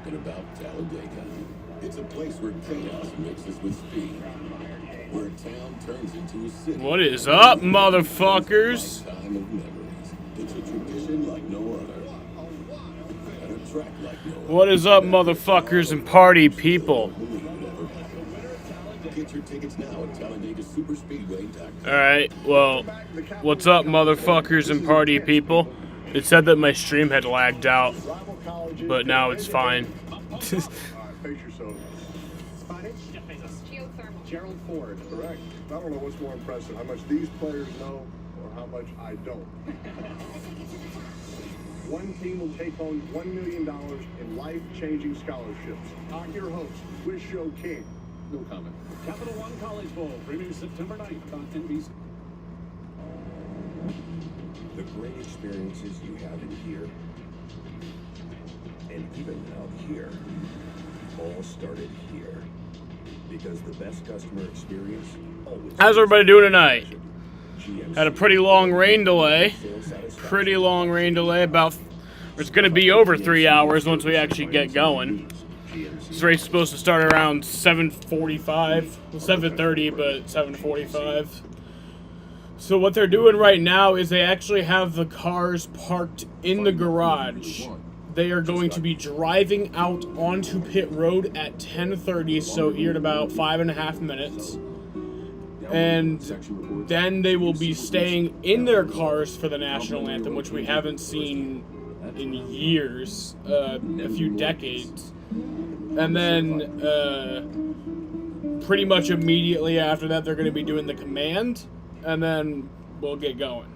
talking about Talladega. It's a place where chaos mixes with speed. Where a town turns into a city. What is up, motherfuckers? Time of memories. It's a tradition like no other. And a track like no other. What is up, motherfuckers and party people? Get your tickets now at TalladegaSuperspeedway.com. Alright, well, what's up, motherfuckers and party people? It said that my stream had lagged out, but now it's fine. Gerald Ford. Correct. I don't know what's more impressive, how much these players know or how much I don't. One team will take home $1 million in life-changing scholarships. I'm your host, Quiz Show King. No comment. Capital One College Bowl, premieres September 9th on NBC. The great experiences you have in here, and even out here, all started here. Because the best customer experience always. How's everybody doing tonight? Had a pretty long rain delay. About, it's going to be over 3 hours once we actually get going. This race is supposed to start around 7:45, 7:30, but 7:45. So what they're doing right now is they actually have the cars parked in the garage. They are going to be driving out onto pit road at 10:30, so here in about 5.5 minutes. And then they will be staying in their cars for the National Anthem, which we haven't seen in years, a few decades. And then pretty much immediately after that, they're going to be doing the command, and then we'll get going.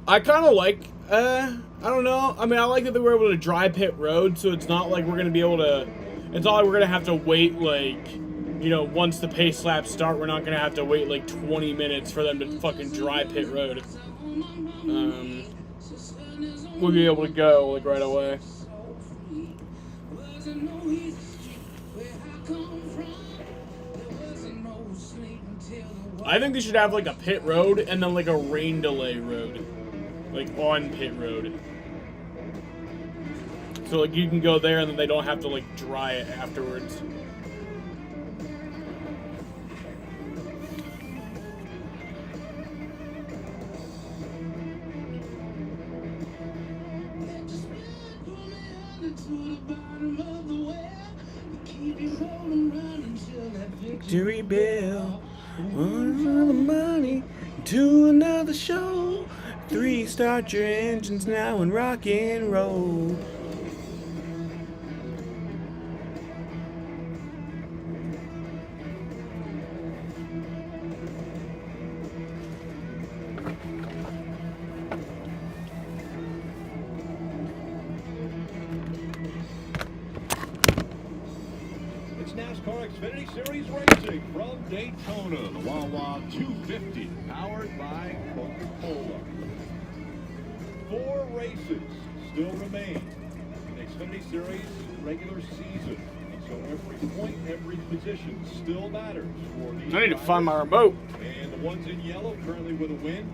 I kind of like, I don't know. I mean, I like that they were able to dry pit road, so it's not like we're going to be able to, it's not like we're going to have to wait, like, you know, once the pace laps start, we're not going to have to wait, like, 20 minutes for them to fucking dry pit road. We'll be able to go, like, right away. I think they should have, like, a pit road and then, like, a rain delay road. Like, on pit road. So, like, you can go there and then they don't have to, like, dry it afterwards. Victory bell, one for the money, to another show. 3, start your engines now and rock and roll. It's NASCAR Xfinity Series racing from Daytona, the Wawa 250, powered by Coca-Cola. 4 races still remain in the Xfinity Series regular season. And so every point, every position still matters for these I need to drivers. find my remote. And the ones in yellow currently with a win,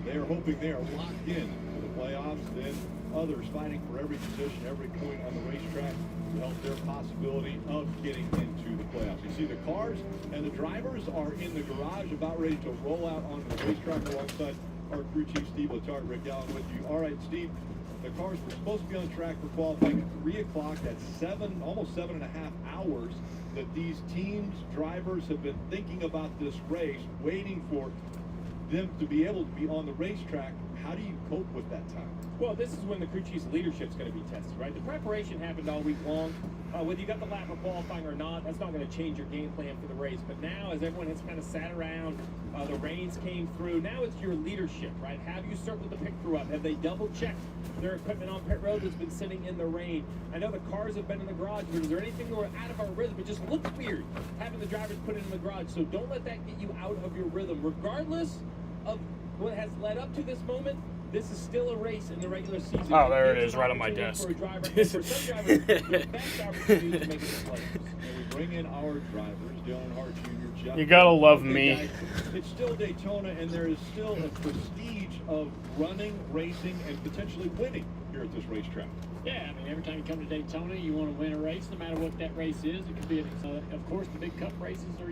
they are hoping they are locked in for the playoffs. Then others fighting for every position, every point on the racetrack to help their possibility of getting into the playoffs. You see the cars and the drivers are in the garage about ready to roll out onto the racetrack alongside our crew chief, Steve Letarte. Rick Allen with you. All right, Steve, the cars were supposed to be on the track for qualifying at 3 o'clock. That's almost 7.5 hours that these teams, drivers have been thinking about this race, waiting for them to be able to be on the racetrack. How do you cope with that time? Well, this is when the crew chief's leadership is going to be tested, right? The preparation happened all week long. Whether you got the lap for qualifying or not, that's not going to change your game plan for the race. But now, as everyone has kind of sat around, the rains came through. Now it's your leadership, right? Have you start with the pick crew up? Have they double-checked their equipment on pit road that's been sitting in the rain? I know the cars have been in the garage, but is there anything that we're out of our rhythm? It just looks weird having the drivers put it in the garage. So don't let that get you out of your rhythm. Regardless of what has led up to this moment, this is still a race in the regular season. Oh, there it is, right on my desk. For a driver, and for some drivers, the best opportunity to make it to playoffs. And we bring in our drivers, Dylan Hart Jr., Jeff. You gotta love me. It's still Daytona, and there is still a prestige of running, racing, and potentially winning here at this racetrack. Yeah, I mean, every time you come to Daytona, you want to win a race, no matter what that race is. It could be, of course, the big cup races or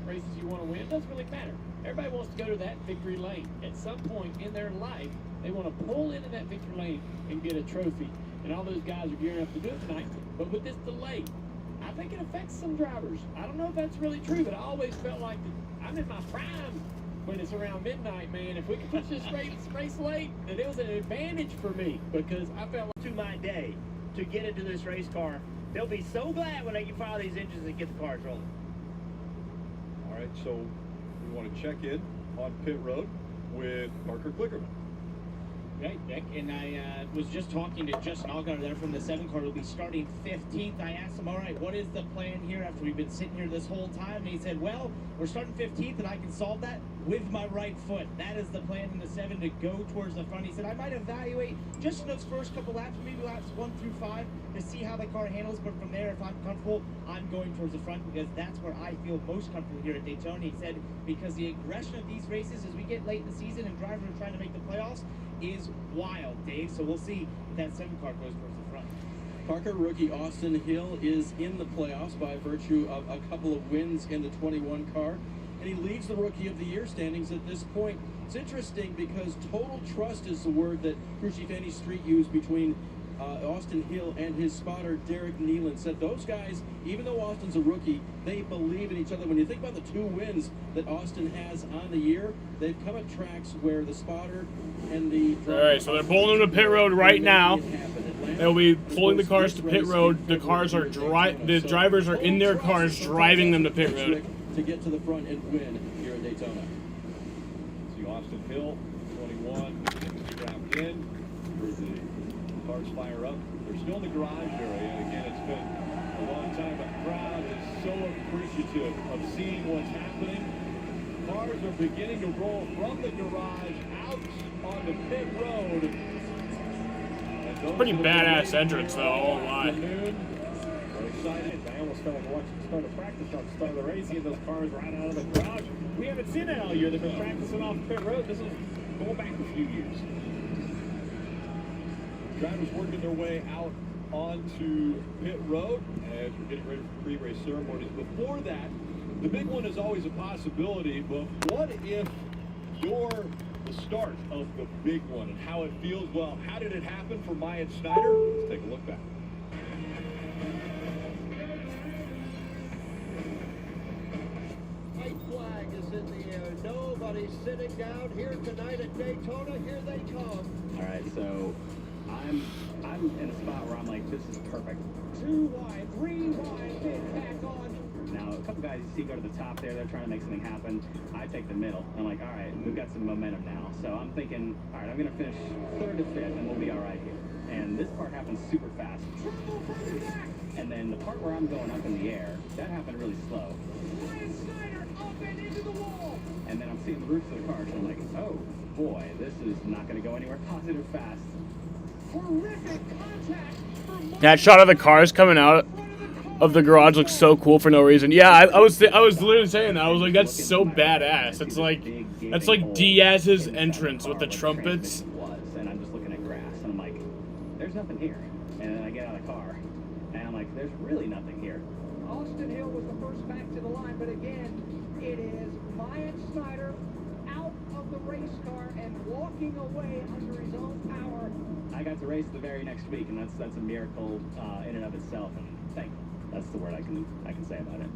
races you want to win. It doesn't really matter. Everybody wants to go to that victory lane. At some point in their life, they want to pull into that victory lane and get a trophy. And all those guys are gearing up to do it tonight. But with this delay, I think it affects some drivers. I don't know if that's really true, but I always felt like I'm in my prime when it's around midnight, man. If we could push this race late, then it was an advantage for me because I felt like to my day to get into this race car. They'll be so glad when they can fire these engines and get the cars rolling. All right, so we want to check in on pit road with Parker Klickerman. Right, Nick, and I was just talking to Justin Allgaier there from the 7 car. He'll be starting 15th. I asked him, all right, what is the plan here after we've been sitting here this whole time? And he said, well, we're starting 15th, and I can solve that with my right foot. That is the plan in the 7 to go towards the front. He said, I might evaluate just in those first couple laps, maybe laps 1 through 5, to see how the car handles. But from there, if I'm comfortable, I'm going towards the front because that's where I feel most comfortable here at Daytona. He said, because the aggression of these races as we get late in the season and drivers are trying to make the playoffs is wild, Dave. So we'll see if that 7 car goes towards the front. Parker, rookie Austin Hill is in the playoffs by virtue of a couple of wins in the 21 car, and he leads the Rookie of the Year standings at this point. It's interesting because total trust is the word that Crew Chief Andy Street used between Austin Hill and his spotter Derek Nealon. Said those guys, even though Austin's a rookie, they believe in each other. When you think about the 2 wins that Austin has on the year, they've come at tracks where the spotter and the All right, so they're pulling them to pit road right now. They'll be pulling the cars to pit road. The cars are the drivers are in their cars driving them to pit road to get to the front and win here at Daytona. See Austin Hill, 21, strapped in. Here's the cars fire up. They're still in the garage area. And again, it's been a long time. The crowd is so appreciative of seeing what's happening. Cars are beginning to roll from the garage out onto pit road. Pretty badass entrance, though, I won't lie. We're excited. I almost felt like watching the start of practice on the start of the race, seeing those cars right out of the garage. We haven't seen that all year. They've been practicing off pit road. This is going back a few years. Drivers working their way out onto pit road as we're getting ready for pre-race ceremonies. Before that, the big one is always a possibility, but what if you're the start of the big one and how it feels? Well, how did it happen for Maya Snyder? Let's take a look back. White flag is in the air. Nobody's sitting down here tonight at Daytona. Here they come. All right, so I'm in a spot where I'm like, this is perfect. 2 wide, 3 wide, big pack on. Now, a couple guys you see go to the top there, they're trying to make something happen. I take the middle. I'm like, all right, we've got some momentum now. So I'm thinking, all right, I'm going to finish 3rd to 5th, and we'll be all right here. And this part happens super fast. And then the part where I'm going up in the air, that happened really slow. And then I'm seeing the roofs of the cars, and I'm like, oh, boy, this is not going to go anywhere positive fast. That shot of the cars coming out of the garage looks so cool for no reason. Yeah, I was literally saying that. I was like, that's so badass. It's like that's like Diaz's entrance with the trumpets. And I'm just looking at grass, and I'm like, there's nothing here. And then I get out of the car, and I'm like, there's really nothing here. Austin Hill was the first back to the line, but again, it is Maya Snyder out of the race car and walking away under his own power. I got to race the very next week, and that's a miracle in and of itself, and thankful. That's the word I can say about it.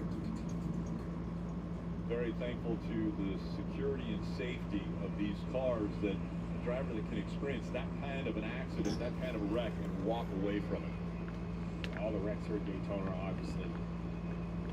Very thankful to the security and safety of these cars, that a driver that can experience that kind of an accident, that kind of a wreck, and walk away from it. All the wrecks here at Daytona are obviously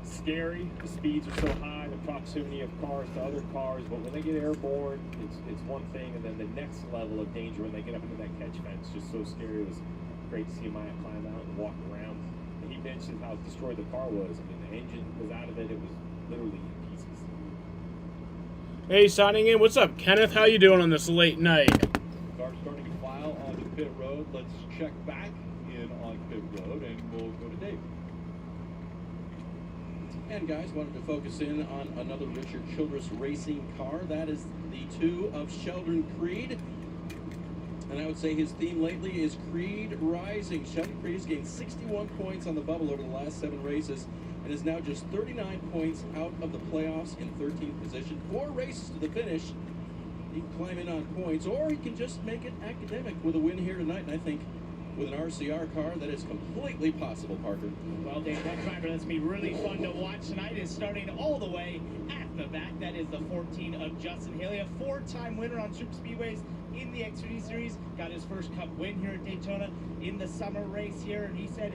scary. The speeds are so high, the proximity of cars to other cars, but when they get airborne, it's one thing, and then the next level of danger when they get up into that catch fence, just so scary. It was great to see Maya climb out and walk around. And he mentioned how destroyed the car was. I mean, the engine was out of it. It was literally in pieces. Hey, signing in. What's up, Kenneth? How you doing on this late night? Cars starting to file onto pit road. Let's check back in on pit road, and we'll go to Dave. And guys, wanted to focus in on another Richard Childress racing car. That is the 2 of Sheldon Creed. And I would say his theme lately is Creed Rising. Chevy Creed has gained 61 points on the bubble over the last 7 races and is now just 39 points out of the playoffs in 13th position. 4 races to the finish. He can climb in on points, or he can just make it academic with a win here tonight. And I think with an RCR car, that is completely possible, Parker. Well, Dave, one driver that's going to be really fun to watch tonight is starting all the way at the back. That is the 14 of Justin Haley, a 4-time winner on Super Speedways in the Xfinity Series. Got his first Cup win here at Daytona in the summer race here. And he said,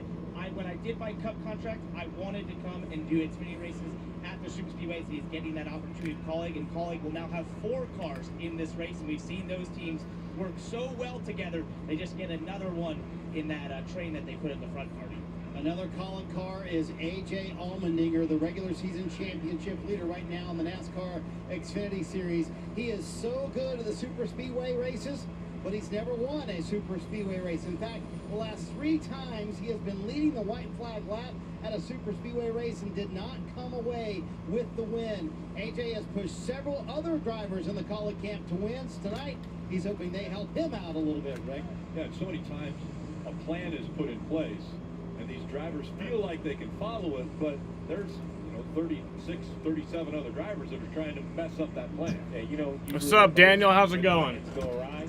when I did my Cup contract, I wanted to come and do Xfinity races at the Super Speedways. He's getting that opportunity with Colleague, and Colleague will now have 4 cars in this race. And we've seen those teams work so well together. They just get another one in that train that they put in the front party. Another Colin car is AJ Allmendinger, the regular season championship leader right now in the NASCAR Xfinity Series. He is so good at the Super Speedway races, but he's never won a Super Speedway race. In fact, the last 3 times he has been leading the white flag lap at a Super Speedway race and did not come away with the win. AJ has pushed several other drivers in the Colleague camp to wins. Tonight, he's hoping they help him out a little bit, Rick. Yeah, and so many times a plan is put in place, and these drivers feel like they can follow it, but there's 36, 37 other drivers that are trying to mess up that plan. Yeah, What's up, Daniel? How's it going? To go awry.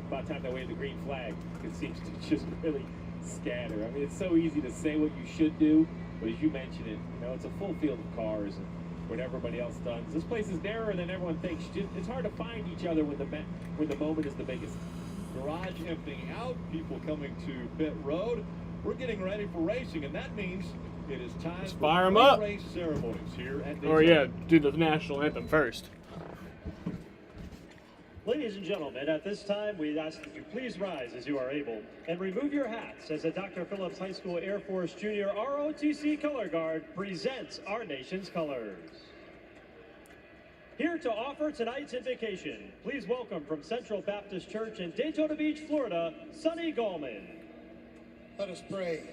By the time they wave the green flag, it seems to just really scatter. I mean, it's so easy to say what you should do, but as you mentioned it, it's a full field of cars, and what everybody else does. This place is narrower than everyone thinks. It's hard to find each other when the moment is the biggest. Garage emptying out, people coming to pit road. We're getting ready for racing, and that means it is time for fire 'em up. race ceremonies here at Daytona. Or yeah, do the national anthem first. Ladies and gentlemen, at this time, we ask that you please rise as you are able and remove your hats as the Dr. Phillips High School Air Force Junior ROTC Color Guard presents our nation's colors. Here to offer tonight's invocation, please welcome from Central Baptist Church in Daytona Beach, Florida, Sonny Gallman. Let us pray.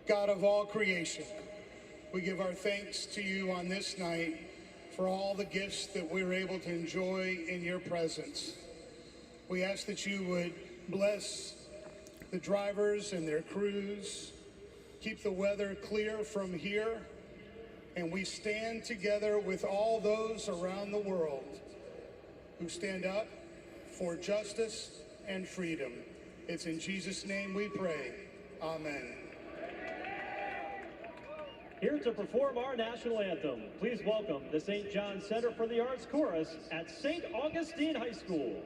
God of all creation, we give our thanks to you on this night for all the gifts that we're able to enjoy in your presence. We ask that you would bless the drivers and their crews, keep the weather clear from here, and we stand together with all those around the world who stand up for justice and freedom. It's in Jesus' name we pray. Amen. Here to perform our national anthem, please welcome the St. John Center for the Arts Chorus at St. Augustine High School.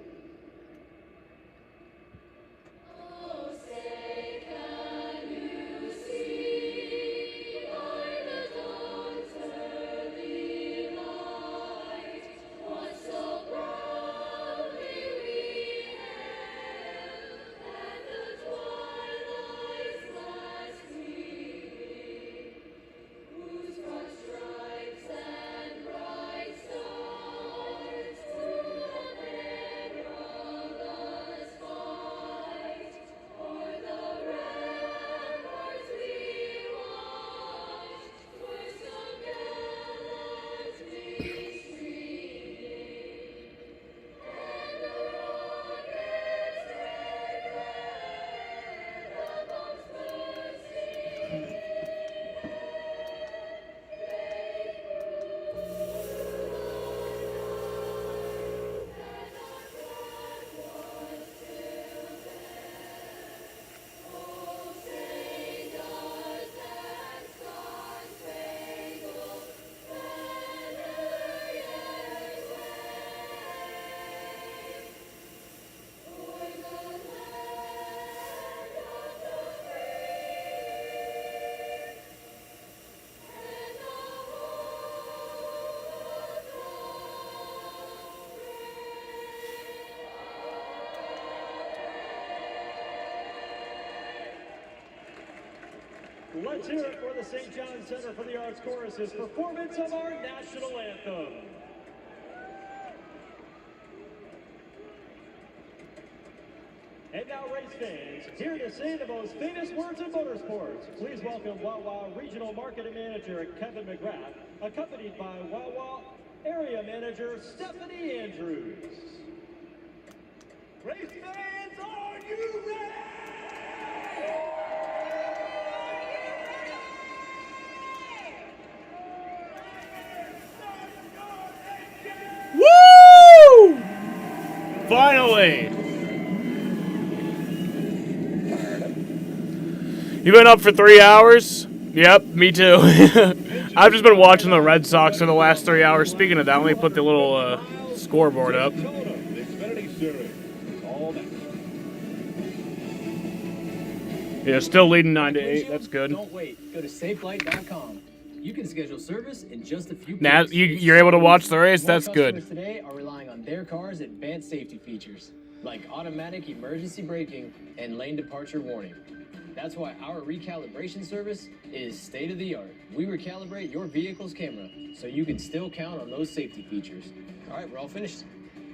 Let's hear it for the St. John Center for the Arts Chorus's performance of our national anthem. And now, race fans, here to say the most famous words in motorsports, please welcome Wawa Regional Marketing Manager Kevin McGrath, accompanied by Wawa Area Manager Stephanie Andrews. Race fans, are you ready? Woo! Finally! You been up for 3 hours? Yep, me too. I've just been watching the Red Sox for the last 3 hours. Speaking of that, let me put the little scoreboard up. Yeah, still leading 9-8. That's good. Don't wait. Go to safelight.com. You can schedule service in just a few Now clicks. you're able to watch the race. That's More good. customers today are relying on their cars' advanced safety features, like automatic emergency braking and lane departure warning. That's why our recalibration service is state-of-the-art. We recalibrate your vehicle's camera so you can still count on those safety features. All right, we're all finished.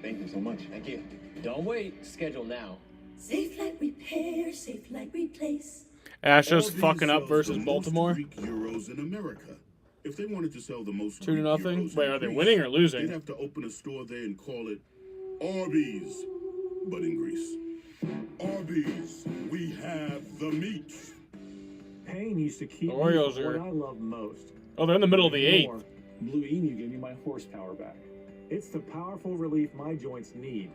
Thank you so much. Thank you. Don't wait. Schedule now. Safe like repair, safe like replace. Astros fucking up versus Baltimore. Euros in America. If they wanted to sell the most 2-0. Wait, are they winning or losing? They'd have to open a store there and call it Arby's, but in Greece. Arby's, we have the meat. Pain used to keep The Orioles me are- from what I love most. Oh, they're in the middle of the More, 8th. Blue Emu gave me my horsepower back. It's the powerful relief my joints need.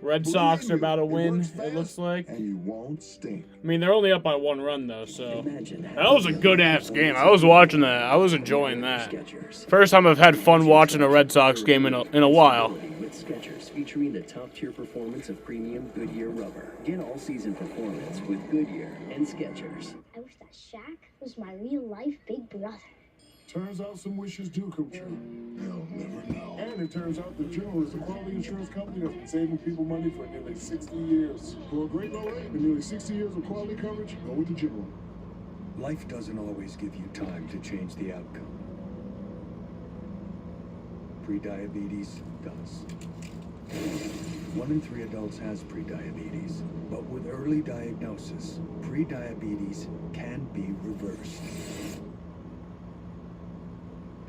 Red Sox are about to win, it looks like. And you won't stink. I mean, they're only up by 1 run, though, so... That was a good-ass game. I was watching that. I was enjoying that. First time I've had fun watching a Red Sox game in a while. With Skechers, featuring the top-tier performance of premium Goodyear rubber. Get all-season performance with Goodyear and Skechers. I wish that Shaq was my real-life big brother. Turns out some wishes do come true. They'll never know. And it turns out that General is a quality insurance company that's been saving people money for nearly 60 years. For a great low rate and nearly 60 years of quality coverage, go with the General. Life doesn't always give you time to change the outcome. Prediabetes does. 1 in 3 adults has prediabetes, but with early diagnosis, prediabetes can be reversed.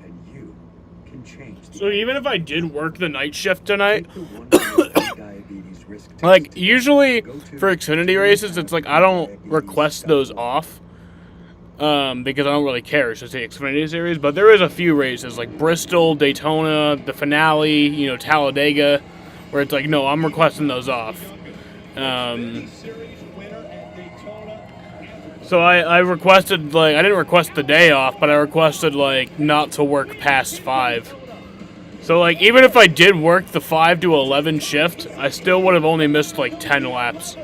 And you can change the So even if I did work the night shift tonight, diabetes risk like, usually for Xfinity races, it's like I don't request those off. Because I don't really care. It's just the Xfinity series. But there is a few races, like Bristol, Daytona, the finale, you know, Talladega, where it's like, no, I'm requesting those off. So I requested, like, I didn't request the day off, but I requested, like, not to work past 5. So, like, even if I did work the 5 to 11 shift, I still would have only missed, like, 10 laps.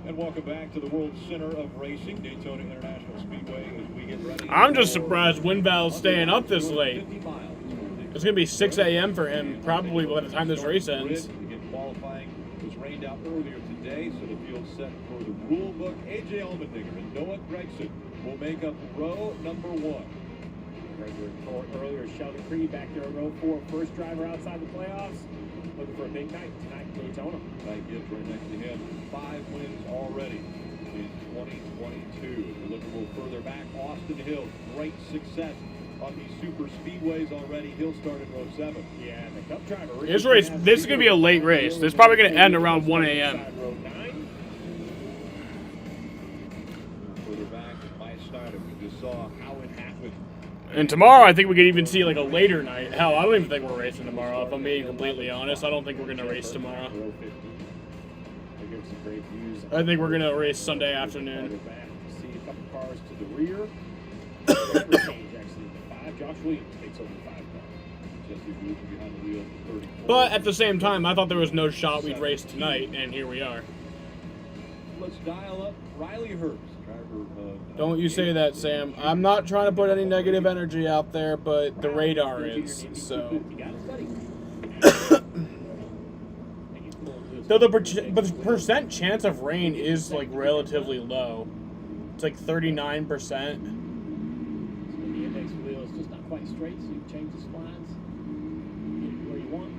And welcome back to the World Center of Racing, Daytona International Speedway, as we get ready. I'm just surprised Winval's staying up this late. It's going to be 6 a.m. for him, probably by the time this race ends. Again, qualifying was rained out earlier today, so the field's set for the rule book. A.J. Allmendinger and Noah Gregson will make up row number 1. Earlier, Sheldon Creed back there in row 4, first driver outside the playoffs. Looking for a big night tonight in Daytona. Mike Gibbs right next to him. 5 wins already in 2022. We're looking a little further back. Austin Hill, great success on these super speedways already. He'll start in row 7. Yeah, the Cup driver. This is going to be a late race. This is probably going to end around 1 a.m. Row 9. Further back, Maya Snyder. We just saw how it happened. And tomorrow, I think we could even see, like, a later night. Hell, I don't even think we're racing tomorrow, if I'm being completely honest. I don't think we're going to race tomorrow. Row 50. They give some great views. I think we're going to race Sunday afternoon. Back. See a couple cars to the rear. Change, actually. 5, Josh Williams takes over the 5 car. Jesse Booth behind the wheel for 34. But at the same time, I thought there was no shot we'd race tonight, and here we are. Let's dial up Riley Herbst. Don't you say that, Sam. I'm not trying to put any negative energy out there, but the radar is, so. Though the percent chance of rain is, like, relatively low. It's like 39%. The index wheel is just not quite straight, so you can change the splines. Get it where you want.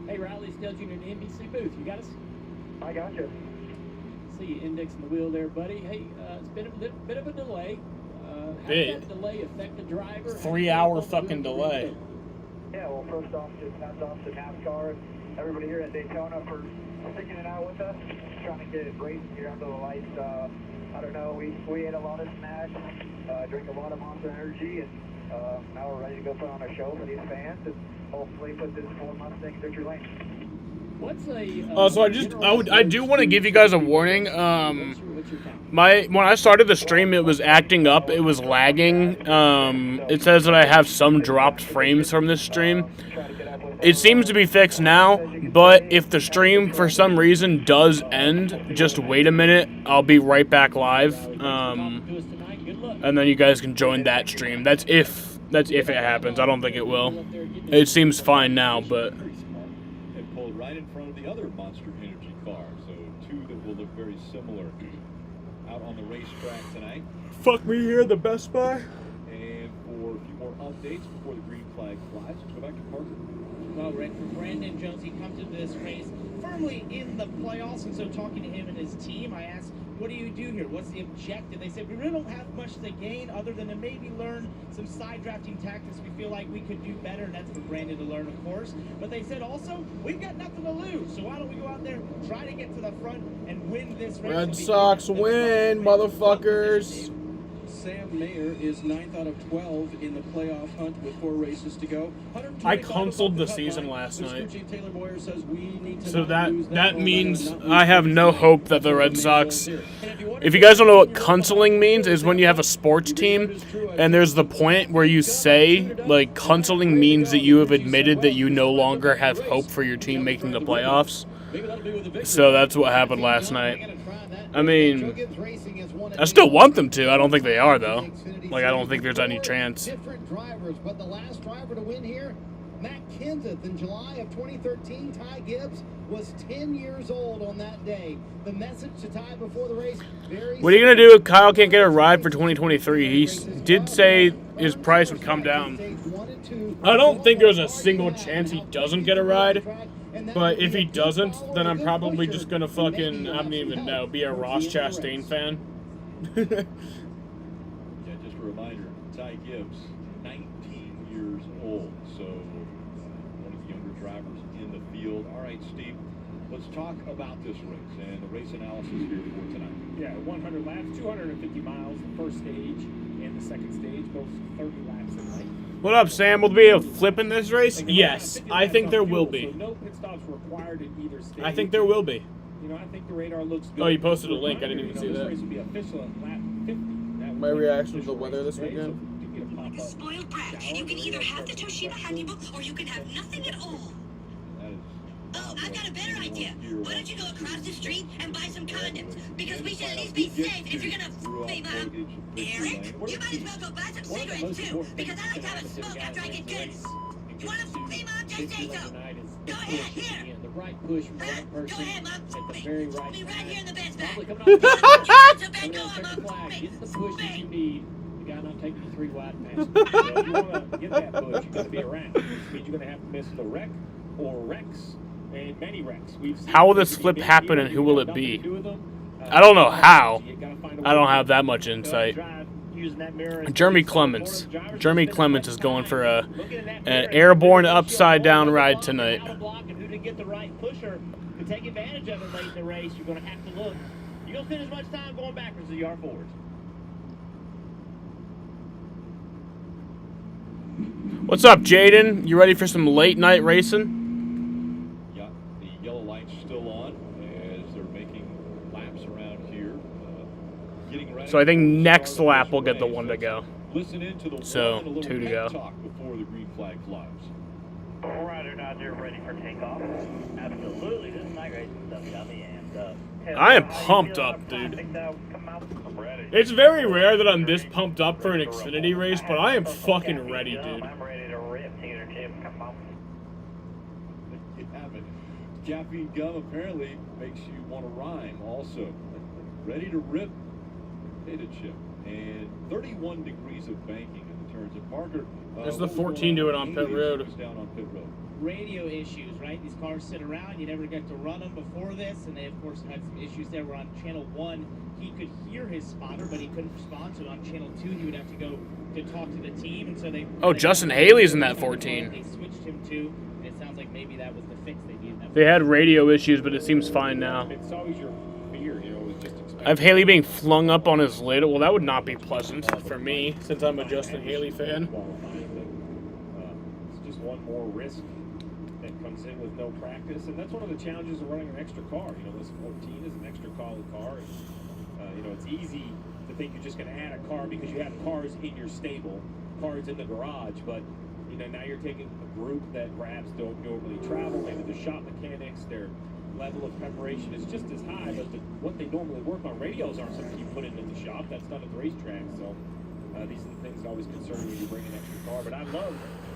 Hey, Riley, it's Dale Jr. in the NBC booth. You got us? I got you. See you indexing the wheel there, buddy. Hey, it's been a bit of a delay. How Big. did that delay affect the driver? 3 hour fucking delay. Yeah, well, first off, just hats off to NASCAR and everybody here at Daytona for sticking it out with us, trying to get it racing here under the lights. I don't know, we ate a lot of snacks, drank a lot of Monster Energy, and now we're ready to go put on a show for these fans and hopefully put this Ford Mustang victory lane. What's a... So I do want to give you guys a warning. When I started the stream, it was acting up. It was lagging. It says that I have some dropped frames from this stream. It seems to be fixed now, but if the stream for some reason does end, just wait a minute. I'll be right back live. And then you guys can join that stream. That's if it happens. I don't think it will. It seems fine now, but... Pulled right in front of the other Monster Energy car, so two that will look very similar out on the racetrack tonight. Fuck me here, the Best Buy. And for a few more updates before the green flag flies, let's go back to Parker. Well, Rick, for Brandon Jones, he comes to this race firmly in the playoffs, and so talking to him and his team, I asked, what do you do here? What's the objective? They said, we really don't have much to gain other than to maybe learn some side drafting tactics we feel like we could do better, and that's for Brandon to learn, of course. But they said also, we've got nothing to lose, so why don't we go out there, try to get to the front, and win this race. Red Sox win, motherfuckers. Sam Mayer is 9th out of 12 in the playoff hunt with 4 races to go. I canceled the season last night. Taylor Boyer says we need to So that means I have no hope that the Red Sox... If you guys don't know what canceling means, is when you have a sports team and there's the point where you say, like, canceling means that you have admitted that you no longer have hope for your team making the playoffs. So that's what happened last night. I mean, I still want them to. I don't think they are, though. Like, I don't think there's any chance. Different drivers, but the last driver to win here, Matt Kenseth, in July of 2013. Ty Gibbs was 10 years old on that day. The message to Ty before the race, what are you going to do if Kyle can't get a ride for 2023? He did say his price would come down. I don't think there's a single chance he doesn't get a ride. But if he doesn't, then I'm probably just going to fucking, I don't even know, be a Ross Chastain fan. Yeah, just a reminder, Ty Gibbs, 19 years old, so one of the younger drivers in the field. All right, Steve, let's talk about this race and the race analysis here for tonight. Yeah, 100 laps, 250 miles, the first stage and the second stage, both 30 laps in length. What up, Sam? Will there be a flip in this race? Yes, I think there will be. So no pit stops required at either stage. I think there will be. You know, I think the radar looks good. Oh, you posted a link. I didn't even see This that. race will be official at lap 50. My reaction to the weather this weekend? Like a spoiled brat. You can either have the Toshiba Happy Book or you can have nothing at all. Oh, I've got a better idea. Why don't you go across the street and buy some condoms? Because we should at least be safe if you're gonna me, Mom. Eric, you might as well go buy some cigarettes too, because I like to have a smoke after I get good. You wanna me, Mom? Just say so. Go ahead, here. The right push from the right person. Go ahead, Mom. At the very right Be right here in the bed's back. Probably coming off So bad, go on, Mom. Get the push that you need. The guy not taking you 3 wide passes. So if you want to get that push, you got to be around. Which means you're going to have to miss the wreck or wrecks and many wrecks. How will this flip happen and who will it be? I don't know how. I don't have that much insight. Jeremy Clements. Jeremy Clements is going for an airborne upside-down ride tonight. Who to get the right pusher to take advantage of it late in the race, you're going to have to look. You're going to spend as much time going backwards as you are forwards. What's up, Jaden? You ready for some late-night racing? Yeah, the yellow light's still on as they're making laps around here. Getting ready. So I think next lap we'll get the one to go. Listen into the So, one and a little 2 to pep go. talk before the green flag flies. Rider Dodger ready for takeoff. Absolutely, this is night racing stuff, yummy, and I am pumped up, dude. It's very rare that I'm this pumped up for an Xfinity race, but I am fucking ready, dude. I'm ready to rip, Tater Chip. Come on. You haven't. Caffeine gum apparently makes you want to rhyme also. Ready to rip, Tater Chip. And 31 degrees of banking in the turns of Parker. There's the 14 doing on pit road. Down on pit road. radio issues, right? These cars sit around, you never get to run them before this, and they, of course, had some issues there where on Channel 1, he could hear his spotter, but he couldn't respond, so on Channel 2, he would have to go to talk to the team, and so they... Oh, Justin Haley's in that 14. They switched him to, and it sounds like maybe that was the fix they needed. They had radio issues, but it seems fine now. It's always your fear, you know, it's just I have Haley being flung up on his lid. Well, that would not be pleasant for me, since I'm a Justin Haley fan. It's just one more risk that comes in with no practice, and that's one of the challenges of running an extra car. You know, this 14 is an extra quality car. And, you know, it's easy to think you're just going to add a car because you have cars in your stable, cars in the garage, but you know, now you're taking a group that perhaps don't normally travel, maybe the shop mechanics, their level of preparation is just as high, but what they normally work on, radios aren't something you put into the shop. That's done at the racetrack. So these are the things that always concern me when you bring an extra car. But I love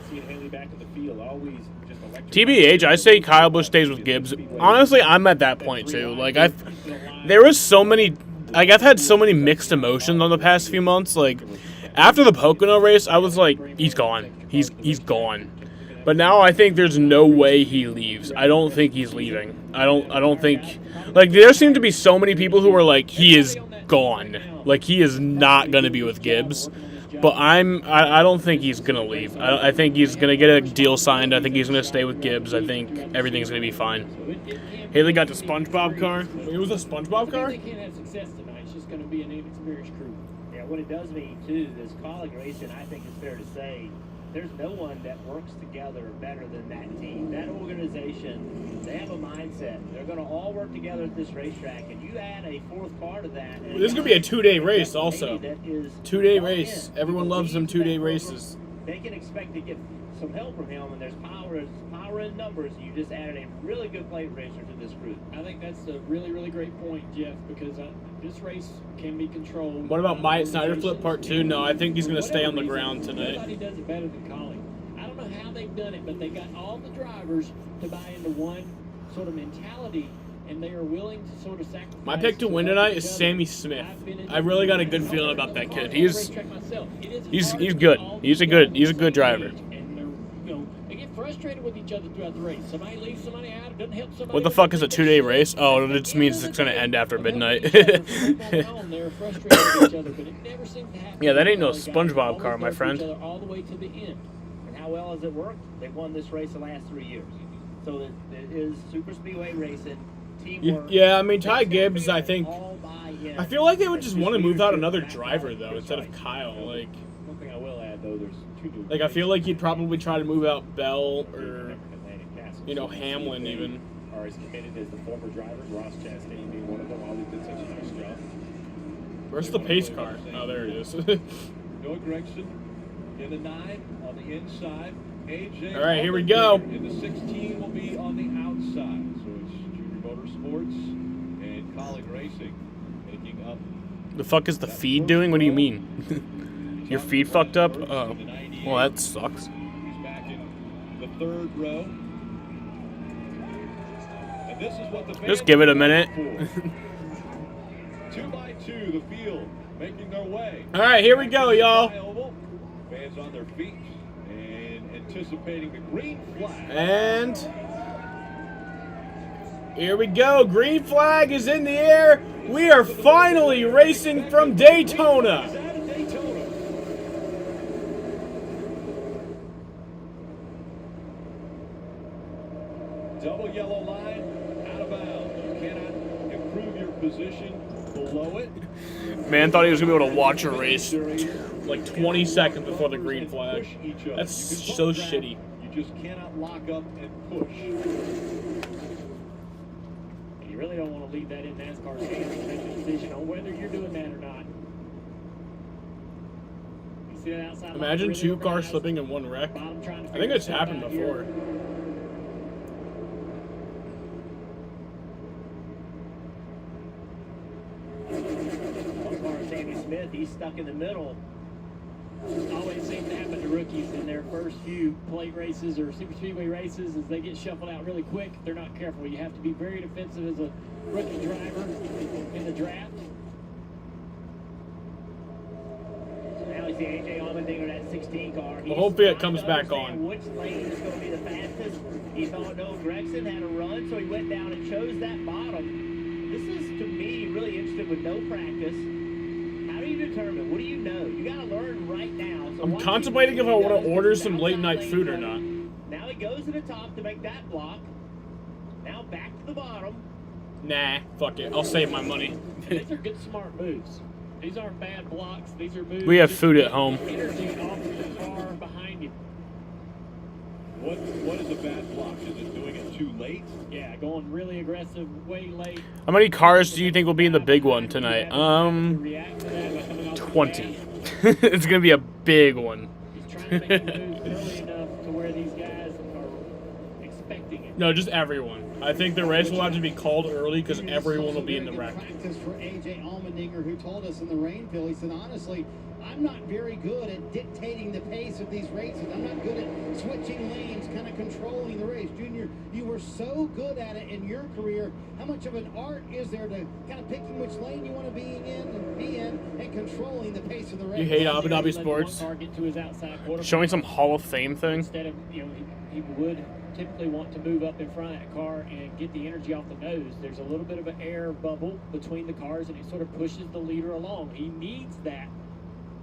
seeing Haley back in the field. Always just electric. TBH, I say Kyle Busch stays with Gibbs. Honestly, I'm at that point too. Like I've had so many mixed emotions on the past few months. Like after the Pocono race, I was like, he's gone. He's gone. But now I think there's no way he leaves. I don't think he's leaving. I don't think, like, there seem to be so many people who are like, he is gone. Like, he is not going to be with Gibbs. But I don't think he's going to leave. I think he's going to get a deal signed. I think he's going to stay with Gibbs. I think everything's going to be fine. Haley got the SpongeBob car. It was a SpongeBob car? They can't have success tonight. It's just going to be an inexperienced crew. Yeah, what it does mean, too, this colleague racing, I think it's fair to say, there's no one that works together better than that team. That organization, they have a mindset. They're going to all work together at this racetrack, and you add a fourth car to that. This is going to be a 2-day race also. 2-day race. Everyone loves them 2-day races. They can expect to get some help from him, and there's power in numbers. You just added a really good plate racer to this group. I think that's a really, really great point, Jeff, because this race can be controlled. What about Myatt Snyder Flip Part 2? No, I think he's going to stay on the ground tonight. Nobody does it better than Colin. I don't know how they've done it, but they got all the drivers to buy into one sort of mentality, and they are willing to sort of sacrifice. My pick to win tonight is Sammy Smith. I really got a good feeling about that kid. He's good. He's a good driver. They get frustrated with each other throughout the race. Somebody leaves somebody out. It doesn't help somebody. What the fuck is a 2-day race? Oh, it just means it's going to end after midnight. Yeah, that ain't no SpongeBob car, my friend. All the way to the end. And how well has it worked? They've won this race the last 3 years. So it is super speedway racing. Teamwork. Yeah, I mean, Ty Gibbs, I think. I feel like they would just want to move out another driver, though, instead of Kyle. Like, one thing I will add, though, there's two new. Like, I feel like he'd probably try to move out Bell or, you know, Hamlin even. Are as committed as the former drivers, Ross Chastain being one of them. Always did such a nice job. Where's the pace car? Oh, there it is. Noah Gregson in the 9 on the inside. AJ. All right, here we go. In the 16 will be on the outside. So it's Junior Motorsports and Colleague Racing making up. The fuck is the feed doing? What do you mean? Your feed fucked up? Oh, well, that sucks. He's back in the 3rd row. And this is what the Just give it a minute. 2 by 2, the field making their way. All right, here we go, y'all. Fans on their feet and anticipating the green flag. And here we go. Green flag is in the air. We are finally racing from Daytona. Double yellow line, out of bounds. You cannot improve your position below it. Man thought he was going to be able to watch a race like 20 seconds before the green flag. That's so shitty. You just cannot lock up and push. You really don't want to leave that in NASCAR's hands to make a decision on whether you're doing that or not. You see that outside? Imagine 2 cars slipping in one wreck. I think it's happened before. Sammy Smith, he's stuck in the middle. Always seems to happen to rookies in their first few plate races or super speedway races as they get shuffled out really quick if they're not careful. You have to be very defensive as a rookie driver in the draft. So now he's see AJ Allmendinger, that 16 car. Well, hopefully it comes back on. Which lane is going to be the fastest? He thought Noah Gregson had a run, so he went down and chose that bottom. This is, to me, really interesting with no practice. How do you determine? What do you know? You got to learn right now. So I'm contemplating if I want to order some late night food or not. Now he goes to the top to make that block. Now back to the bottom. Nah, fuck it. I'll save my money. These are good, smart moves. These aren't bad blocks. These are moves. We have food at home. Energy off of the car behind him. What is a bad block? Is it doing it too late? Yeah, going really aggressive, way late. How many cars do you think will be in the big one tonight? 20. It's gonna be a big one. He's trying to make the moves early enough to where these guys are expecting it. No, just everyone. I think the race will have to be called early because everyone will be in the wreck. Practice for AJ Allmendinger, who told us in the rainfield, he said, honestly, I'm not very good at dictating the pace of these races. I'm not good at switching lanes, kind of controlling the race. Junior, you were so good at it in your career. How much of an art is there to kind of picking which lane you want to be in and controlling the pace of the race? You hate Abu Dhabi sports? Showing some Hall of Fame thing? Instead of, he would typically want to move up in front of that car and get the energy off the nose. There's a little bit of an air bubble between the cars, and it sort of pushes the leader along. He needs that.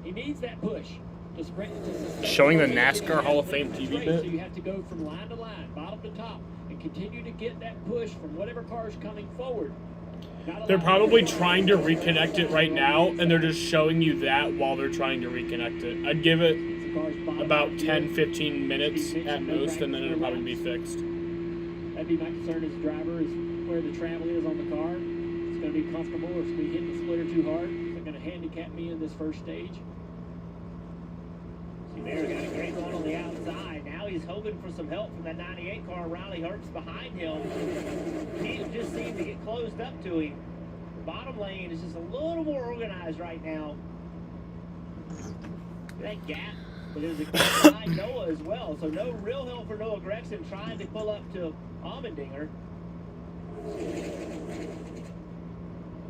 He needs that push to spread. Showing the NASCAR Hall of Fame TV So bit? you have to go from line to line, bottom to top, and continue to get that push from whatever car is coming forward. They're probably trying to reconnect it right now, and they're just showing you that while they're trying to reconnect it. I'd give it about 10-15 minutes at most, and then it'll probably be fixed. That'd be my concern as a driver, is where the travel is on the car. It's going to be comfortable, or it's going to be hitting the splitter too hard. Is it going to handicap me in this first stage? There's got a great one on the outside. Now he's hoping for some help from that 98 car. Riley Hurts behind him. He just seemed to get closed up to him. The bottom lane is just a little more organized right now. That gap, but there's a gap behind Noah as well. So no real help for Noah Gregson trying to pull up to Allmendinger.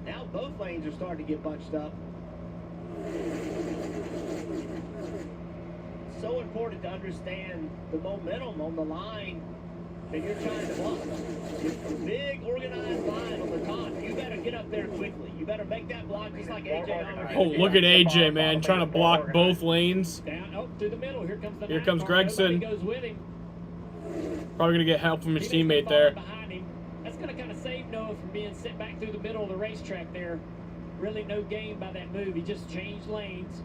Now both lanes are starting to get bunched up. So important to understand the momentum on the line that you're trying to block. It's a big organized line on the top. You better get up there quickly. You better make that block just like AJ Allmendinger. Oh, look at AJ, man, trying to block both lanes. Down, through the middle. Here comes the Here comes Gregson. Goes with him. Probably going to get help from his teammate there. Behind him. That's going to kind of save Noah from being sent back through the middle of the racetrack there. Really no gain by that move. He just changed lanes.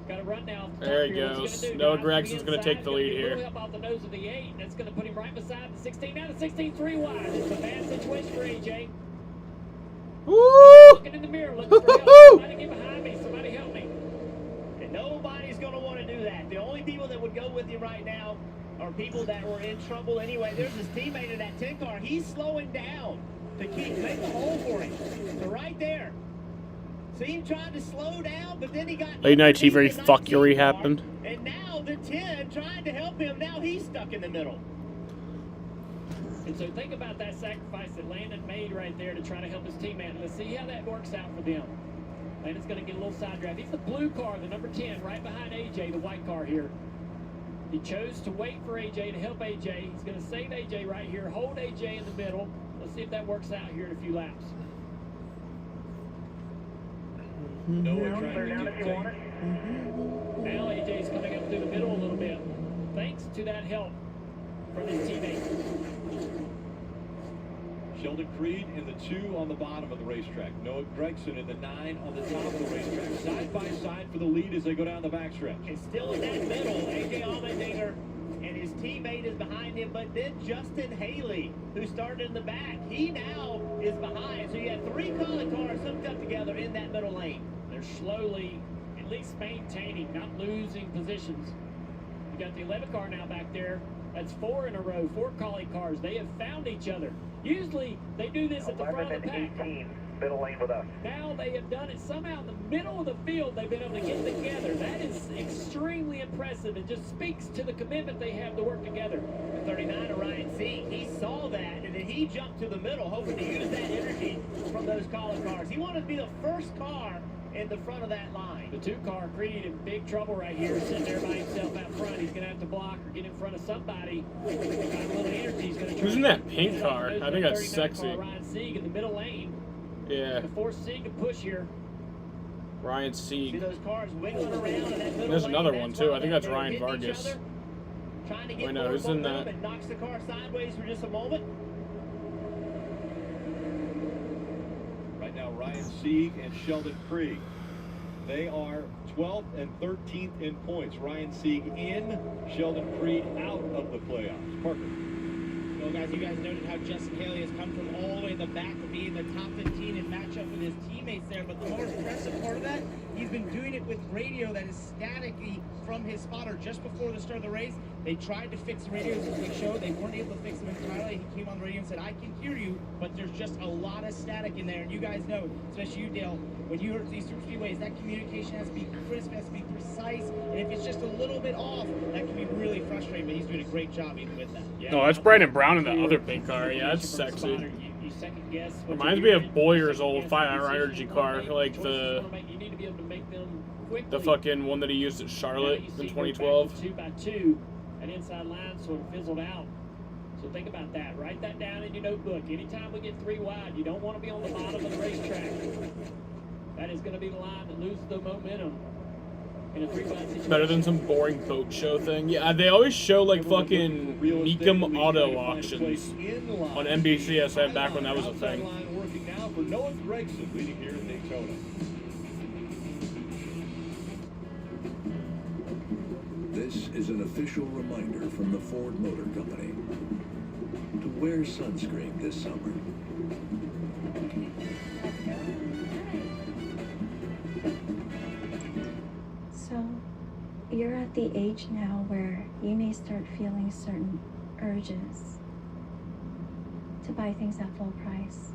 Got to run now. There he goes. Noah Gregson's going to take the lead here. Up off the nose of the 8. That's going to put him right beside the 16. Now the 16, 3 wide. It's a bad situation for AJ. Woo! Looking in the mirror, looking for help. Somebody get behind me. Somebody help me. And nobody's going to want to do that. The only people that would go with him right now are people that were in trouble anyway. There's his teammate in that 10 car. He's slowing down to make a hole for him. So right there. See him trying to slow down, but then he got Late night TV fuckery happened. And now the 10 trying to help him. Now he's stuck in the middle. And so think about that sacrifice that Landon made right there to try to help his teammate. Let's see how that works out for them. Landon's going to get a little side draft. He's the blue car, the number 10, right behind AJ, the white car here. He chose to wait for AJ to help AJ. He's going to save AJ right here, hold AJ in the middle. Let's see if that works out here in a few laps. Noah trying to dictate. Now AJ's coming up through the middle a little bit, thanks to that help from his teammate. Sheldon Creed in the 2 on the bottom of the racetrack. Noah Gregson in the 9 on the top of the racetrack. Side by side for the lead as they go down the backstretch. And still in that middle, AJ Allmendinger and his teammate is behind him, but then Justin Haley, who started in the back, he now is behind. So you have 3 collie cars hooked up together in that middle lane. They're slowly, at least maintaining, not losing positions. You got the 11 car now back there. That's 4 in a row, 4 collie cars. They have found each other. Usually they do this at the front of the pack. 18, middle lane with us. Now they have done it somehow in the middle of the field. They've been able to get together. That is extremely impressive. It just speaks to the commitment they have to work together. 39 to Ryan Sieg, he saw that, and then he jumped to the middle, hoping to use that energy from those collie cars. He wanted to be the first car in the front of that line. The 2-car, Creed, in big trouble right here, sitting there by himself out front. He's going to have to block or get in front of somebody. Got a little energy. He's going to Who's in that pink car? I think that's 39 sexy. car, Ryan Sieg in the middle lane. Yeah. To force Sieg to push here. Ryan See Sieg. those cars wiggling around in that middle There's lane. another That's one, too. why I think that's they're Ryan hitting each Vargas. other, trying to get Wait, no, more who's in momentum that? and knocks the car sideways for just a moment. Right now, Ryan Sieg and Sheldon Creed. They are 12th and 13th in points. Ryan Sieg in, Sheldon Creed out of the playoffs. Parker. Well, guys, you guys noted how Justin Haley has come from all the way in the back to be in the top 15 and match up with his teammates there. But the more impressive part of that, he's been doing it with radio that is statically from his spotter just before the start of the race. They tried to fix the radios as they showed. They weren't able to fix them entirely. He came on the radio and said, I can hear you, but there's just a lot of static in there. And you guys know, especially you, Dale, when you heard these super speedways, that communication has to be crisp, has to be precise. And if it's just a little bit off, that can be really frustrating. But he's doing a great job even with that. Yeah. No, that's Brandon Brown in the other pink car. Yeah, that's sexy. You second guess. what Reminds you're me of doing. Boyer's Second old guess Fire the decisions Energy you car, wanna make, like choices the you wanna make. You need to be able to make them quickly. fucking one that he used at Charlotte Now you in see go back 2012. to 2x2, that inside line sort of fizzled out. So think about that. Write that down in your notebook. Anytime we get 3 wide, you don't want to be on the bottom of the racetrack. That is going to be the line that loses the momentum in a 3 wide situation. Better than some boring boat show thing. Yeah, they always show like fucking Meekum auto auctions on NBCSN back when that was a thing. Line working now for Noah Gregson leading here in Daytona. This is an official reminder from the Ford Motor Company to wear sunscreen this summer. So, you're at the age now where you may start feeling certain urges to buy things at full price.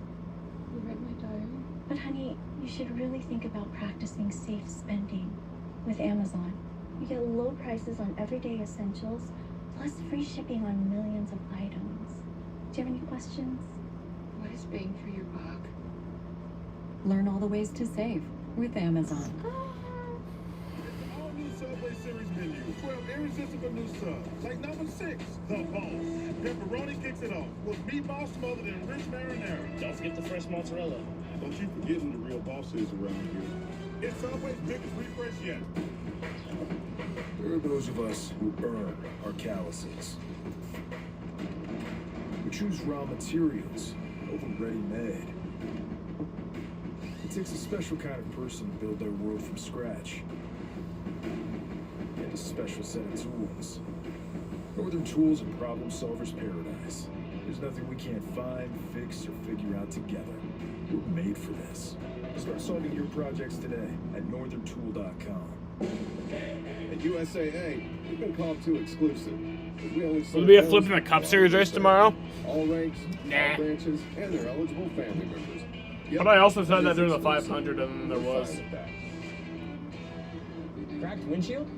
You read my diary? But honey, you should really think about practicing safe spending with Amazon. You get low prices on everyday essentials, plus free shipping on millions of items. Do you have any questions? What is bang for your buck? Learn all the ways to save with Amazon. All new Subway Series menu. 12 irresistible new subs. Like number 6, the Boss. Pepperoni kicks it off with meatball smothered in rich marinara. Don't forget the fresh mozzarella. Don't you forget who the real boss is around here. It's Subway's biggest refresh yet. There are those of us who burn our calluses. We choose raw materials over ready-made. It takes a special kind of person to build their world from scratch. And a special set of tools. Northern Tools and Problem Solvers Paradise. There's nothing we can't find, fix, or figure out together. We're made for this. Start solving your projects today at northerntool.com. At USAA, we've been called too exclusive. We only Will there be a Flip in the Cup Series race tomorrow? all ranks, Nah. all branches, and their eligible family members. Yep, But I also said it that is during the exclusive. 500 and then there was. Fine with that. Cracked windshield?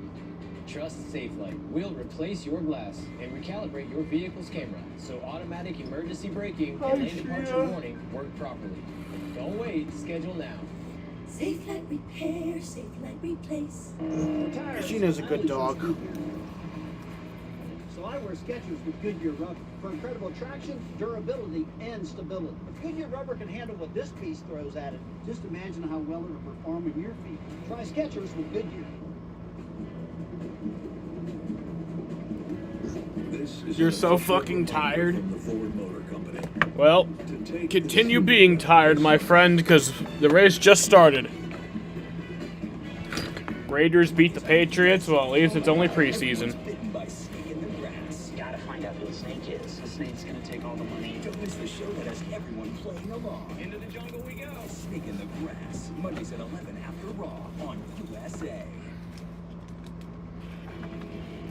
Trust SafeLight. We'll replace your glass and recalibrate your vehicle's camera so automatic emergency braking and lane departure warning work properly. Don't wait, schedule now. Safe Light Repair, Safe Light Replace. Gina's a good dog. So I wear Skechers with Goodyear rubber for incredible traction, durability, and stability. If Goodyear rubber can handle what this piece throws at it, just imagine how well it'll perform in your feet. Try Skechers with Goodyear. You're so fucking tired. From the Ford Motor Company. Well, continue being tired, my friend, because the race just started. Raiders beat the Patriots. Well, at least it's only preseason. Bitten by snake in the grass. Gotta find out who the snake is. The snake's gonna take all the money. Don't miss the show that has everyone playing along. Into the jungle we go. Snake in the Grass. Mondays at 11 after Raw on USA.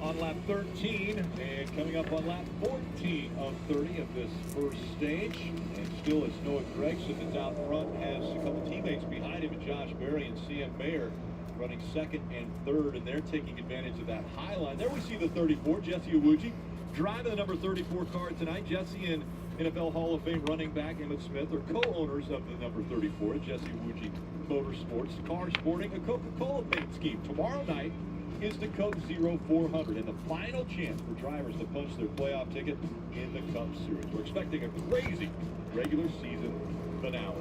On lap 13 and coming up on lap 14 of 30 of this first stage. And still it's Noah Gregson that's out front, has a couple teammates behind him, Josh Berry and CM Mayer running second and third, and they're taking advantage of that high line. There we see the 34, Jesse Iwuji, driving the number 34 car tonight. Jesse in NFL Hall of Fame running back Emmitt Smith are co-owners of the number 34 at Jesse Wuji Motorsports, car sporting a Coca-Cola paint scheme. Tomorrow night is the Coke 0400 and the final chance for drivers to punch their playoff ticket in the Cup Series. We're expecting a crazy regular season finale.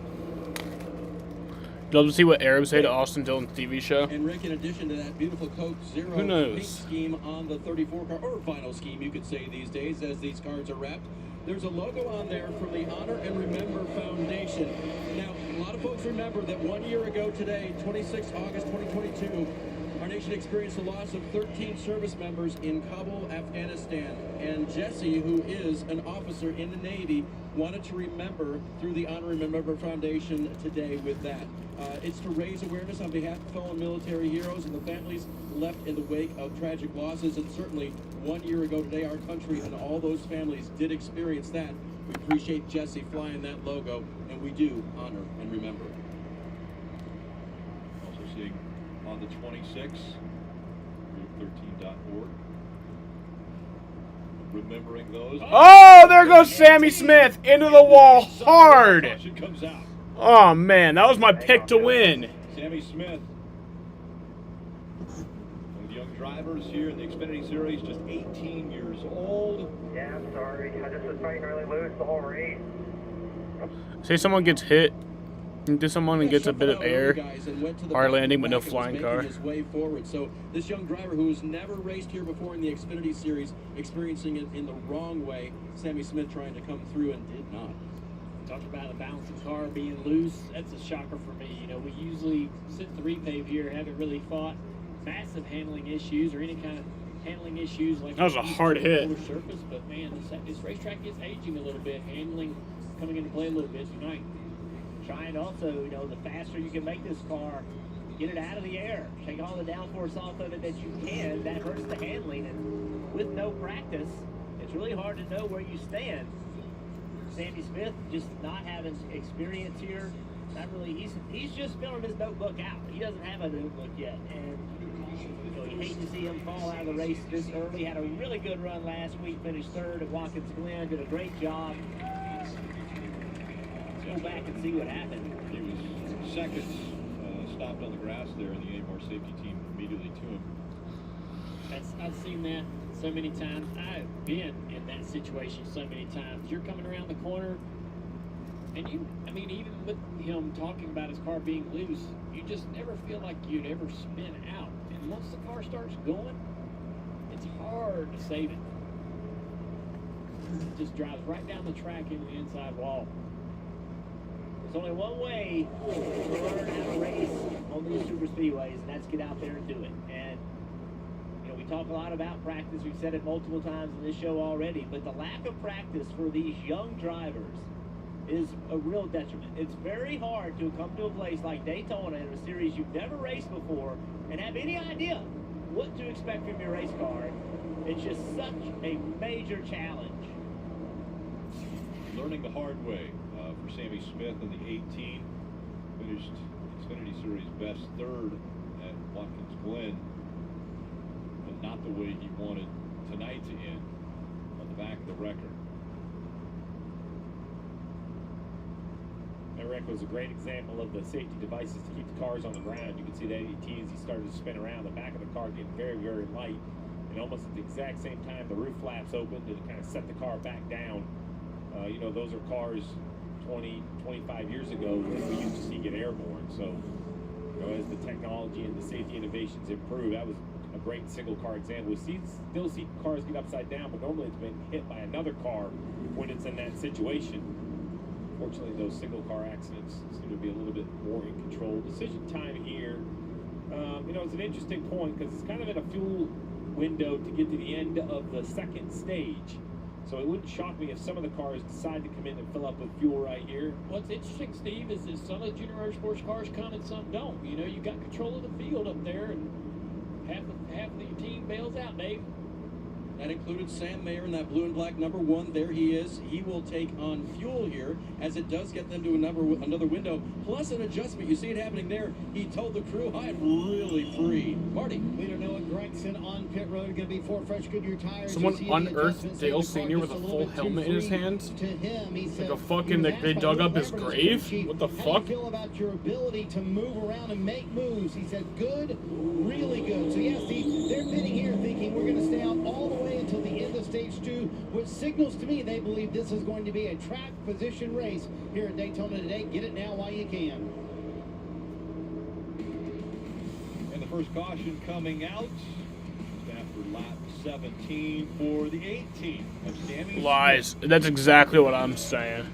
Love to see what Arabs say to Austin Dillon's TV show. And Rick, in addition to that beautiful Coke Zero Who knows? paint scheme on the 34 car, or final scheme, you could say these days, as these cards are wrapped, there's a logo on there from the Honor and Remember Foundation. Now, a lot of folks remember that 1 year ago today, 26 August 2022, our nation experienced the loss of 13 service members in Kabul, Afghanistan. And Jesse, who is an officer in the Navy, wanted to remember through the Honor and Remember Foundation today with that. It's to raise awareness on behalf of fallen military heroes and the families left in the wake of tragic losses. And certainly 1 year ago today, our country and all those families did experience that. We appreciate Jesse flying that logo, and we do honor and remember. Also seeing on the 26, group13.org. Remembering those. Oh, there goes Sammy Smith into the wall hard. Comes out. Oh, man, that was my pick to win. Sammy Smith, one of the young drivers here in the Xfinity Series, just 18 years old. Yeah, I'm sorry. I just was fighting really loose the whole race. Say someone gets hit into someone and gets a bit of air. Hard landing, but no flying car. His way forward. So this young driver who has never raced here before in the Xfinity Series, experiencing it in the wrong way. Sammy Smith trying to come through and did not. Talk about a bouncing car being loose. That's a shocker for me. You know, we usually, since the repave here, haven't really fought massive handling issues or any kind of handling issues like that was a hard hit. Surface, but man, this racetrack is aging a little bit. Handling coming into play a little bit tonight. Trying also, you know, the faster you can make this car, get it out of the air, take all the downforce off of it that you can. That hurts the handling, and with no practice, it's really hard to know where you stand. Sammy Smith just not having experience here. Not really. He's just filling his notebook out. He doesn't have a notebook yet, and you know, you hate to see him fall out of the race this early. Had a really good run last week. Finished third at Watkins Glen. Did a great job. Let's go back and see what happened. He was second, stopped on the grass there, and the AMR safety team immediately to him. I've seen that so many times. I've been in that situation so many times. You're coming around the corner, and even with him talking about his car being loose, you just never feel like you'd ever spin out. And once the car starts going, it's hard to save it. It just drives right down the track into the inside wall. There's only one way to learn how to race on these super speedways, and that's get out there and do it. And we talk a lot about practice. We've said it multiple times in this show already, but the lack of practice for these young drivers is a real detriment. It's very hard to come to a place like Daytona in a series you've never raced before and have any idea what to expect from your race car. It's just such a major challenge. Learning the hard way for Sammy Smith in the 18. Finished Xfinity Series best third at Watkins Glen. Not the way he wanted tonight to end, on the back of the record. That wreck was a great example of the safety devices to keep the cars on the ground. You can see the ADT as he started to spin around, the back of the car getting very, very light. And almost at the exact same time, the roof flaps opened and kind of set the car back down. You know, those are cars 20, 25 years ago that we used to see get airborne. So, you know, as the technology and the safety innovations improve, that was a great single car example. We still see cars get upside down, but normally it's been hit by another car when it's in that situation. Fortunately, those single car accidents seem to be a little bit more in control. Decision time here, you know, it's an interesting point because it's kind of in a fuel window to get to the end of the second stage. So it wouldn't shock me if some of the cars decide to come in and fill up with fuel right here. What's interesting, Steve, is that some of the junior motorsports cars come and some don't. You know, you got control of the field up there, and half of your team bails out, Dave. That included Sam Mayer in that blue and black number 1. There he is. He will take on fuel here as it does get them to another window, plus an adjustment. You see it happening there. He told the crew, I'm really free. Marty. Leader Noah Gregson on pit road. Going to be 4 fresh Goodyear tires. Someone unearthed Dale Sr. with a full helmet in his hands. To him, he said, like a fucking, they dug up his grave? What the How fuck? do you feel about your ability to move around and make moves? He said, good, really good. So yes, they're pitting here thinking we're going to stay out all the way until the end of stage 2, which signals to me they believe this is going to be a track position race here at Daytona today. Get it now while you can. And the first caution coming out after lap 17 for the 18 of Sammy. Lies. That's exactly what I'm saying.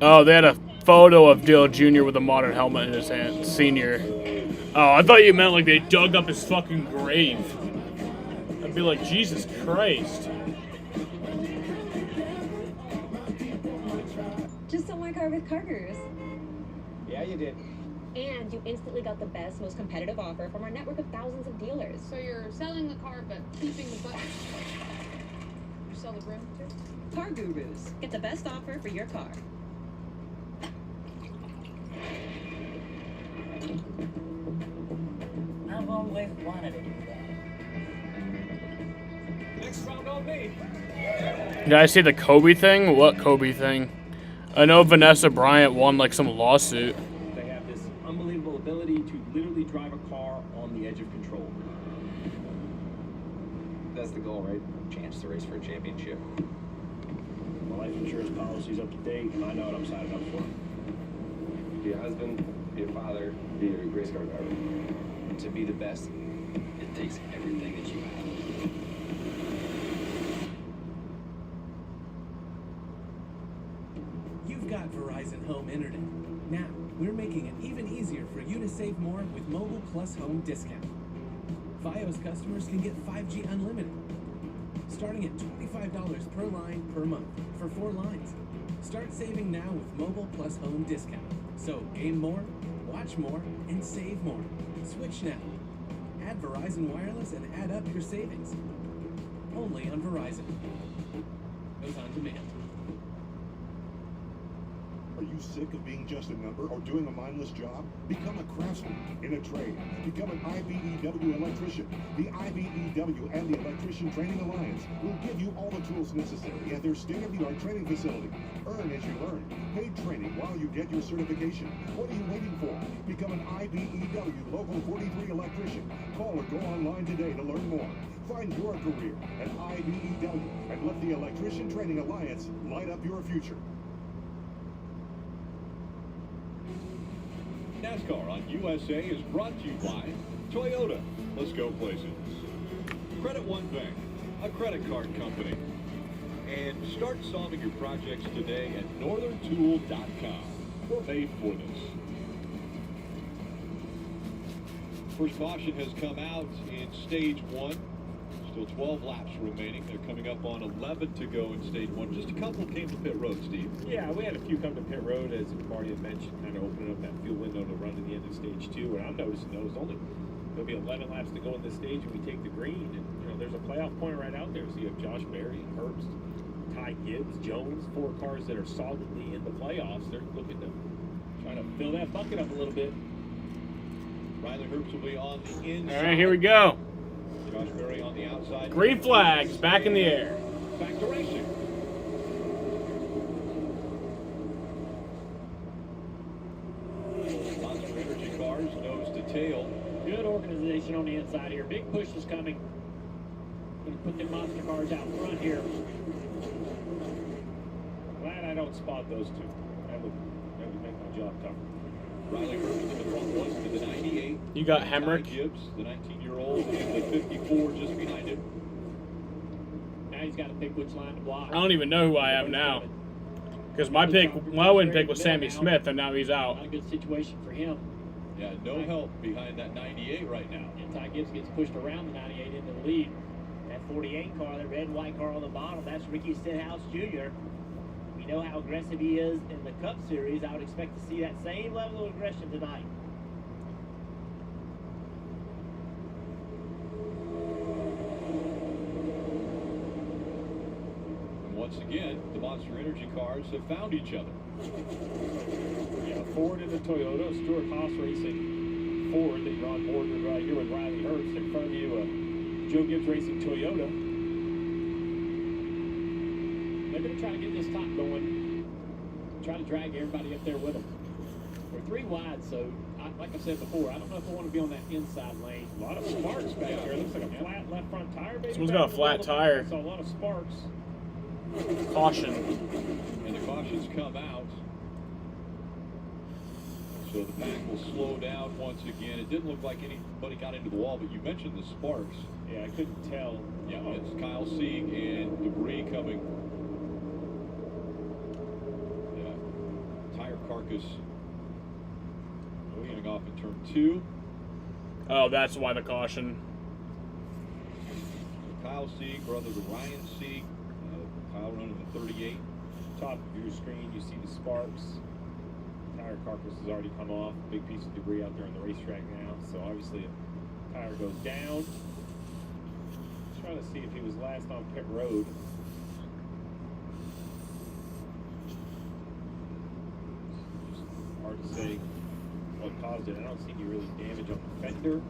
Oh, they had a photo of Dale Jr. with a modern helmet in his hand. Senior. Oh, I thought you meant like they dug up his fucking grave. I'd be like, Jesus Christ. Just sold my car with Carter's. Yeah, you did. And you instantly got the best, most competitive offer from our network of thousands of dealers. So you're selling the car, but keeping the button. You sell the brim too? Car Gurus. Get the best offer for your car. I've always wanted to do that. Next round on me. Did I see the Kobe thing? What Kobe thing? I know Vanessa Bryant won like some lawsuit. They have this unbelievable ability to literally drive a car on the edge of control. That's the goal, right? Chance to race for a championship. My life insurance policy's up to date, and I know what I'm signing up for. Be a husband, be a father, be a race car driver. And to be the best, it takes everything that you have. You've got Verizon Home Internet. Now, we're making it even easier for you to save more with Mobile Plus Home Discount. Fios customers can get 5G Unlimited, starting at $25 per line per month for 4 lines. Start saving now with Mobile Plus Home Discount. So game more, watch more, and save more. Switch now. Add Verizon Wireless and add up your savings. Only on Verizon. Goes on demand. Are you sick of being just a number or doing a mindless job? Become a craftsman in a trade. Become an IBEW electrician. The IBEW and the Electrician Training Alliance will give you all the tools necessary at their state-of-the-art training facility. Earn as you learn. Paid training while you get your certification. What are you waiting for? Become an IBEW Local 43 electrician. Call or go online today to learn more. Find your career at IBEW and let the Electrician Training Alliance light up your future. NASCAR on USA is brought to you by Toyota. Let's go places. Credit One Bank, a credit card company. And start solving your projects today at northerntool.com. We're made for this. First caution has come out in stage 1. Still 12 laps remaining. They're coming up on 11 to go in stage 1. Just a couple came to pit road, Steve. Yeah, we had a few come to pit road, as Marty had mentioned, kind of opening up that fuel window to run to the end of stage 2. And I'm noticing those there'll be 11 laps to go in this stage, and we take the green. And there's a playoff point right out there. So you have Josh Berry, Herbst, Ty Gibbs, Jones, 4 cars that are solidly in the playoffs. They're looking to try to fill that bucket up a little bit. Riley Herbst will be on the inside. All right, here we go. Josh Berry on the outside. Green flags back in the air. Back to racing. Monster Energy cars, nose to tail. Good organization on the inside here. Big push is coming. Gonna put them monster cars out front here. Glad I don't spot those two. That would make my job tougher. Riley Herbst in the front one to the 98. You got Hemrick. Gibbs, the 19-year-old, and the 54 just behind him. Now he's got to pick which line to block. I don't even know who I have now. Because my win pick was Sammy Smith, and now he's out. Not a good situation for him. Yeah, no help behind that 98 right now. And Ty Gibbs gets pushed around the 98 into the lead. That 48 car, the red and white car on the bottom, that's Ricky Stenhouse Jr. We know how aggressive he is in the Cup Series. I would expect to see that same level of aggression tonight. And once again, the Monster Energy cars have found each other. Yeah, Ford and the Toyota, Stuart Haas Racing Ford that you're on board with right here with Riley Hurst. In front of you, Joe Gibbs Racing Toyota. They're going to try to get this top going. Try to drag everybody up there with them. They're 3 wide, so like I said before, I don't know if I want to be on that inside lane. A lot of sparks back there. Looks like a flat left front tire. Someone's got a flat tire. I saw a lot of sparks. Caution. And the cautions come out. So the pack will slow down once again. It didn't look like anybody got into the wall, but you mentioned the sparks. Yeah, I couldn't tell. Yeah, it's Kyle Sieg and debris coming. Yeah, tire carcass coming off in turn 2. Oh, that's why the caution. So Kyle Sieg, brother to Ryan Sieg. Kyle running the 38. Top of your screen, you see the sparks. Tire carcass has already come off. Big piece of debris out there on the racetrack now. So obviously a tire goes down. Trying to see if he was last on pit road. Just hard to say what caused it. I don't see any really damage on the fender.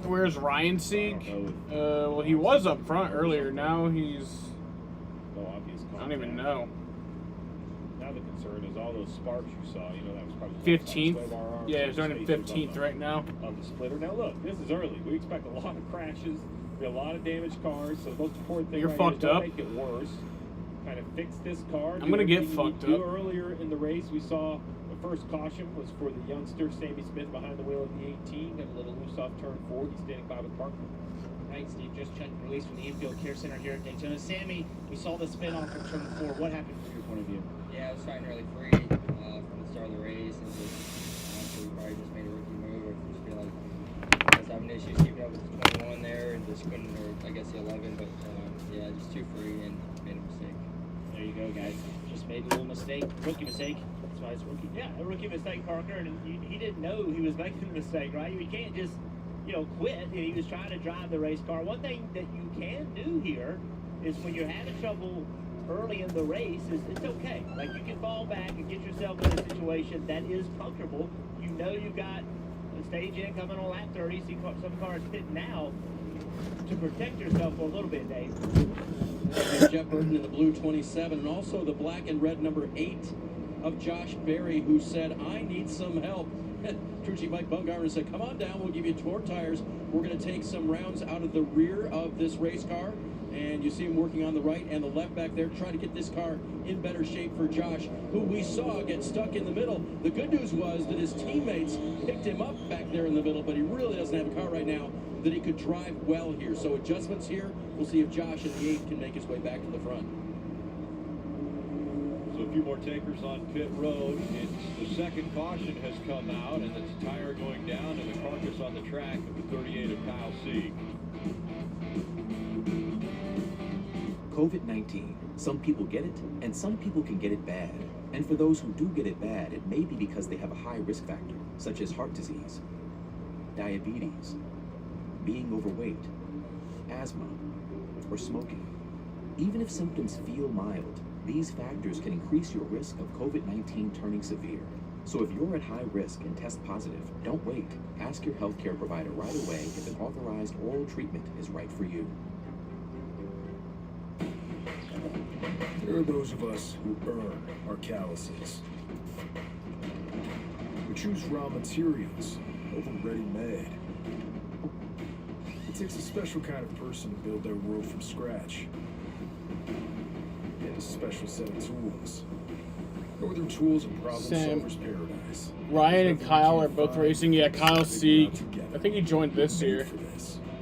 Where's Ryan Sieg? Well, he was up front earlier. Now he's... No obvious contact. I don't even know. Now the concern is all those sparks you saw. You know, that was probably 15th. Yeah, he's running 15th right now. Of the splitter. Now look, this is early. We expect a lot of crashes. We have a lot of damaged cars. So the most important thing You're right fucked here is up. don't make it worse. Kind of fix this car. I'm gonna get fucked up. Earlier in the race, we saw the first caution was for the youngster Sammy Smith behind the wheel of the 18. Got a little loose off turn 4. He's standing by with Parker. Right, Steve, just checked release from the infield care center here at Daytona. Sammy, we saw the spin off from turn 4. What happened from your point of view? Yeah, I was starting really free from the start of the race, and just honestly probably just made a rookie move. I just feel like I was having issues keeping up with the 21 there, and just couldn't, or I guess the 11, but yeah, just too free and made a mistake. There you go, guys. Just made a little mistake, rookie mistake. That's why it's rookie. Yeah, a rookie mistake, Parker, and he didn't know he was making a mistake, right? You can't just, quit. And he was trying to drive the race car. One thing that you can do here is when you're having trouble early in the race, is it's okay. Like, you can fall back and get yourself in a situation that is comfortable. You know you've got a stage in coming on lap 30. See some cars pitting now to protect yourself for a little bit, Dave. Jeff Burton in the blue 27, and also the black and red number 8 of Josh Berry, who said, I need some help. Crew Chief Mike Bumgarner said, come on down, we'll give you 4 tires. We're going to take some rounds out of the rear of this race car. And you see him working on the right and the left back there, trying to get this car in better shape for Josh, who we saw get stuck in the middle. The good news was that his teammates picked him up back there in the middle, but he really doesn't have a car right now that he could drive well here. So adjustments here. We'll see if Josh in the 8 can make his way back to the front. So a few more takers on pit road. The second caution has come out, and it's a tire going down and the carcass on the track of the 38 of Kyle Sieg. COVID-19. Some people get it, and some people can get it bad. And for those who do get it bad, it may be because they have a high risk factor, such as heart disease, diabetes, being overweight, asthma, or smoking. Even if symptoms feel mild, these factors can increase your risk of COVID-19 turning severe. So if you're at high risk and test positive, don't wait. Ask your healthcare provider right away if an authorized oral treatment is right for you. There are those of us who earn our calluses. We choose raw materials over ready-made. It takes a special kind of person to build their world from scratch. And a special set of tools. Northern Tools and Problem Solvers Paradise. Ryan and Kyle are both racing. Yeah, Kyle Sieg. I think he joined this year.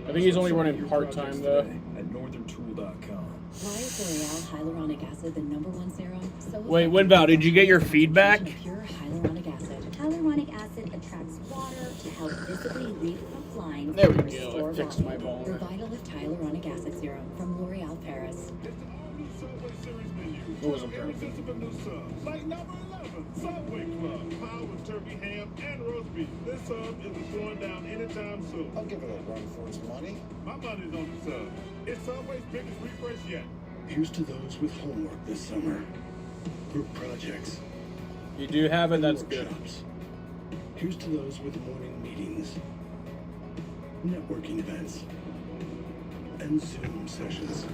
I think he's only running part-time, though. At northerntool.com. Why is L'Oreal hyaluronic acid the #1 serum? Wait, Winbow, did you get your feedback? Pure hyaluronic acid. Hyaluronic acid attracts There we go. I fixed my ball. Revitalift hyaluronic acid serum from L'Oreal Paris. It wasn't perfect. Like number 11, Subway Club. Powered turkey, ham, and roast beef. This sub isn't going down anytime soon. I'll give it a run for its money. My money's on the sub. It's Subway's biggest refresh yet. Here's to those with homework this summer. Group projects. You do have it, that's good. Here's to those with morning meetings, networking events, and Zoom sessions.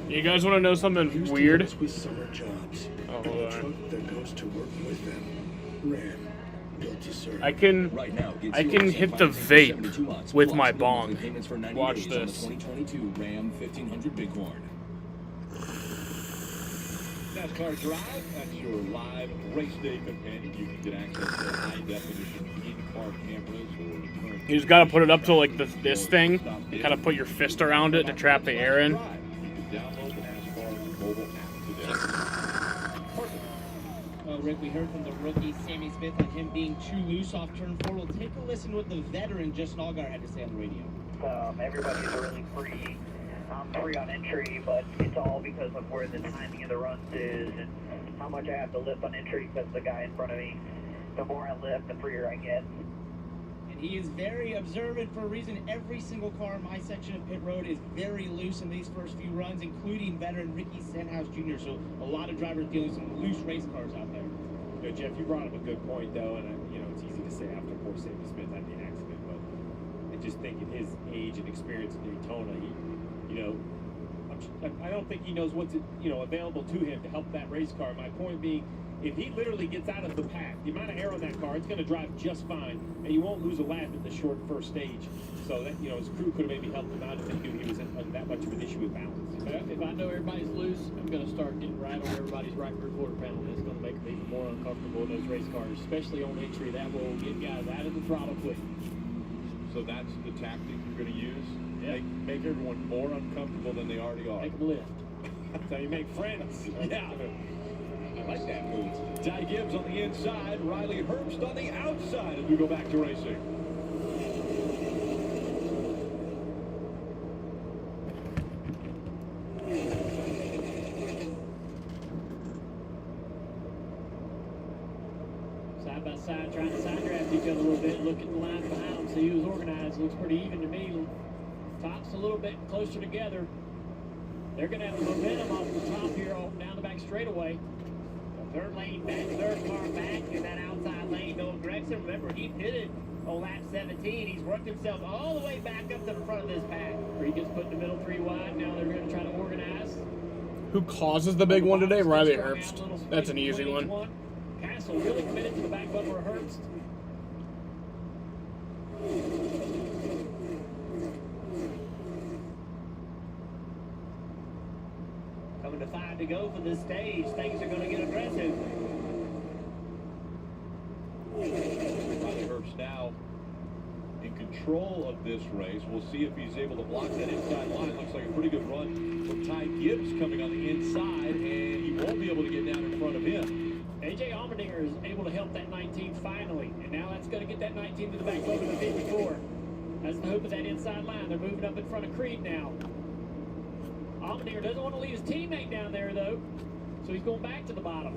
You guys want to know something Here's weird? To those with summer jobs. Oh, and hold the on. truck that goes to work with them. Ram, built to serve. I can hit the vape with my bong. Watch this. 2022 Ram 1500 Bighorn. NASCAR Drive, that's your live race day companion. You can get access to high definition in-car cameras or current. You just gotta put it up to like this thing. Kind of put your fist around it to trap the air in. You can download the NASCAR mobile app today. Rick, we heard from the rookie Sammy Smith on him being too loose off turn 4. We'll take a listen to what the veteran Justin Allgaier had to say on the radio. Everybody's really free. I'm free on entry, but it's all because of where the timing of the runs is and how much I have to lift on entry because the guy in front of me, the more I lift, the freer I get. And he is very observant for a reason. Every single car in my section of pit road is very loose in these first few runs, including veteran Ricky Stenhouse Jr. So a lot of drivers dealing with some loose race cars out there. You know, Jeff, you brought up a good point, though, and you know it's easy to say after poor Sammy Smith had the accident, but I just think at his age and experience in Daytona, I don't think he knows what's available to him to help that race car. My point being, if he literally gets out of the pack, the amount of air on that car, it's going to drive just fine, and you won't lose a lap at the short first stage. So that his crew could have maybe helped him out if they knew he was in that much of an issue with balance. If I know everybody's loose, I'm going to start getting right on everybody's right rear quarter panel. It's going to make them even more uncomfortable in those race cars, especially on entry. That will get guys out of the throttle quick. So that's the tactic you're going to use? Yeah. Make everyone more uncomfortable than they already are. Make them lift. That's how you make friends. Yeah. I like that move. Ty Gibbs on the inside, Riley Herbst on the outside as we go back to racing. Side by side, trying to side draft each other a little bit. Look at the line behind them, see who's organized. Looks pretty even to me. Tops a little bit closer together. They're going to have the momentum off the top here, down the back straightaway. Third lane back, third car back in that outside lane. Noah Gregson, remember, he pitted on lap 17. He's worked himself all the way back up to the front of this pack. He gets put in the middle 3 wide. Now they're going to try to organize. Who causes the big one today? Riley Herbst. That's an easy one. Castle really committed to the back bumper of Herbst. Coming to 5 to go for this stage. Things are going to get aggressive. Riley Herbst now in control of this race. We'll see if he's able to block that inside line. Looks like a pretty good run from Ty Gibbs coming on the inside, and he won't be able to get down in front of him. A.J. Allmendinger is able to help that 19 finally, and now that's going to get that 19 to the back bumper of the 54. That's the hope of that inside line. They're moving up in front of Creed now. Allmendinger doesn't want to leave his teammate down there, though, so he's going back to the bottom.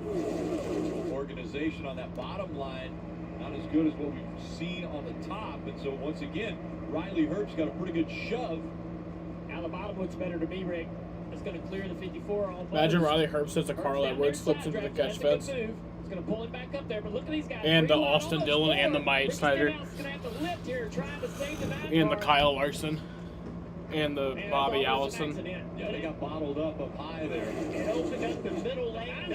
Organization on that bottom line, not as good as what we've seen on the top. And so once again, Riley Herbst got a pretty good shove. Now the bottom looks better to me, Rick. It's going to clear the 54 almost. Imagine Riley Herbst as a Carl Edwards slips into the catch fence. It's going to pull it back up there, but look at these guys. And the Austin Dillon and the Mike Snyder. And the Kyle Larson. And the Bobby Allison. Yeah, they got bottled up high there. It opened up the middle lane.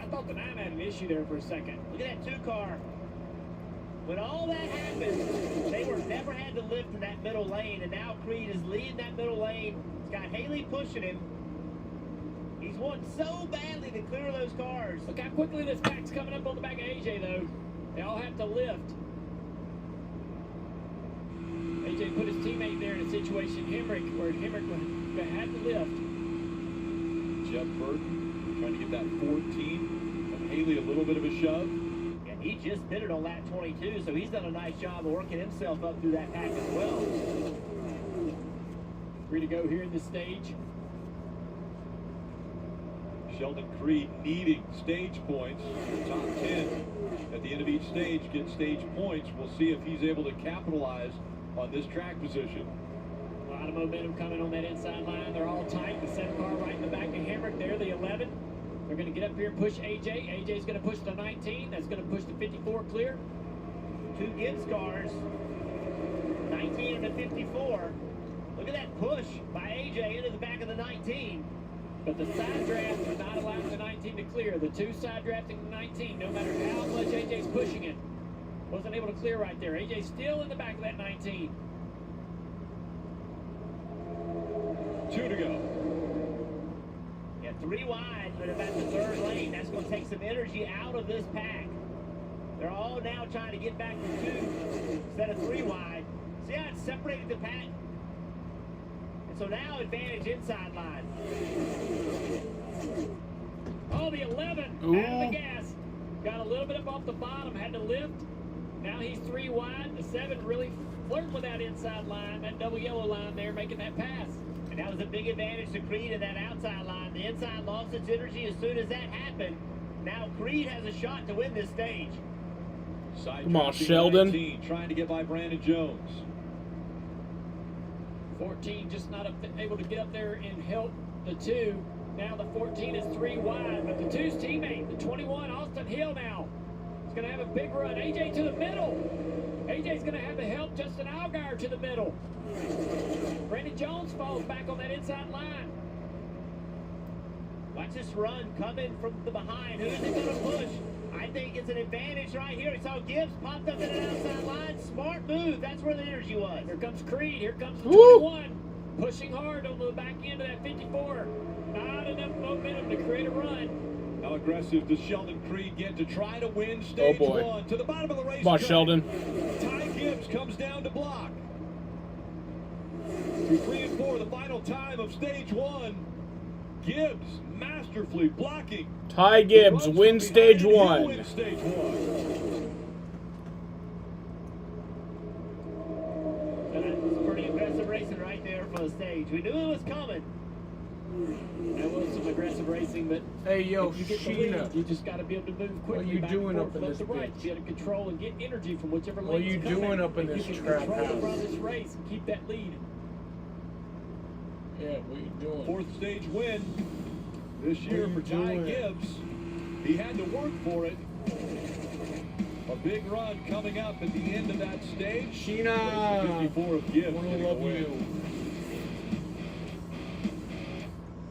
I thought the 9 had an issue there for a second. Look at that 2-car. When all that happened, they never had to lift in that middle lane, and now Creed is leading that middle lane. He's got Haley pushing him. He's wanting so badly to clear those cars. Look how quickly this pack's coming up on the back of AJ, though. They all have to lift. AJ put his teammate there in a situation, Hemrick, where Hemrick would have to lift. Jeff Burton trying to get that 14 of Haley a little bit of a shove. And He just pitted on lap 22, so he's done a nice job of working himself up through that pack as well. 3 to go here in this stage. Sheldon Creed needing stage points. The top 10 at the end of each stage get stage points. We'll see if he's able to capitalize on this track position. A lot of momentum coming on that inside line. They're all tight. The 7 car right in the back of Hemrick there, the 11. They're going to get up here and push AJ. AJ's going to push the 19. That's going to push the 54 clear. 2 Gibbs cars, 19 and the 54. Look at that push by AJ into the back of the 19. But the side draft is not allowing the 19 to clear. The 2 side drafting the 19, no matter how much AJ's pushing it. Wasn't able to clear right there. AJ's still in the back of that 19. 2 to go. Yeah, 3 wide, but about the 3rd lane. That's going to take some energy out of this pack. They're all now trying to get back to 2 instead of 3 wide. See how it's separated the pack? And so now advantage inside line. Oh, the 11 Ooh. out of the gas. Got a little bit up off the bottom, had to lift. Now he's 3 wide. The 7 really flirting with that inside line, that double yellow line there, making that pass. And that was a big advantage to Creed in that outside line. The inside lost its energy as soon as that happened. Now Creed has a shot to win this stage. Come on, Sheldon. 19, trying to get by Brandon Jones. 14 just not able to get up there and help the 2. Now the 14 is 3 wide, but the 2's teammate, the 21, Austin Hill now, is going to have a big run. AJ to the middle. AJ's going to have to help Justin Allgaier to the middle. Brandon Jones falls back on that inside line. Watch this run coming from the behind. Who's it going to push? I think it's an advantage right here. We saw Gibbs popped up in an outside line. Smart move. That's where the energy was. Here comes Creed. Here comes the 21. Pushing hard on the back end of that 54. Not enough momentum to create a run. How aggressive does Sheldon Creed get to try to win stage 1? To the bottom of the race. Come on, Sheldon. Ty Gibbs comes down to block. To 3 and 4, the final time of stage 1. Gibbs masterfully blocking. Ty Gibbs wins stage 1. Wins stage 1. That was pretty aggressive racing right there for the stage. We knew it was coming. That was some aggressive racing, but hey, yo, if you get the lead, you just got to be able to move quickly. What are you back doing and forth, up in left this to right. bitch? Be able to control and get energy from whichever lane. What are you doing up in this you can trap control house? around this race and keep that lead. Yeah, what are you doing? 4th stage win this year for Ty Gibbs. He had to work for it. A big run coming up at the end of that stage. Sheena, 54 of Gibbs. I love you.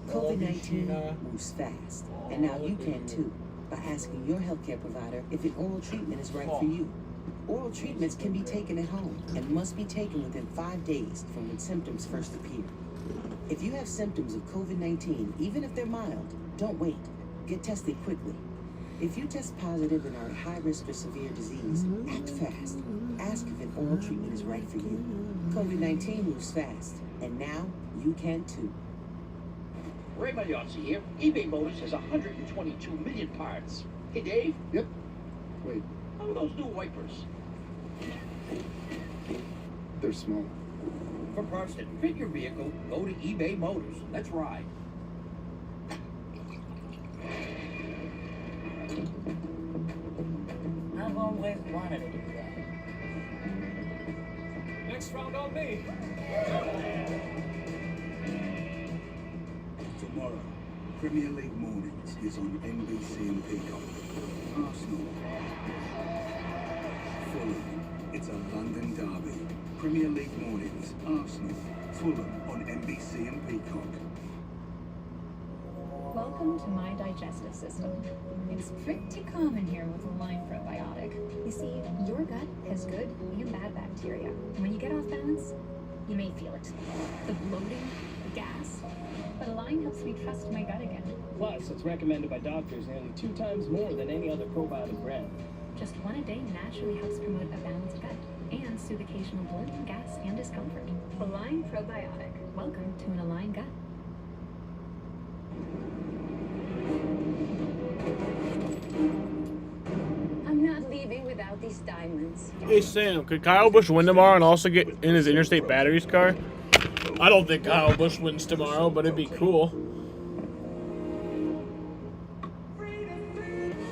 COVID-19 moves fast, and now you can too, by asking your healthcare provider if an oral treatment is right for you. Oral treatments can be taken at home and must be taken within 5 days from when symptoms first appear. If you have symptoms of COVID-19, even if they're mild, don't wait. Get tested quickly. If you test positive and are at high risk for severe disease, act fast. Ask if an oral treatment is right for you. COVID-19 moves fast, and now you can too. Ray Magliozzi here. eBay Motors has 122 million parts. Hey, Dave. Yep. Wait, How are those new wipers? they're small. For parts that fit your vehicle, go to eBay Motors. Let's ride. I've always wanted to do that. Next round on me. Tomorrow, Premier League Mornings is on NBC and Peacock. Arsenal. Fulham. It's a London derby. Premier League Mornings. Arsenal. Fulham on NBC and Peacock. Welcome to my digestive system. It's pretty common here with Align Probiotic. You see, your gut has good and bad bacteria. When you get off balance, you may feel it. The bloating, the gas. But Align helps me trust my gut again. Plus, it's recommended by doctors nearly 2 times more than any other probiotic brand. Just one a day naturally helps promote a balanced gut and soothe occasional bloating, gas, and discomfort. Align Probiotic. Welcome to an aligned gut. I'm not leaving chase diamonds. Hey Sam, could Kyle Busch win tomorrow and also get in his Interstate Batteries car? I don't think Kyle Busch wins tomorrow, but it'd be cool.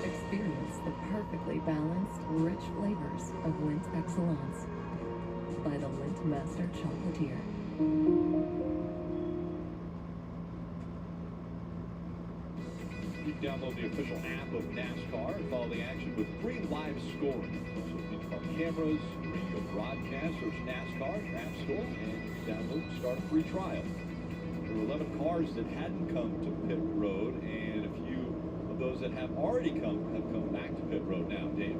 Experience the perfectly balanced, rich flavors of Lindt Excellence by the Lindt Master Chocolatier. You can download the official app of NASCAR and follow the action with free live scoring. So in-car cameras, radio broadcast, search NASCAR, App Store, and download, start a free trial. There were 11 cars that hadn't come to pit road, and a few of those that have already come have come back to pit road now, Dave.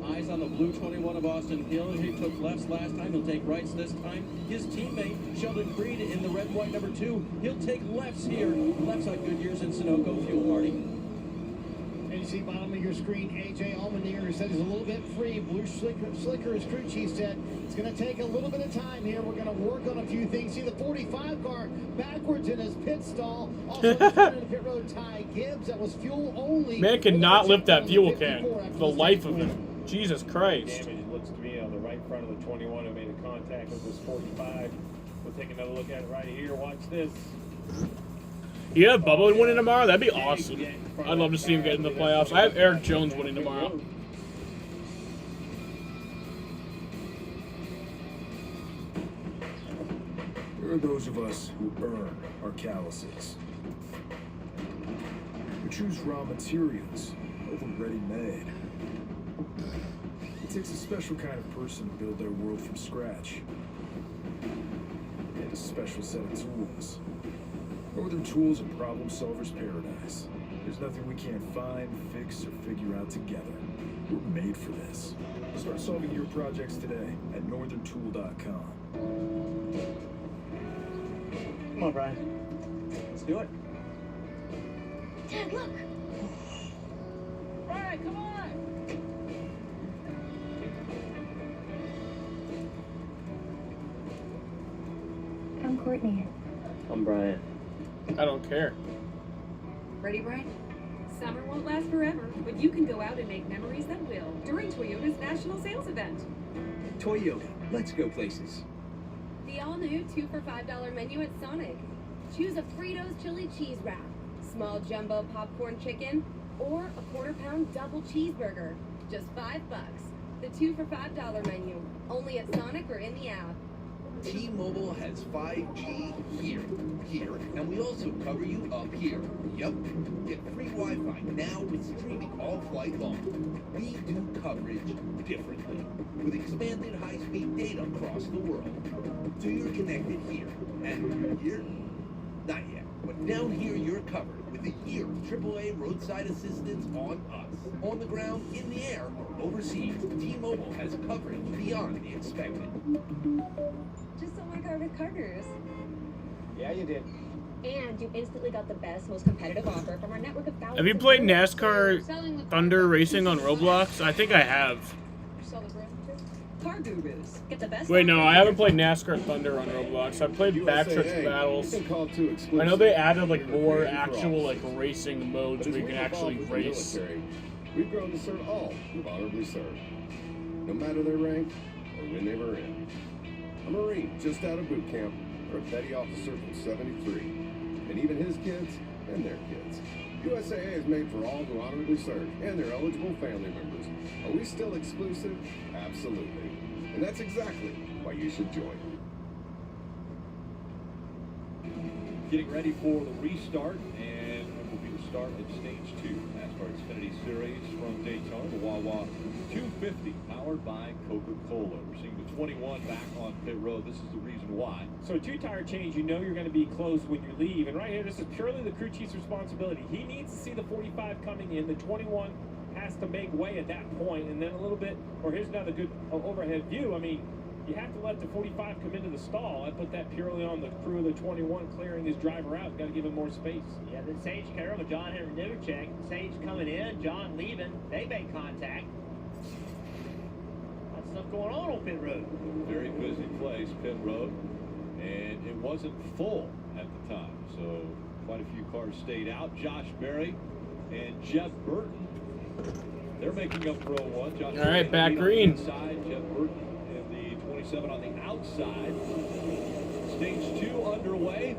Eyes on the blue 21 of Austin Hill. He took lefts last time. He'll take rights this time. His teammate, Sheldon Creed, in the red, white number 2. He'll take lefts here. Lefts on Goodyear's in Sunoco Fuel Party. And you see bottom of your screen, A.J. Allmendinger said he's a little bit free. Blue slicker, as crew chief said. It's going to take a little bit of time here. We're going to work on a few things. See the 45 car backwards in his pit stall. Also, in the pit road, Ty Gibbs. That was fuel only. Man cannot lift that fuel can for the life of him. Jesus Christ. Damage looks to me on the right front of the 21 who made a contact with this 45. We'll take another look at it right here. Watch this. Yeah, Bubba winning tomorrow? That'd be awesome. I'd love to see him get in the playoffs. I have Eric Jones winning tomorrow. There are those of us who burn our calluses. We choose raw materials over ready-made. It takes a special kind of person to build their world from scratch. And a special set of tools. Northern Tools and Problem Solvers Paradise. There's nothing we can't find, fix, or figure out together. We're made for this. Start solving your projects today at northerntool.com. Come on, Brian. Let's do it. Dad, look. Brian, come on. I'm Courtney. I'm Brian. I don't care. Ready, Brian? Summer won't last forever, but you can go out and make memories that will during Toyota's national sales event. Toyota, let's go places. The all-new 2 for $5 menu at Sonic. Choose a Fritos chili cheese wrap, small jumbo popcorn chicken, or a quarter-pound double cheeseburger. Just $5. The 2 for $5 menu, only at Sonic or in the app. T-Mobile has 5G here, and we also cover you up here. Yep. Get free Wi-Fi now with streaming all flight long. We do coverage differently, with expanded high-speed data across the world. So you're connected here, and here, not yet. But down here, you're covered with a year of AAA roadside assistance on us. On the ground, in the air, or overseas, T-Mobile has coverage beyond the expected. Just on my car with Carter's. Yeah, you did. And you instantly got the best, most competitive offer from our network of thousands. Have you played NASCAR Thunder Racing on Roblox? I think I have. Car Gurus. Get the best. Wait, no, I haven't played NASCAR Thunder on Roblox. I played Backstretch Battles. I know they added like more actual like racing modes where you can actually race. We've grown to serve all who've honorably served, no matter their rank or when they were in. A Marine just out of boot camp, or a petty officer from 73, and even his kids and their kids. USAA is made for all who honorably serve and their eligible family members. Are we still exclusive? Absolutely. And that's exactly why you should join. Getting ready for the restart, and it will be the start at Stage 2. NASCAR Xfinity Series from Daytona, the Wawa 250, powered by Coca-Cola. We're seeing the 21 back on pit road. This is the reason why. So a two-tire change, you know you're going to be close when you leave. And right here, this is purely the crew chief's responsibility. He needs to see the 45 coming in. The 21 has to make way at that point, and then a little bit, or here's another good overhead view. I mean, you have to let the 45 come into the stall. I put that purely on the crew of the 21 clearing his driver out. Got to give him more space. Yeah, then Sage Carroll with John Henry Novacek. Sage coming in, John leaving. They make contact. Lots of stuff going on pit road. Very busy place, pit road, and it wasn't full at the time, so quite a few cars stayed out. Josh Berry and Jeff Burton, they're They're making up for 01. Josh All right, back green. Inside, Jeff Burton and the 27 on the outside. Stage 2 underway.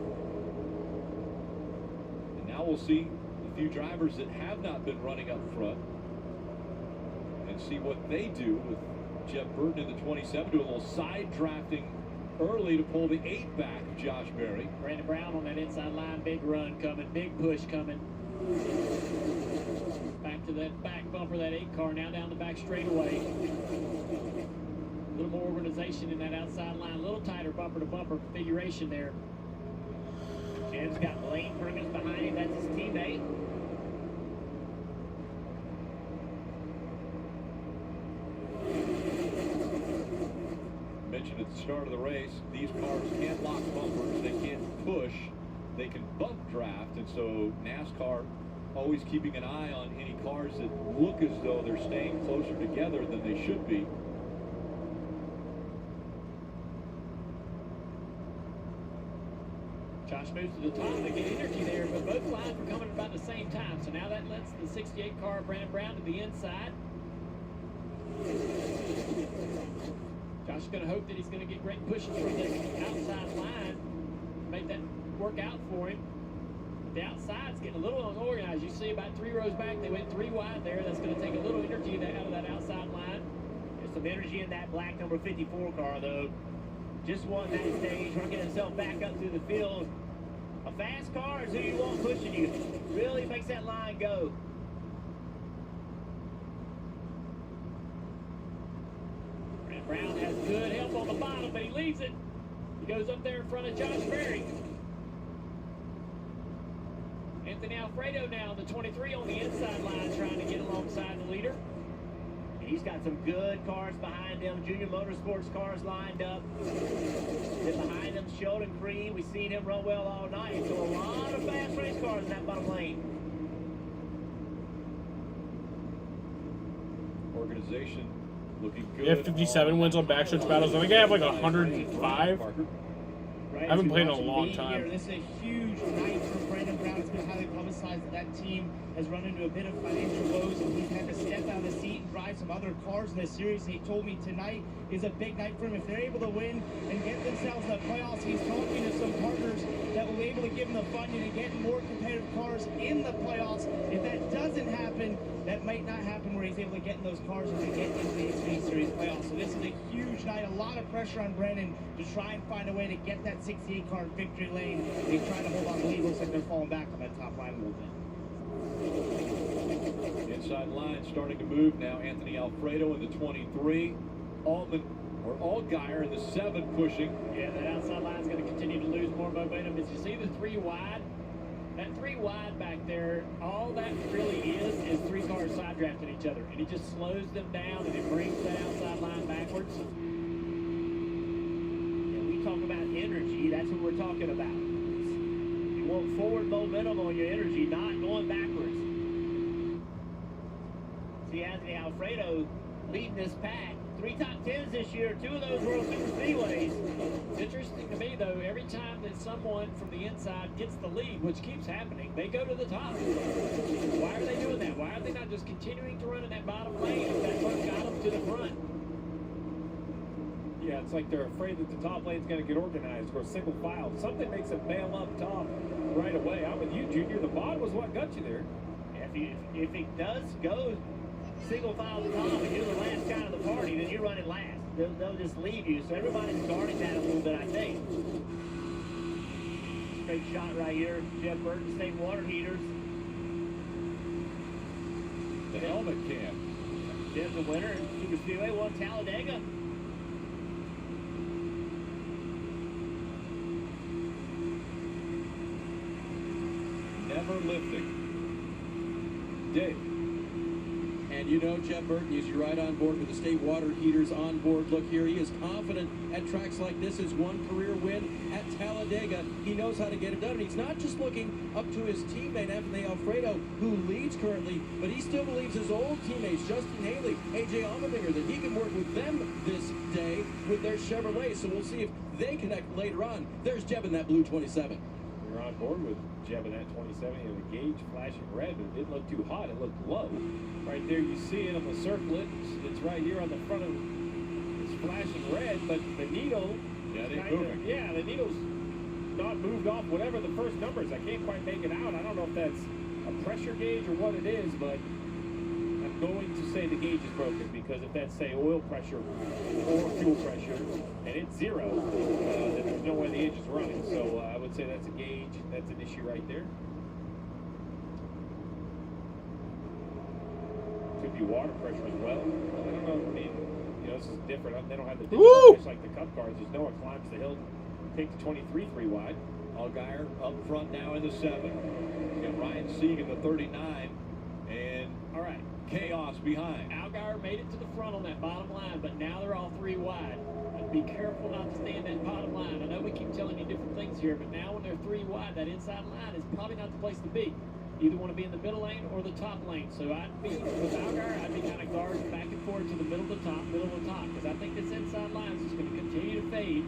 And now we'll see a few drivers that have not been running up front and see what they do with Jeff Burton in the 27, doing a little side drafting early to pull the 8 back of Josh Berry. Brandon Brown on that inside line, big run coming, big push coming. Back to that back bumper, that 8 car, now down the back straightaway. A little more organization in that outside line, a little tighter bumper to bumper configuration there. Jim's got Blaine Perkins behind him, that's his teammate. Mentioned at the start of the race, these cars can't lock bumpers, they can't push, they can bump draft, and so NASCAR always keeping an eye on any cars that look as though they're staying closer together than they should be. Josh moves to the top to get energy there, but both lines were coming about the same time. So now that lets the 68 car, Brandon Brown, to the inside. Josh is going to hope that he's going to get great pushes from the outside line, make that work out for him. But the outside's getting a little unorganized. You see about 3 rows back, they went 3 wide there. That's going to take a little energy out of that outside line. There's some energy in that black number 54 car, though. Just won that stage, working himself back up through the field. A fast car is who you want pushing you. Really makes that line go. Brown has good help on the bottom, but he leaves it. He goes up there in front of Josh Berry. Anthony Alfredo now, the 23 on the inside line, trying to get alongside the leader. He's got some good cars behind him, Junior Motorsports cars lined up. Then behind him, Sheldon Creed. We've seen him run well all night. So a lot of fast race cars in that bottom lane. Organization looking good. Yeah, 57 wins on backstretch battles. I think I have like 105. I haven't played in a long time. This is a huge night for Brandon Brown. It's been highly publicized that that team has run into a bit of financial woes, and he's had to step out of the seat and drive some other cars in this series. And he told me tonight is a big night for him. If they're able to win and get themselves in the playoffs, he's talking to some partners that will be able to give him the funding and get more competitive cars in the playoffs. If that doesn't happen, that might not happen where he's able to get in those cars and get into the Xfinity Series playoffs. So this is a huge night. A lot of pressure on Brandon to try and find a way to get that 68 car in victory lane. He's trying to hold on to lead. Looks like they're falling back on that top line a little bit. Inside line starting to move now. Anthony Alfredo in the 23. Allgaier in the 7 pushing. Yeah, that outside line's going to continue to lose more momentum. As you see the 3 wide, that 3 wide back there, all that really is 3 cars side drafting each other. And he just slows them down and it brings that outside line backwards. Yeah, we talk about energy, that's what we're talking about. You want forward momentum on your energy, not going backwards. See Anthony Alfredo leading this pack. 3 top 10s this year, 2 of those World Super Speedways. It's interesting to me, though, every time that someone from the inside gets the lead, which keeps happening, they go to the top. Why are they doing that? Why are they not just continuing to run in that bottom lane if that first got them to the front? Yeah, it's like they're afraid that the top lane's going to get organized or single file. Something makes them bail up top right away. I'm with you, Junior. The bottom was what got you there. If it does go single file to the top and you're the last guy of the party, then you're running last. They'll just leave you. So everybody's guarding that a little bit, I think. Straight shot right here. Jeff Burton, state water heaters. The helmet cam. Jeff's a winner. Super Speedway won Talladega. Never lifting. Dave. And you know Jeff Burton is right on board with the state water heaters on board. Look here, he is confident at tracks like this. His 1 career win at Talladega. He knows how to get it done. And he's not just looking up to his teammate, Anthony Alfredo, who leads currently, but he still believes his old teammates, Justin Haley, AJ Allmendinger, that he can work with them this day with their Chevrolet. So we'll see if they connect later on. There's Jeb in that blue 27. You're on board with Jeb in that 2070 and the gauge flashing red, but it didn't look too hot. It looked low. Right there, you see it. I'm gonna circle it. It's right here on the front of it. It's flashing red, but the needle. Yeah, they're moving. Yeah, the needle's not moved off whatever the first number is. I can't quite make it out. I don't know if that's a pressure gauge or what it is, but I'm going to say the gauge is broken, because if that's, say, oil pressure or fuel pressure and it's zero, then there's no way the engine's running. So I would say that's a gauge. That's an issue right there. Could be water pressure as well. I don't know. I mean, you know, this is different. They don't have the digital just like the Cup cars. There's Noah climbs the hill, take the 23 3 wide. Allgaier up front now in the 7. You got Ryan Sieg in the 39, and all right, chaos behind. Allgaier made it to the front on that bottom line, but now they're all 3 wide. But be careful not to stay in that bottom line. I know we keep telling you different things here, but now when they're 3 wide, that inside line is probably not the place to be. You either want to be in the middle lane or the top lane. So I'd be with Allgaier, I'd be kind of guarding back and forth to the middle of the top, because I think this inside line is just going to continue to fade.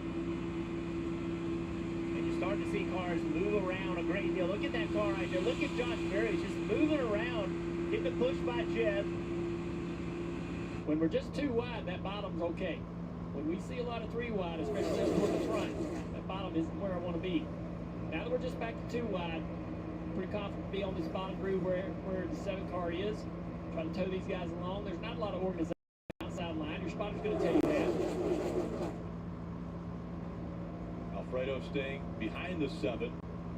Starting to see cars move around a great deal. Look at that car right there. Look at Josh Berry just moving around, getting the push by Jeb. When we're just 2 wide, that bottom's okay. When we see a lot of 3 wide, especially up toward the front, that bottom isn't where I want to be. Now that we're just back to 2 wide, pretty confident to be on this bottom groove where the 7 car is. Try to tow these guys along. There's not a lot of organization outside line. Your spotter's going to tell you that. Alfredo staying behind the 7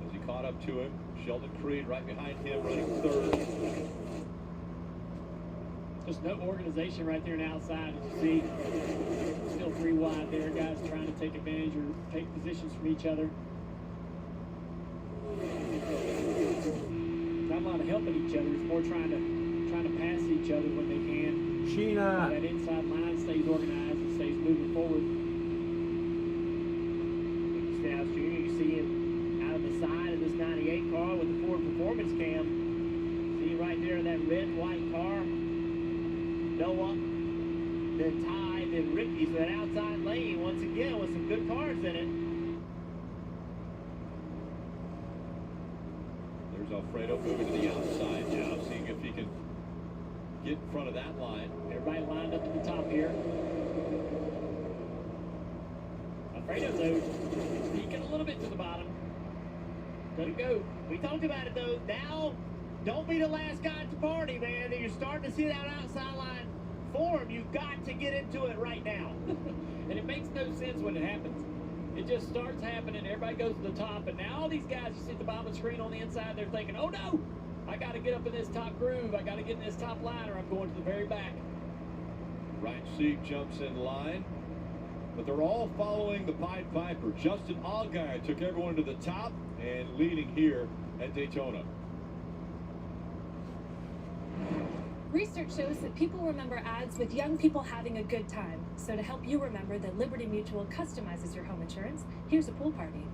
as he caught up to him. Sheldon Creed right behind him, running 3rd. Just no organization right there and outside, as you see. Still 3 wide there. Guys trying to take advantage or take positions from each other. Not a lot of helping each other. It's more trying to pass each other when they can. Sheena. That inside line stays organized and stays moving forward. You see him out of the side of this 98 car with the Ford Performance Cam. See right there in that red and white car. Noah, then Ty, then Ricky. So that outside lane, once again, with some good cars in it. There's Alfredo moving to the outside now, seeing if he can get in front of that line. Everybody lined up to the top here. Alfredo, though, sneaking a little bit to the bottom. Let it go. We talked about it, though. Now, don't be the last guy at the party, man. You're starting to see that outside line form. You've got to get into it right now. And it makes no sense when it happens. It just starts happening. Everybody goes to the top. And now all these guys, you see at the bottom of the screen on the inside, they're thinking, oh, no, I got to get up in this top groove. I got to get in this top line or I'm going to the very back. Ryan Sieg jumps in line. But they're all following the Pied Piper. Justin Allgaier took everyone to the top and leading here at Daytona. Research shows that people remember ads with young people having a good time. So to help you remember that Liberty Mutual customizes your home insurance, here's a pool party.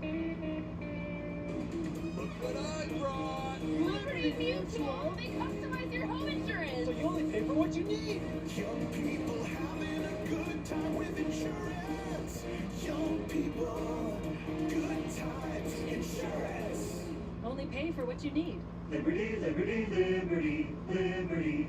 Look what I brought! Liberty Mutual, they customize your home insurance. So you only pay for what you need. Young people having a good time with insurance. Young people, good times, insurance. Only pay for what you need. Liberty, liberty, liberty, liberty.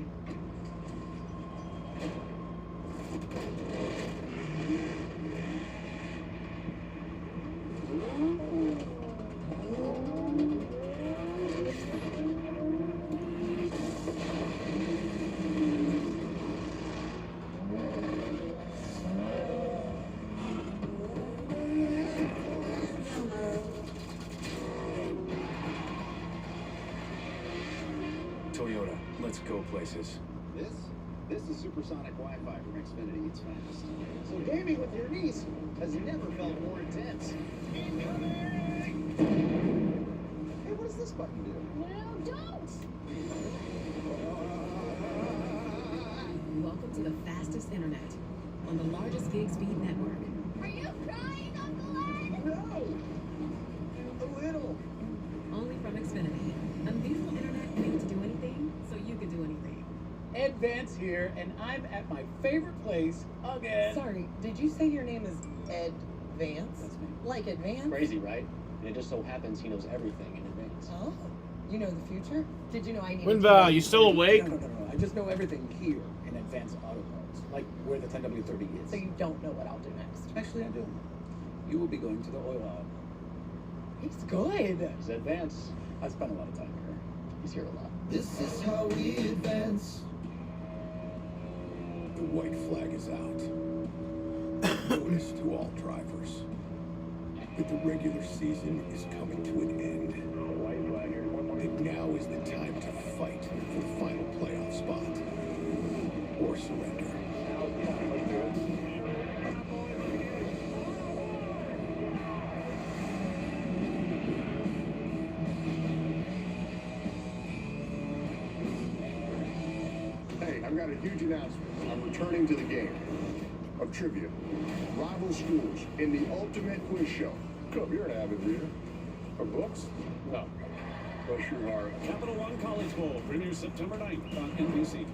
Toyota, let's go places. This is supersonic Wi-Fi from Xfinity. It's fast. So gaming with your niece has never felt more intense. Incoming! Hey, what does this button do? No, don't! Welcome to the fastest internet on the largest gig speed network. Are you crying, Uncle Ed? No! A little. Only from Xfinity. Unbeatable internet made to do anything, so you can do anything. Ed Vance here, and I'm at my favorite place again. Sorry, did you say your name is Ed Vance? That's me. Like Advance? Crazy, right? And it just so happens he knows everything in advance. Oh, you know the future? Did you know I needed Winval, you still awake? No. I just know everything here in Advanced Auto Parts, like where the 10W30 is. So you don't know what I'll do next? Actually, I do. You will be going to the oil aisle. He's good. He's advanced. I spent a lot of time here. He's here a lot. This is how we advance. The white flag is out. Notice to all drivers that the regular season is coming to an end. That now is the time to fight for the final playoff spot or surrender. Hey, I've got a huge announcement. I'm returning to the game of trivia. Rival schools in the ultimate quiz show. Come, you're an avid reader. Of books? No. But you are. Capital One College Bowl premieres September 9th on NBC.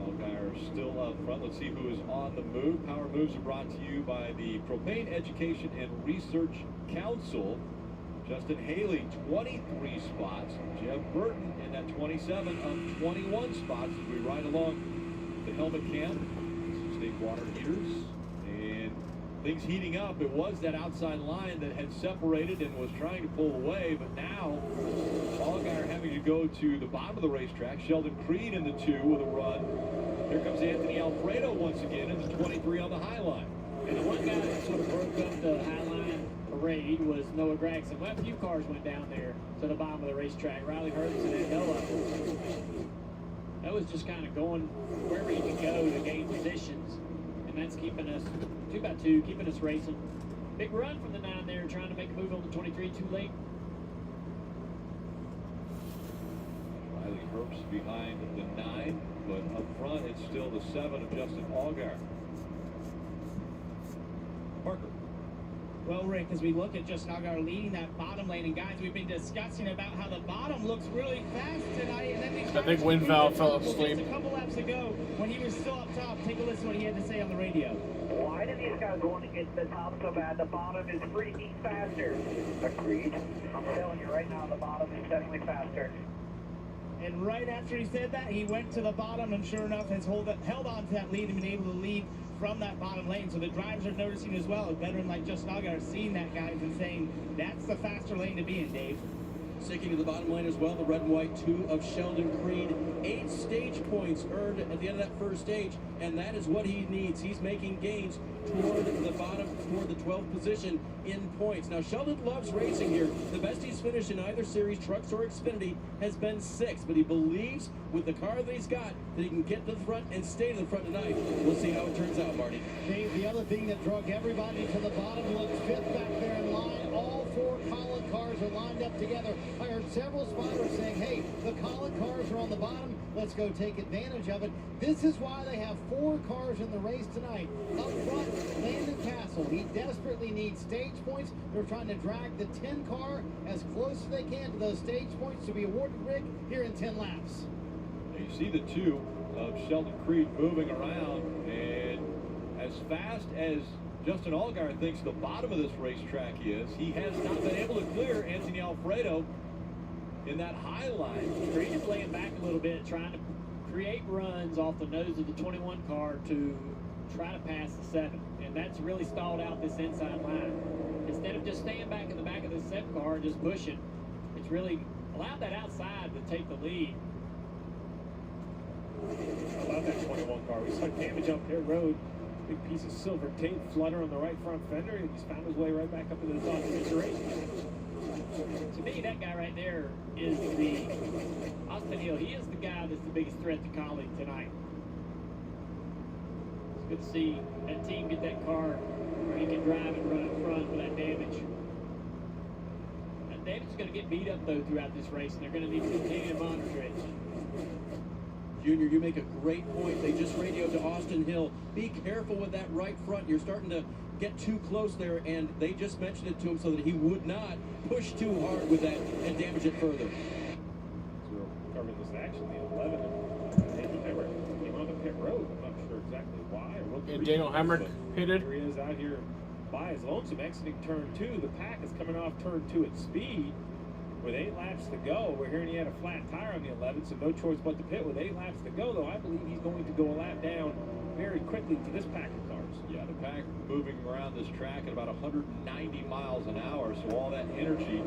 Allgaier still up front. Let's see who is on the move. Power Moves are brought to you by the Propane Education and Research Council. Justin Haley, 23 spots. Jeb Burton in that 27 of 21 spots as we ride along the helmet camp. State water heaters. And things heating up. It was that outside line that had separated and was trying to pull away, but now Allgaier having to go to the bottom of the racetrack. Sheldon Creed in the 2 with a run. Here comes Anthony Alfredo once again in the 23 on the high line. And the one guy that sort of broke up the high line parade was Noah Gregson. Well, a few cars went down there to the bottom of the racetrack. Riley Herbison and Noah. That was just kind of going wherever he could go to gain positions. And that's keeping us 2x2, keeping us racing. Big run from the 9 there, trying to make a move on the 23, too late. Riley Herbst behind the 9, but up front it's still the 7 of Justin Allgaier. Parker. Well, Rick, as we look at Justin Allgaier leading that bottom lane, and guys, we've been discussing about how the bottom looks really fast tonight, and then I think Winval fell asleep. a couple laps ago when he was still up top. Take a listen to what he had to say on the radio. Why do these guys want to get to the top so bad? The bottom is 3 feet faster. Agreed. I'm telling you right now, the bottom is definitely faster. And right after he said that, he went to the bottom, and sure enough, has held on to that lead and been able to lead from that bottom lane. So the drivers are noticing as well. A veteran like Justin Allgaier seeing that, guys, and saying that's the faster lane to be in, Dave. Sticking to the bottom lane as well, the red and white 2 of Sheldon Creed. 8 stage points earned at the end of that first stage, and that is what he needs. He's making gains toward the bottom, toward the 12th position in points. Now, Sheldon loves racing here. The best he's finished in either series, trucks or Xfinity, has been 6th, but he believes with the car that he's got that he can get to the front and stay to the front tonight. We'll see how it turns out, Marty. Dave, the other thing that drug everybody to the bottom looks 5th back there in line. All 4 Colin cars are lined up together. I heard several spotters saying, hey, the Colin cars are on the bottom. Let's go take advantage of it. This is why they have 4 cars in the race tonight. Up front, Landon Castle. He desperately needs stage points. They're trying to drag the 10 car as close as they can to those stage points to be awarded, Rick, here in 10 laps. Now you see the 2 of Sheldon Creed moving around, and as fast as Justin Allgaier thinks the bottom of this racetrack is, he has not been able to clear Anthony Alfredo in that high line. Creed is laying back a little bit, trying to create runs off the nose of the 21 car to try to pass the 7. And that's really stalled out this inside line. Instead of just staying back in the back of the 7 car and just pushing, it's really allowed that outside to take the lead. I love that 21 car. We saw damage up pit road. Big piece of silver tape flutter on the right front fender, and he's found his way right back up into the top of the race. To me, that guy right there is the Austin Hill. He is the guy that's the biggest threat to Collie tonight. It's good to see that team get that car where he can drive and run in front with that damage. That damage is going to get beat up, though, throughout this race, and they're going to need to continue to monitor it. Junior, you make a great point. They just radioed to Austin Hill. Be careful with that right front. You're starting to get too close there, and they just mentioned it to him so that he would not push too hard with that and damage it further. So we're covering this action, the 11 and Hemrick came on the pit road. I'm not sure exactly why or what the reason Daniel was, Hemrick but pitted. Here he is out here by his lonesome exiting turn 2. The pack is coming off turn 2 at speed. With 8 laps to go, we're hearing he had a flat tire on the 11th, so no choice but to pit. With 8 laps to go, though, I believe he's going to go a lap down very quickly to this pack of cars. Yeah, the pack moving around this track at about 190 miles an hour, so all that energy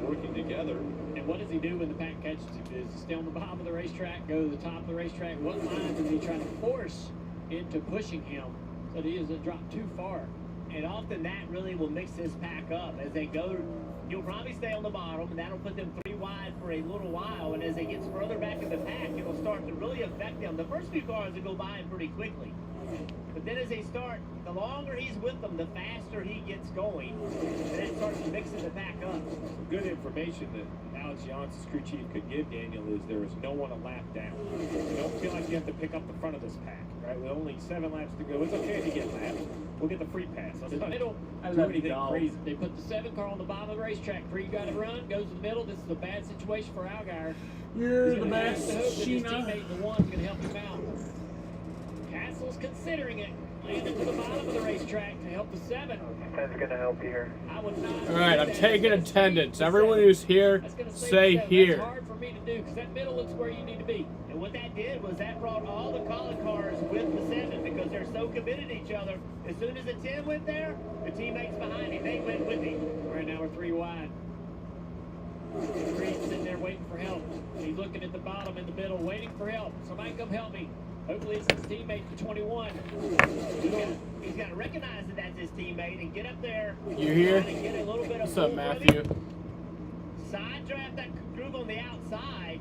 working together. And what does he do when the pack catches him? Does he stay on the bottom of the racetrack, go to the top of the racetrack? What lines does he try to force into pushing him so that he doesn't drop too far? And often that really will mix this pack up as they go. You'll probably stay on the bottom, and that'll put them 3 wide for a little while. And as it gets further back in the pack, it will start to really affect them. The first few cars will go by him pretty quickly. But then as they start, the longer he's with them, the faster he gets going. And that starts mixing the pack up. Good information that Alex Janss's crew chief could give Daniel is there is no one a lap down. You don't feel like you have to pick up the front of this pack, right? With only 7 laps to go, it's okay if you get lapped. We'll get the free pass. They don't do anything crazy. They put the 7 car on the bottom of the racetrack. Free guy to run, goes to the middle. This is a bad situation for Allgaier. You're the best, He's gonna have to hope that his Sheena. teammate, the one's going to help him out. Castle's considering it. Landed to the bottom of the racetrack to help the 7. That's going to help you here. I would not. All right, I'm taking attendance. Everyone who's here, say That's here. hard for me to do because that middle looks where you need to be. And what that did was that brought all the Colin cars with the 7 because they're so committed to each other. As soon as the 10 went there, the teammates behind him, they went with him. Right now we're 3 wide. Creed's sitting there waiting for help. He's looking at the bottom in the middle, waiting for help. Somebody come help me. Hopefully it's his teammate, the 21. He's got to recognize that that's his teammate and get up there. You here? Try to get a little bit of What's up, pull from Matthew? him. Side draft that groove on the outside.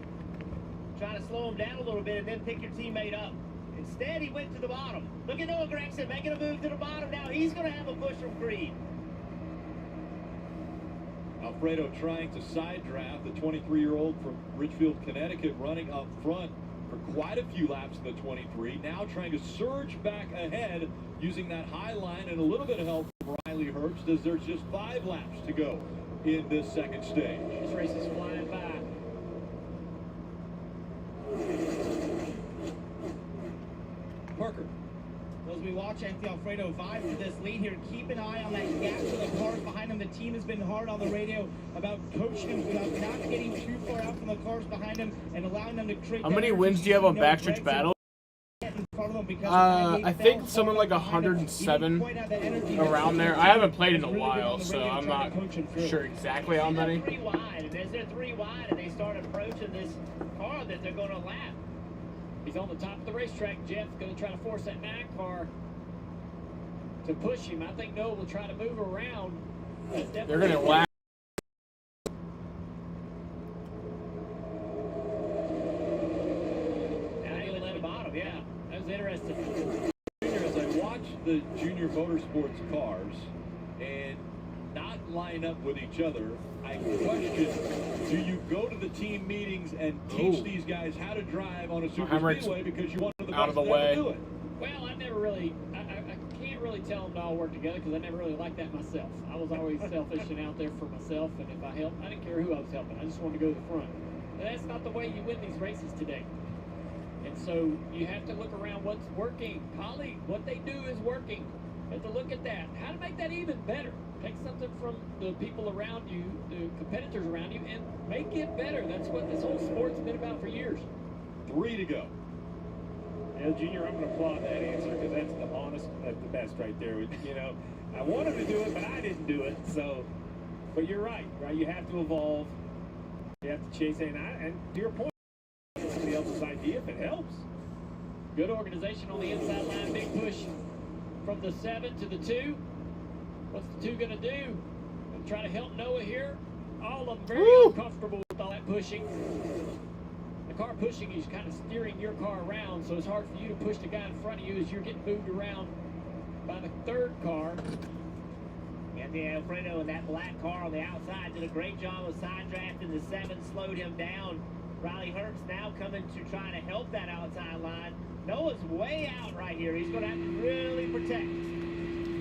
Try to slow him down a little bit and then pick your teammate up. Instead, he went to the bottom. Look at Noah Gregson making a move to the bottom. Now he's going to have a push from Creed. Alfredo trying to side draft the 23-year-old from Ridgefield, Connecticut, running up front for quite a few laps in the 23. Now trying to surge back ahead using that high line and a little bit of help from Riley Herbst as there's just 5 laps to go in this second stage. This race is flying by. Parker. As we watch Anthony Alfredo vie for this lead here, keep an eye on that gap to the cars behind him. The team has been hard on the radio about coaching him, about not getting too far out from the cars behind him and allowing them to create. How many wins do you have on Backstretch Battle? I think something like 107 around there. I haven't played in a while, so I'm not sure exactly how many. 3 wide, and as they're 3 wide and they start approaching this car that they're going to lap. He's on the top of the racetrack. Jeff's going to try to force that 9 car to push him. I think Noah will try to move around. They're going to lap. Now he'll let the bottom. Yeah, that was interesting. As I watch the junior motorsports cars and not line up with each other, I question, do you go to the team meetings and teach these guys how to drive on a super speedway because you want the best to ever do it? Well, I never really, I can't really tell them to all work together because I never really liked that myself. I was always selfish and out there for myself, and if I helped, I didn't care who I was helping. I just wanted to go to the front. And that's not the way you win these races today. And so you have to look around what's working. Colleague, what they do is working. You have to look at that. How to make that even better. Take something from the people around you, the competitors around you, and make it better. That's what this whole sport's been about for years. 3 to go. Yeah, Junior, I'm going to applaud that answer because that's the honest, that's the best right there. You know, I wanted to do it, but I didn't do it. So, but you're right? You have to evolve. You have to chase it. And to your point, it's somebody else's idea if it helps. Good organization on the inside line. Big push from the 7 to the 2. What's the 2 going to do? Gonna try to help Noah here. All of them very uncomfortable with all that pushing. The car pushing is kind of steering your car around, so it's hard for you to push the guy in front of you as you're getting moved around by the 3rd car. Anthony Alfredo in that black car on the outside did a great job of side drafting. The 7 slowed him down. Riley Herbst now coming to try to help that outside line. Noah's way out right here. He's going to have to really protect.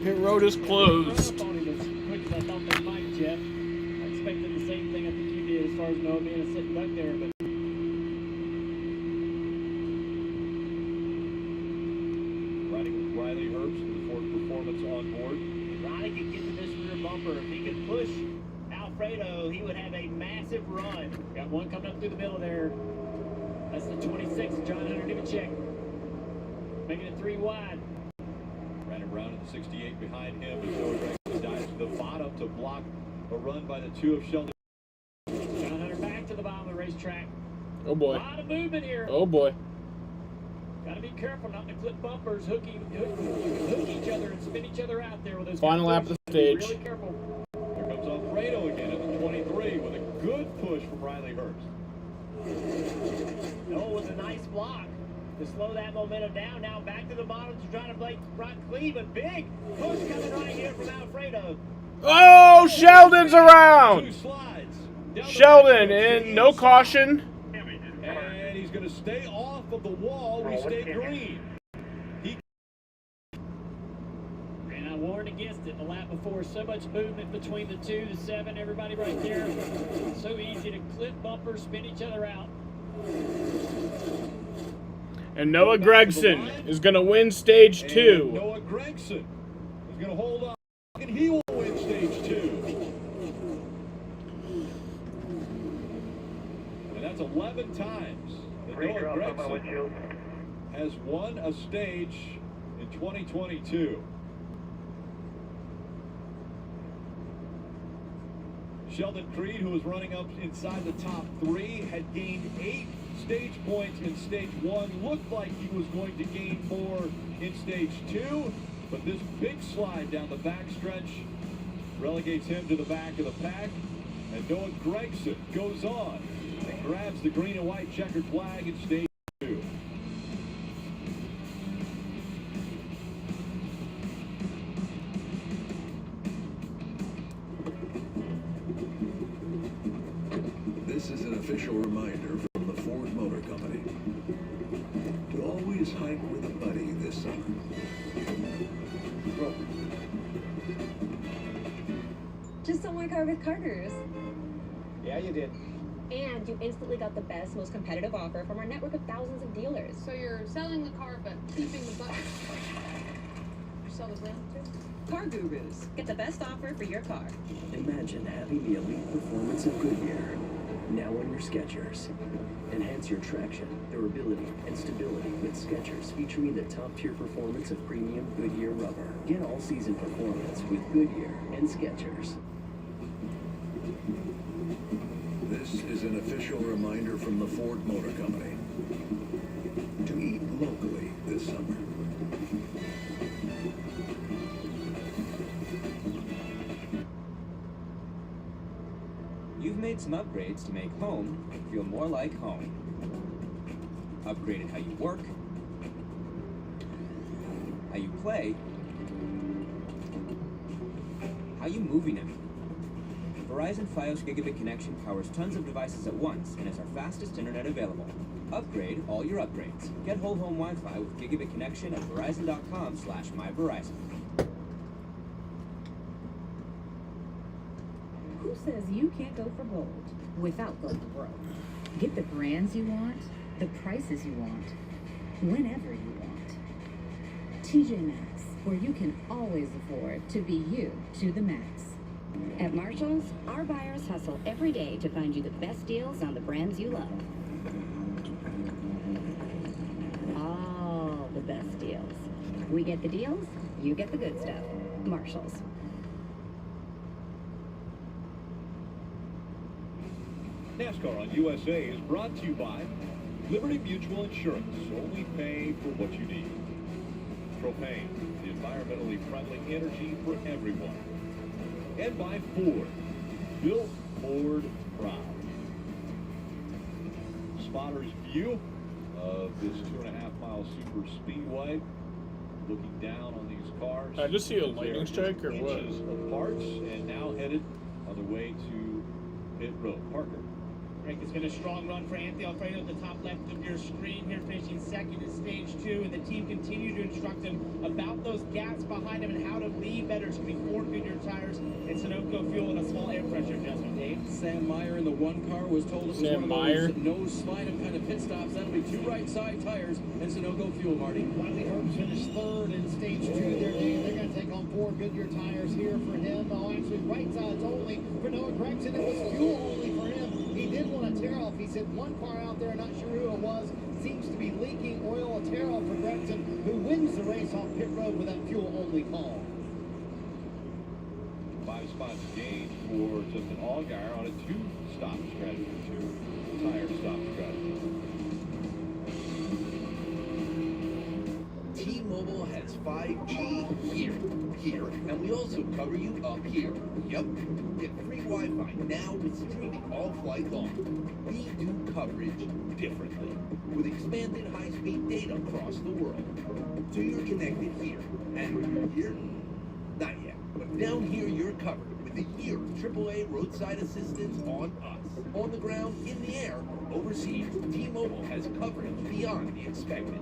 Pit road is closed. On him as quick as I thought they might, Jeff. I expected the same thing I think you did as far as Noah being a sitting duck there, but Riding with Riley Herbst, the Ford Performance on board. Johnny could get to this rear bumper. If he could push Alfredo, he would have a massive run. Got one coming up through the middle there. That's the 26, John Hunter Nemechek. Making it 3 wide. Brandon Brown at the 68 behind him as Noah Gregson dives to the bottom to block a run by the 2 of Sheldon. John Hunter back to the bottom of the racetrack. Oh boy. A lot of movement here. Oh boy. Got to be careful not to clip bumpers, hook each other and spin each other out there with those. Final lap of the stage. Really careful. Here comes Alfredo again at the 23 with a good push from Riley Hurst. No, it was a nice block to slow that momentum down. Now back to the bottom to try to break front clean, but big push coming right here from Alfredo. Oh, Sheldon's around. 2 slides. Sheldon in no caution. And he's going to stay off of the wall. We stay green. And I warned against it the lap before. So much movement between the 2, the 7, everybody right there. So easy to clip bumpers, spin each other out. And Noah Gregson is going to win stage 2. And Noah Gregson is going to hold on. And he will win stage 2. And that's 11 times that Noah Gregson has won a stage in 2022. Sheldon Creed, who was running up inside the top 3, had gained 8 stage points in stage 1. Looked like he was going to gain more in stage 2, but this big slide down the backstretch relegates him to the back of the pack. And Noah Gregson goes on and grabs the green and white checkered flag in stage 2. This is an official reminder from the Ford Motor Company to always hike with a buddy this summer. Just sold my car with Carter's. Yeah, you did. And you instantly got the best, most competitive offer from our network of thousands of dealers. So you're selling the car but keeping the button. You sell the brand too? Car Gurus. Get the best offer for your car. Imagine having the elite performance of Goodyear now on your Skechers. Enhance your traction, durability, and stability with Skechers, featuring the top-tier performance of premium Goodyear rubber. Get all-season performance with Goodyear and Skechers. This is an official reminder from the Ford Motor Company to eat locally this summer. You've made some upgrades to make home feel more like home. Upgraded how you work, how you play, how you movie now. Verizon Fios Gigabit Connection powers tons of devices at once and is our fastest internet available. Upgrade all your upgrades. Get whole home Wi-Fi with Gigabit Connection at verizon.com/myverizon. Who says you can't go for gold without going broke? Get the brands you want, the prices you want, whenever you want. TJ Maxx, where you can always afford to be you to the max. At Marshall's, our buyers hustle every day to find you the best deals on the brands you love. All the best deals. We get the deals, you get the good stuff. Marshall's. NASCAR on USA is brought to you by Liberty Mutual Insurance. Only pay for what you need. Propane, the environmentally friendly energy for everyone. And by Ford. Built Ford proud. Spotter's view of this 2.5-mile super speedway. Looking down on these cars. I just see a lightning strike or what? Inches apart and now headed on the way to pit road. Parker. Rick, it's been a strong run for Anthony Alfredo at the top left of your screen here, finishing second in stage 2, and the team continued to instruct him about those gaps behind him and how to lead better. It's going to be 4 Goodyear tires and Sunoco fuel and a small air pressure adjustment, Dave. Sam Meyer in the 1 car was told it was one of those no slide up kind of pit stops. That'll be 2 right side tires and Sunoco fuel, Marty. Riley Herbst finished 3rd in stage 2 there, Dave. They're going to take on 4 Goodyear tires here for him. Oh, actually, right sides only for Noah Gregson. It was fuel only for him. He did want to tear off. He said one car out there, not sure who it was, seems to be leaking oil. A tear off for Gregson, who wins the race off pit road with that fuel only call. 5 spots gained for Justin Allgaier on a 2-stop strategy, 2-tire stop strategy. T-Mobile has 5G here, and we also cover you up here. Yep, get free Wi-Fi now with streaming all flight long. We do coverage differently, with expanded high-speed data across the world. So you're connected here, and here, not yet. But down here, you're covered with a year of AAA roadside assistance on us. On the ground, in the air, overseas, T-Mobile has coverage beyond the expected.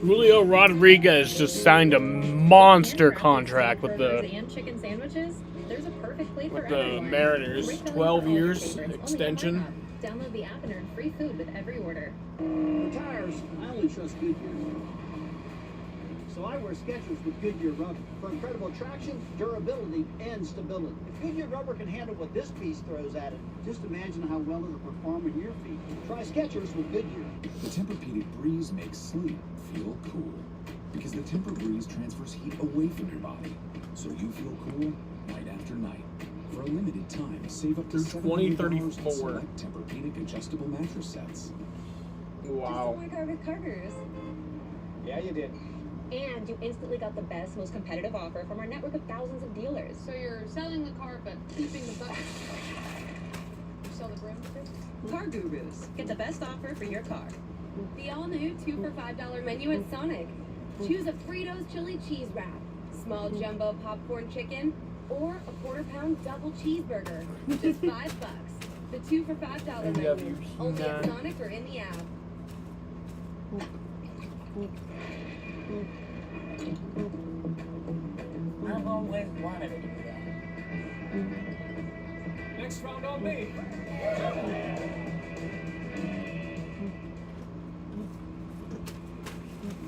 Julio Rodriguez just signed a monster contract with the and chicken sandwiches. There's a perfect plate with for the everyone. Mariners. 12 years extension. Download the app and earn free food with every order. For tires, I only trust Goodyear. So I wear Skechers with Goodyear rubber for incredible traction, durability, and stability. If Goodyear rubber can handle what this piece throws at it, just imagine how well it'll perform in your feet. Try Skechers with Goodyear. The Tempurpedic Breeze makes sleep feel cool. Because the Tempur Breeze transfers heat away from your body, so you feel cool night after night. For a limited time, save up to $70 on select Tempurpedic adjustable mattress sets. Wow. Just car with Carter's. Yeah, you did. And you instantly got the best, most competitive offer from our network of thousands of dealers. So you're selling the car, but keeping the bucket. You sell the brim too? Car Gurus. Get the best offer for your car. The all-new 2 for $5 menu at Sonic. Choose a Fritos chili cheese wrap, small jumbo popcorn chicken, or a quarter-pound double cheeseburger. Just $5. The 2 for $5 menu. Only at Sonic or in the app. I've always wanted it. Next round on me.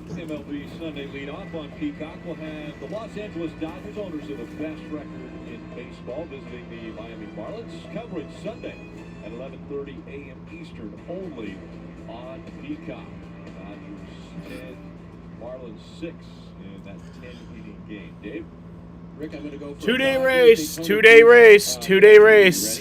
MLB Sunday leadoff on Peacock will have the Los Angeles Dodgers, owners of the best record in baseball, visiting the Miami Marlins. Coverage Sunday at 11:30 a.m. Eastern, only on Peacock. Dodgers 10, Marlins 6 in that 10-inning game. Dave? Rick, I'm going to go for 2-day race. 2-day race. 2-day race.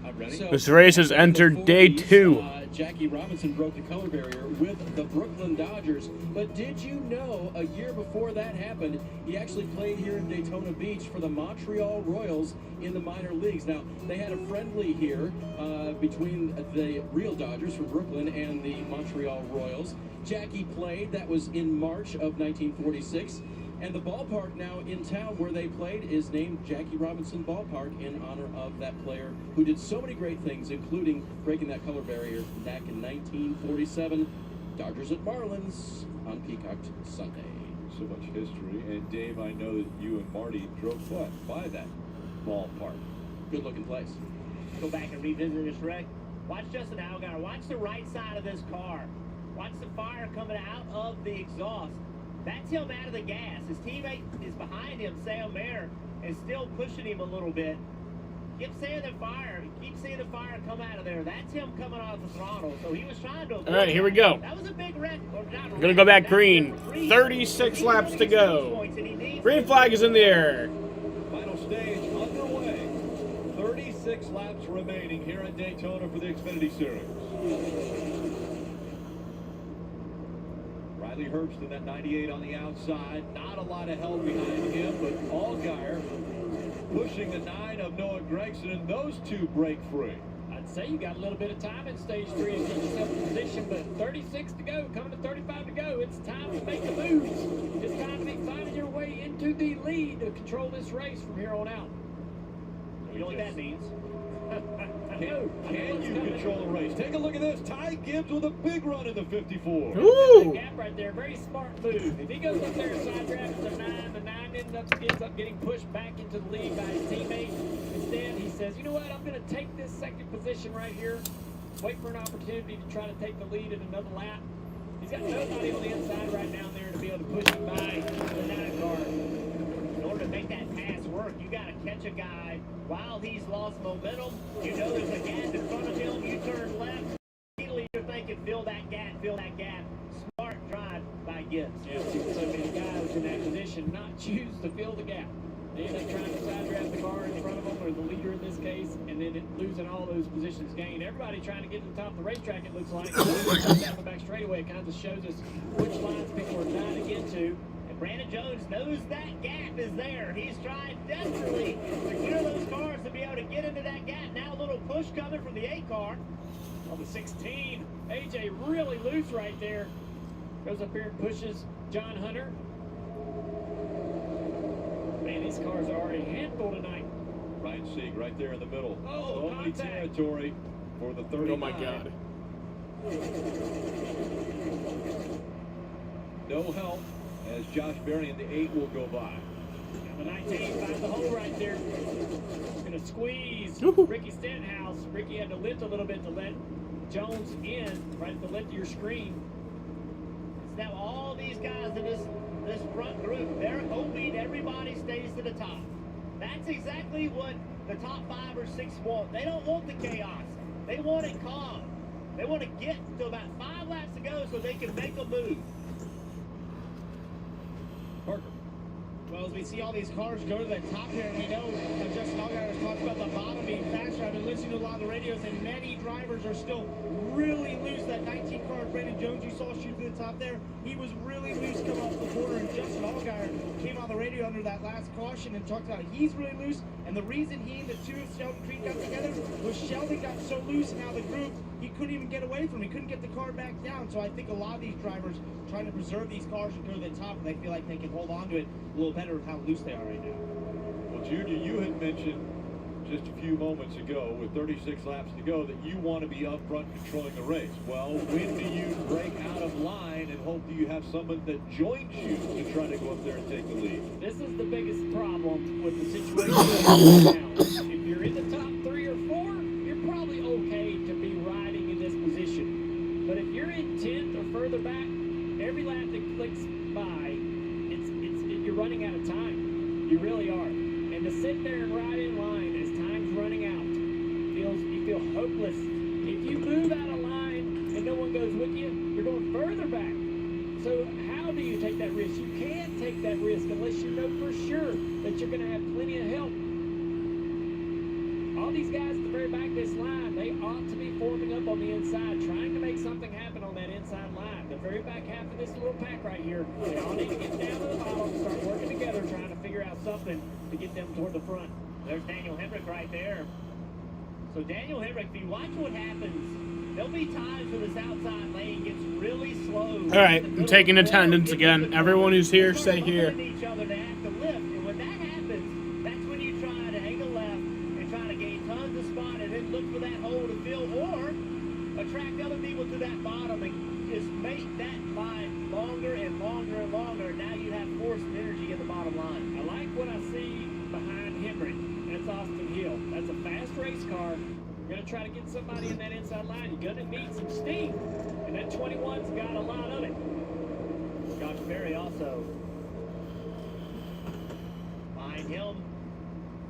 I'm ready. This race has entered day 2. Jackie Robinson broke the color barrier with the Brooklyn Dodgers. But did you know a year before that happened, he actually played here in Daytona Beach for the Montreal Royals in the minor leagues. Now, they had a friendly here between the real Dodgers from Brooklyn and the Montreal Royals. Jackie played. That was in March of 1946. And the ballpark now in town where they played is named Jackie Robinson Ballpark in honor of that player who did so many great things, including breaking that color barrier back in 1947. Dodgers at Marlins on Peacock Sunday. So much history. And Dave, I know that you and Marty drove by that ballpark. Good looking place. Go back and revisit this wreck. Watch Justin Allgaier. Watch the right side of this car. Watch the fire coming out of the exhaust. That's him out of the gas. His teammate is behind him, Sam Mayer, and still pushing him a little bit. Keep seeing the fire. Keep seeing the fire come out of there. That's him coming off the throttle. So he was trying to avoid. All right, here we go. That was a big wreck. We're going to go back green. 36 laps to go. Green flag is in the air. Final stage underway. 36 laps remaining here at Daytona for the Xfinity Series. Riley Herbst in that 98 on the outside. Not a lot of help behind him, but Allgaier pushing the 9 of Noah Gregson, and those two break free. I'd say you got a little bit of time in stage 3 to get yourself in position, but 36 to go, coming to 35 to go. It's time to make the moves. It's time to be finding your way into the lead to control this race from here on out. You know what that means? Can you control the race? Take a look at this. Ty Gibbs with a big run in the 54. Ooh. That gap right there, very smart move. If he goes up there and side drafts the 9 ends up getting pushed back into the lead by his teammate. Instead, he says, you know what, I'm going to take this second position right here, wait for an opportunity to try to take the lead in another lap. He's got nobody on the inside right down there to be able to push him by the 9 car. In order to make that pass work, you got to catch a guy while he's lost momentum. You know there's a gap in front of him. You turn left. Immediately you're thinking, fill that gap, fill that gap. Smart drive by Gibbs. Yeah, so many guys in that position not choose to fill the gap. They end up trying to side draft the car in front of them, or the leader in this case, and then losing all those positions gained. Everybody trying to get to the top of the racetrack, it looks like. Down the back straightaway, it kind of shows us which lines people are trying to get to. Brandon Jones knows that gap is there. He's trying desperately to clear those cars to be able to get into that gap. Now a little push coming from the 8 car. On the 16, AJ really loose right there. Goes up here and pushes John Hunter. Man, these cars are already a handful tonight. Ryan Sieg right there in the middle. Oh, only contact. territory for the 39. Oh my God. No help as Josh Berry in the 8 will go by. The 19 finds the hole right there. Gonna squeeze Ricky Stenhouse. Ricky had to lift a little bit to let Jones in, right at the left of your screen. So now all these guys in this front group, they're hoping everybody stays to the top. That's exactly what the top 5 or 6 want. They don't want the chaos. They want it calm. They want to get to about 5 laps to go so they can make a move. Parker. Well, as we see all these cars go to the top here, and we know Justin Allgaier has talked about the bottom being faster. I've been listening to a lot of the radios, and many drivers are still really loose. That 19 car, Brandon Jones, you saw shoot to the top there. He was really loose coming off the corner, and Justin Allgaier came on the radio under that last caution and talked about he's really loose. And the reason he and the 2 of Sheldon Creed got together was Sheldon got so loose and now the group, he couldn't even get away from him. He couldn't get the car back down. So I think a lot of these drivers trying to preserve these cars and go to the top, and they feel like they can hold on to it a little better with how loose they are right now. Well, Junior, you had mentioned just a few moments ago with 36 laps to go that you want to be up front controlling the race. Well, when do you break out of line and hope do you have someone that joins you to try to go up there and take the lead? This is the biggest problem with the situation right now. If you're in the top 3 or 4, you're probably okay to be riding in this position. But if you're in 10th or further back, every lap that clicks by, you're running out of time. You really are. And to sit there and ride in line as time's running out, you feel hopeless. If you move out of line and no one goes with you, you're going further back. So how do you take that risk? You can't take that risk unless you know for sure that you're going to have plenty of help. All these guys at the very back of this line, they ought to be forming up on the inside, trying to make something happen on that inside line. The very back half of this little pack right here, they all need to get down to the bottom, start working together, trying to figure out something to get them toward the front. There's Daniel Hemrick right there. So Daniel Hemrick, if you watch what happens, there'll be times when this outside lane gets really slow. All right, I'm taking attendance again. Everyone who's here, stay here. Each other to have to lift, and when that happens, that's when you try to angle left and try to gain tons of spot, and then look for that hole to fill, or attract other people to that bottom and just make that line longer and longer and longer. Now you have force and energy in the bottom line. I like what I see behind Hemrick. That's Austin Hill. That's a fast race car. You're going to try to get somebody in that inside line. You're going to need some steam. And that 21's got a lot of it. Josh Berry also. Behind him,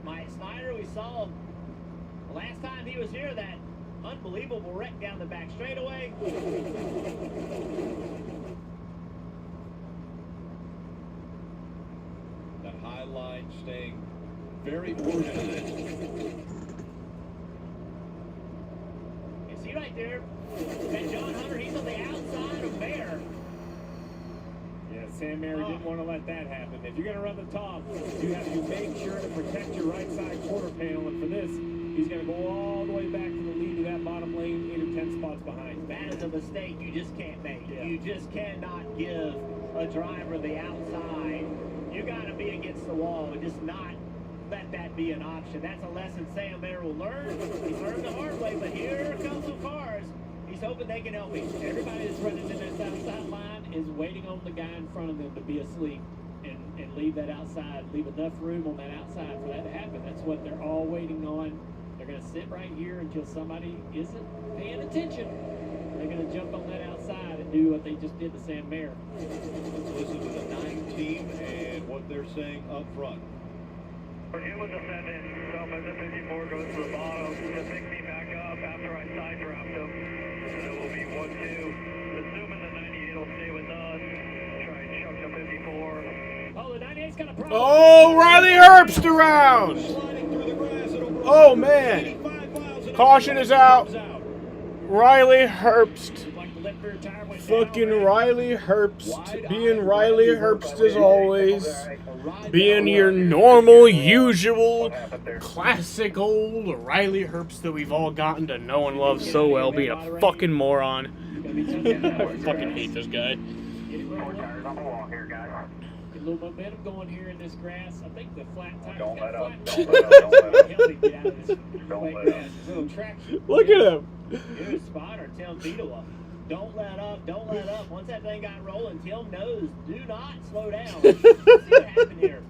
Mike Snyder, we saw the last time he was here, that unbelievable wreck down the back straightaway. That high line staying very organized. You see right there, that John Hunter, he's on the outside of Bear. Yeah, Sam Mayer didn't want to let that happen. If you're going to run the top, you have to make sure to protect your right side quarter panel. And for this, he's going to go all the way back to the lead of that bottom lane, 8 or 10 spots behind. That is a mistake you just can't make. Yeah. You just cannot give a driver the outside. You got to be against the wall and just not let that be an option. That's a lesson Sam Mayer will learn. He's learned the hard way, but here come some cars. He's hoping they can help him. Everybody that's running in that outside line is waiting on the guy in front of them to be asleep and leave that outside, leave enough room on that outside for that to happen. That's what they're all waiting on. They're going to sit right here until somebody isn't paying attention. They're going to jump on that outside and do what they just did to Sam Mayer. Let's listen to the 9 team and what they're saying up front. It was a 7, so as the 54 goes to the bottom, to pick me back up after I side dropped him. So it will be 1-2. Assuming the 98 will stay with us, try and chuck the 54. Oh, the 98's got a problem. Oh, Riley Herbst around. Oh, man. Caution is out. Riley Herbst. Fucking Riley Herbst. Being Riley Herbst as always. Being your normal, usual, classic old Riley Herbst that we've all gotten to know and love so well. Being a fucking moron. I fucking hate this guy. A little momentum going here in this grass. I think the flat tires Don't let up. help him get out of this wet grass. A little traction. Look at him. Here's Spotter telling Beetle, don't let up, don't let up. Once that thing got rolling, Tim knows, do not slow down. See what happened here.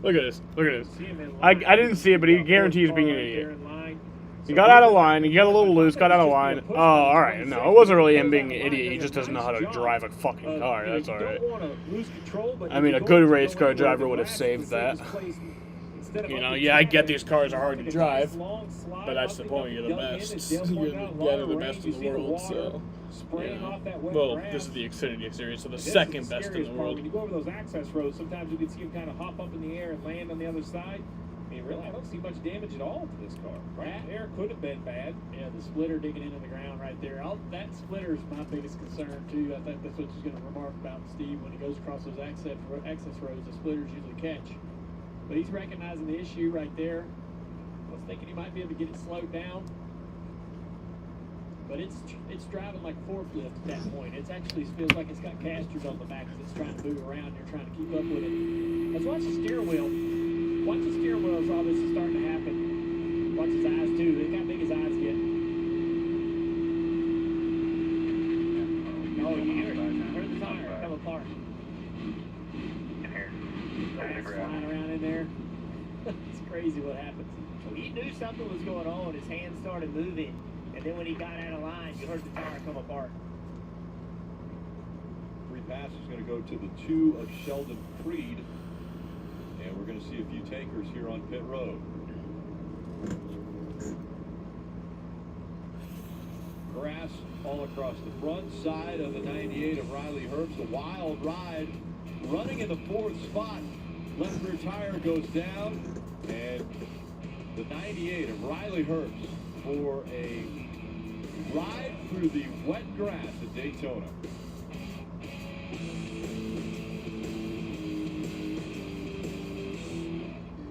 Look at this. Look at this. I didn't see it, but he guarantees being an idiot. He got out of line. He got a little loose. Got out of line. Oh, all right. No, it wasn't really him being an idiot. He just doesn't know how to drive a fucking car. That's all right. I mean, a good race car driver would have saved that. You know, yeah, I get these cars are hard to drive, but that's the point. You're the best. You're the best in the world. So, yeah. Well, this is the Xfinity series, so the second best in the world. When you go over those access roads, sometimes you can see him kind of hop up in the air and land on the other side. I mean, really, I don't see much damage at all to this car. Right? Air could have been bad. Yeah, the splitter digging into the ground right there. That splitter is my biggest concern, too. I think that's what you're going to remark about, Steve. When he goes across those access roads, the splitters usually catch. But he's recognizing the issue right there. I was thinking he might be able to get it slowed down. But it's driving like a forklift at that point. It actually feels like it's got casters on the back as it's trying to move around. You're trying to keep up with it. Let's watch the steering wheel. Watch the steering wheel is obviously starting to happen. Watch his eyes too. Look how big his eyes get. Oh, you hear it. Heard the tire come apart. Flying around in there. It's crazy what happens. So he knew something was going on. His hands started moving. And then when he got out of line, you heard the tire come apart. Free pass is going to go to the 2 of Sheldon Creed. And we're going to see a few takers here on pit road. Grass all across the front side of the 98 of Riley Herbst. A wild ride. Running in the 4th spot. Left rear tire goes down. And the 98 of Riley Herbst for a ride through the wet grass at Daytona.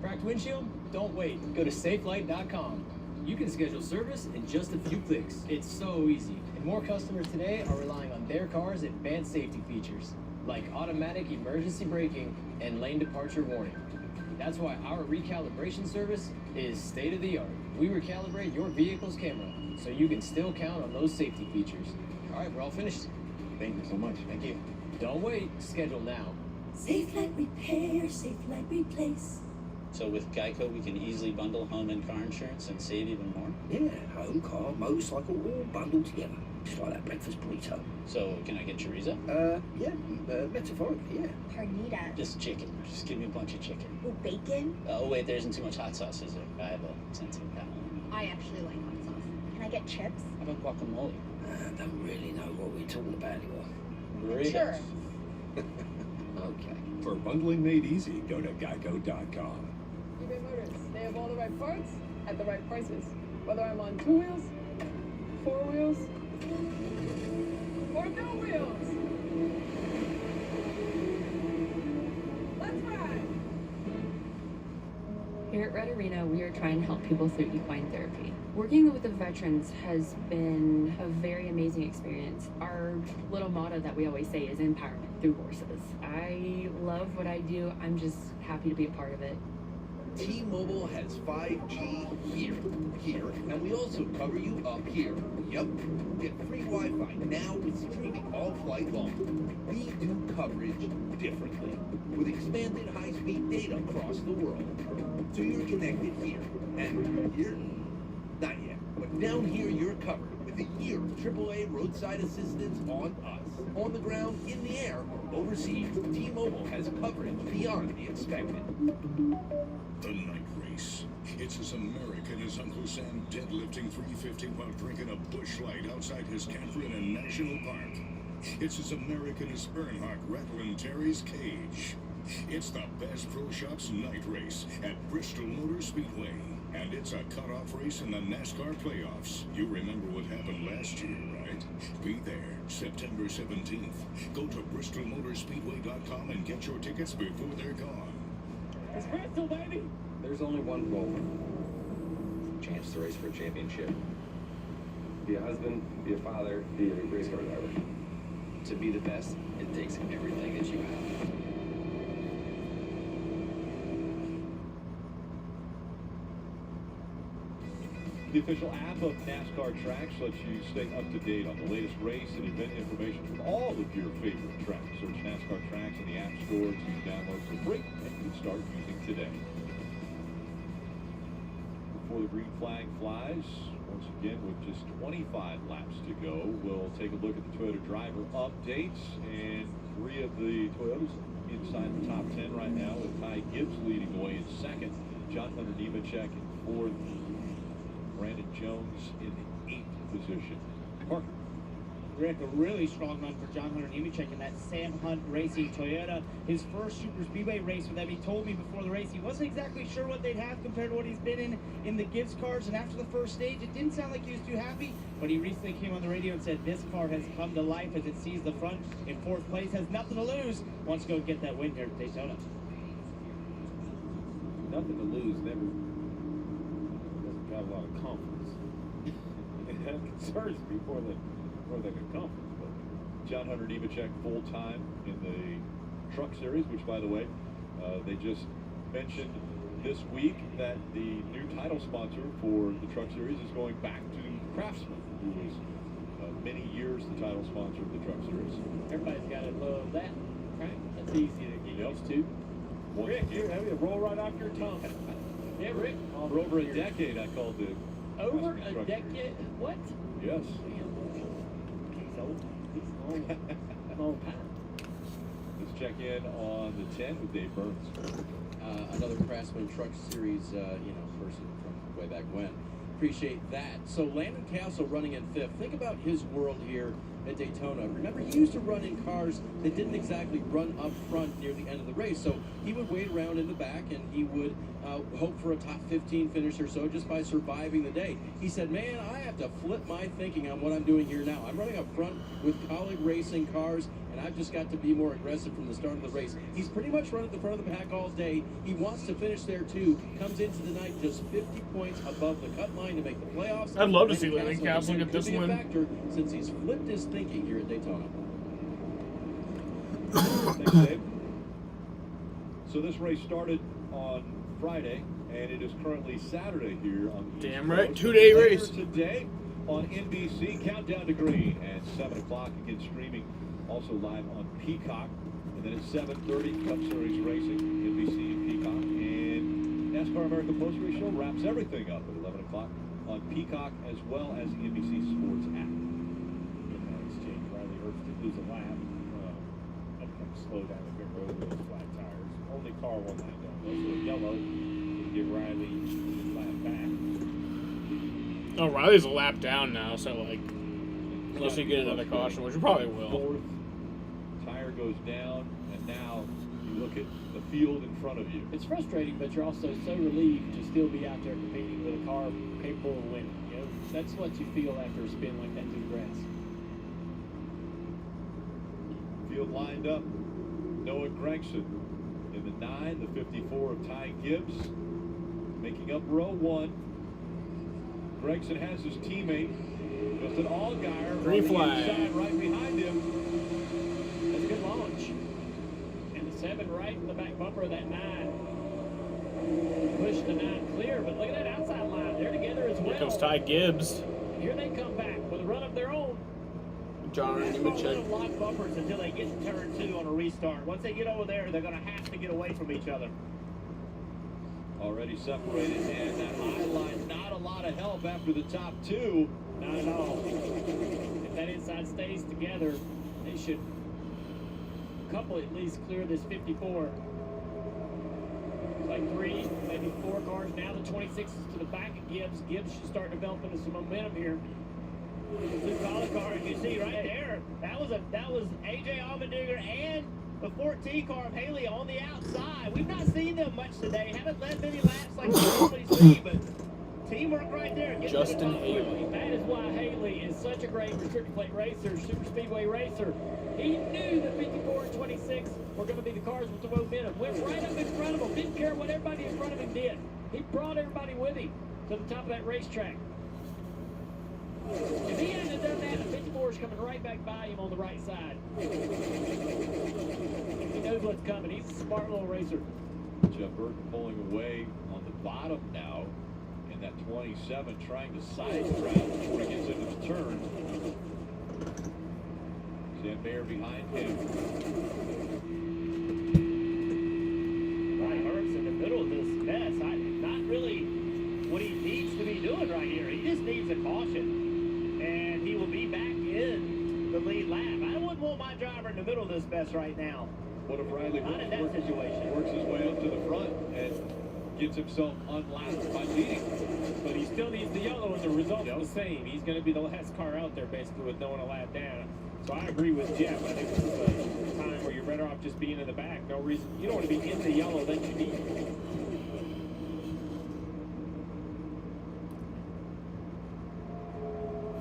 Cracked windshield? Don't wait. Go to safelight.com. You can schedule service in just a few clicks. It's so easy. And more customers today are relying on their cars' advanced safety features, like automatic emergency braking and lane departure warning. That's why our recalibration service is state-of-the-art. We recalibrate your vehicle's camera, so you can still count on those safety features. All right, we're all finished. Thank you so much. Thank you. Don't wait. Schedule now. Safe Light Repair, Safe Light Replace. So with Geico, we can easily bundle home and car insurance and save even more? Yeah, home, car, motorcycle, all bundled together. Just like that breakfast burrito. So can I get chorizo? Yeah, metaphorically, yeah. Carnita. Just chicken. Just give me a bunch of chicken. Ooh, bacon. Oh, wait, there isn't too much hot sauce, is there? I have a sense of that. I actually like hot sauce. Can I get chips? How about guacamole? I don't really know what we're talking about anymore. Burritos. Sure. Okay. For bundling made easy, go to geico.com. eBay Motors. They have all the right parts at the right prices. Whether I'm on 2 wheels, 4 wheels, or no wheels. Let's ride. Here at Red Arena, we are trying to help people through equine therapy. Working with the veterans has been a very amazing experience. Our little motto that we always say is empowerment through horses. I love what I do. I'm just happy to be a part of it. T-Mobile has 5G here, and we also cover you up here. Yep. Get free Wi-Fi now with streaming all flight long. We do coverage differently, with expanded high-speed data across the world. So you're connected here, and here? Not yet. But down here, you're covered with a year of AAA roadside assistance on us. On the ground, in the air, overseas, T-Mobile has coverage beyond the expected. The night race. It's as American as Uncle Sam deadlifting 350 while drinking a Busch Light outside his camper in a national park. It's as American as Earnhardt rattling Terry's cage. It's the Bass Pro Shops night race at Bristol Motor Speedway. And it's a cutoff race in the NASCAR playoffs. You remember what happened last year, right? Be there September 17th. Go to BristolMotorspeedway.com and get your tickets before they're gone. It's Bristol, baby! There's only one goal. Chance to race for a championship. Be a husband, be a father, be a race car driver. To be the best, it takes everything that you have. The official app of NASCAR Tracks lets you stay up to date on the latest race and event information from all of your favorite tracks. Search NASCAR Tracks in the App Store to download for free, and you can start using today. Before the green flag flies, once again with just 25 laps to go, we'll take a look at the Toyota driver updates, and 3 of the Toyotas inside the top 10 right now, with Ty Gibbs leading the way in second, John Hunter Nemechek in fourth, Brandon Jones in the 8th position. Parker. Rick, a really strong run for John Hunter Nemechek in that Sam Hunt Racing Toyota. His first Super Speedway race with them. He told me before the race he wasn't exactly sure what they'd have compared to what he's been in the Gibbs cars. And after the first stage, it didn't sound like he was too happy. But he recently came on the radio and said this car has come to life as it sees the front in 4th place, has nothing to lose, wants to go get that win here at Daytona. Nothing to lose, never doesn't got a lot of confidence. That concerns me more than a confidence. But John Hunter Nemechek full-time in the Truck Series, which, by the way, they just mentioned this week that the new title sponsor for the Truck Series is going back to Craftsman, who was many years the title sponsor of the Truck Series. Everybody's got to love that, right? That's easy to get used to. Rick, you're having a roll right off your tongue. Yeah, Rick. For over a decade, I called it. Over a decade? What? Yes. He's old. He's long time. Let's check in on the 10 with Dave Burns. Another Craftsman Truck Series, person from way back when. Appreciate that. So Landon Castle running in 5th. Think about his world here at Daytona. Remember, he used to run in cars that didn't exactly run up front near the end of the race. So he would wait around in the back, and he would hope for a top 15 finish or so just by surviving the day. He said, man, I have to flip my thinking on what I'm doing here now. I'm running up front with colleague racing cars, and I've just got to be more aggressive from the start of the race. He's pretty much run at the front of the pack all day. He wants to finish there too. Comes into the night just 50 points above the cut line to make the playoffs. I'd love to see Landon Castle get this win. Factor since he's flipped his thinking here at Daytona. Thanks, Dave. So this race started on Friday, and it is currently Saturday here on the Damn East right, Coast. 2-day race. Today on NBC, Countdown to Green at 7 o'clock, again streaming also live on Peacock. And then at 7:30, Cup Series Racing, NBC and Peacock. And NASCAR American Post Race Show wraps everything up at 11 o'clock on Peacock as well as the NBC Sports app. Exchange Riley Herbst did lose a lap. Slow down the pit road with those flat tires. Only car won that though. Also yellow to give Riley his lap back. Oh, Riley's a lap down now, so unless you get another caution, which you probably will. 4th tire goes down, and now you look at the field in front of you. It's frustrating, but you're also so relieved to still be out there competing with a car capable of winning. You know, that's what you feel after a spin like that through grass. Field lined up. Noah Gregson in the 9, the 54 of Ty Gibbs, making up row 1. Gregson has his teammate, Justin Allgaier, Green flag. inside right behind him. That's a good launch. And the 7 right in the back bumper of that 9. Push the 9 clear, but look at that outside line. They're together as well. Here comes Ty Gibbs. Here they come back with a run of their own. John Let them Nemechek. lock bumpers until they get to turn 2 on a restart. Once they get over there, they're going to have to get away from each other. Already separated, and that high line, not a lot of help after the top 2. Not at all. If that inside stays together, they should couple at least clear this 54. It's like 3, maybe 4 cars. Now the 26 is to the back of Gibbs. Gibbs should start developing some momentum here. Blue collar car, you see right there. That was AJ Allmendinger and the 14 car of Haley on the outside. We've not seen them much today. Haven't led many laps like we normally see, but teamwork right there. Justin Haley. That is why Haley is such a great restricted plate racer, super speedway racer. He knew the 54 and 26 were going to be the cars with the momentum. Went right up in front of them. Didn't care what everybody in front of him did. He brought everybody with him to the top of that racetrack. If he hadn't have done that, the 54 is coming right back by him on the right side. He knows what's coming. He's a smart little racer. Jeff Burton pulling away on the bottom now. And that 27 trying to side trap before he gets into the turn. Sam Mayer behind him. Ryan Hurts in the middle of this mess. Not really what he needs to be doing right here. He just needs a caution. And he will be back in the lead lap. I wouldn't want my driver in the middle of this mess right now. What if Riley Not in that situation. works his way up to the front and gets himself unlapped by leading? But he still needs the yellow, and the results are the same. He's going to be the last car out there, basically, with no one a lap down. So I agree with Jeff. I think this is a time where you're better off just being in the back. No reason. You don't want to be in the yellow than you need.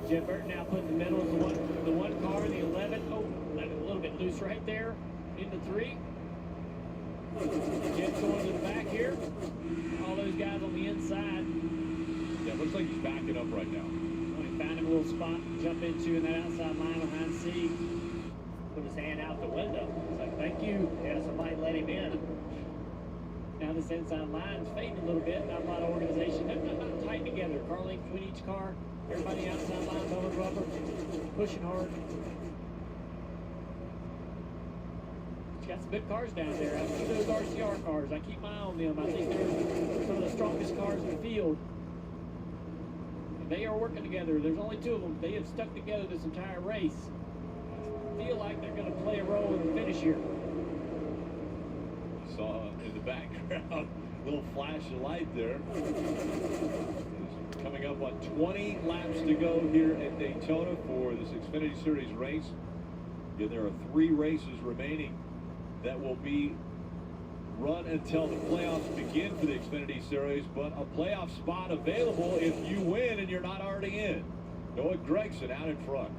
Jeff Burton now put in the middle of the one car, the 11. Oh, 11 a little bit loose right there. Into 3. Jeff going to the back here. All those guys on the inside. Yeah, looks like he's backing up right now. Well, he found him a little spot to jump into in that outside line behind C. Put his hand out the window. It's like, thank you. Yeah, somebody let him in. Now this inside line's fading a little bit. Not a lot of organization. They're not tight together. Car length between each car. Everybody outside line, going rubber, pushing hard. She's got some good cars down there. I see those RCR cars. I keep my eye on them. I think they're some of the strongest cars in the field. And they are working together. There's only 2 of them. They have stuck together this entire race. I feel like they're going to play a role in the finish here. Saw in the background, little flash of light there. Coming up on 20 laps to go here at Daytona for this Xfinity Series race. Again, there are 3 races remaining that will be run until the playoffs begin for the Xfinity Series, but a playoff spot available if you win and you're not already in. Noah Gragson out in front.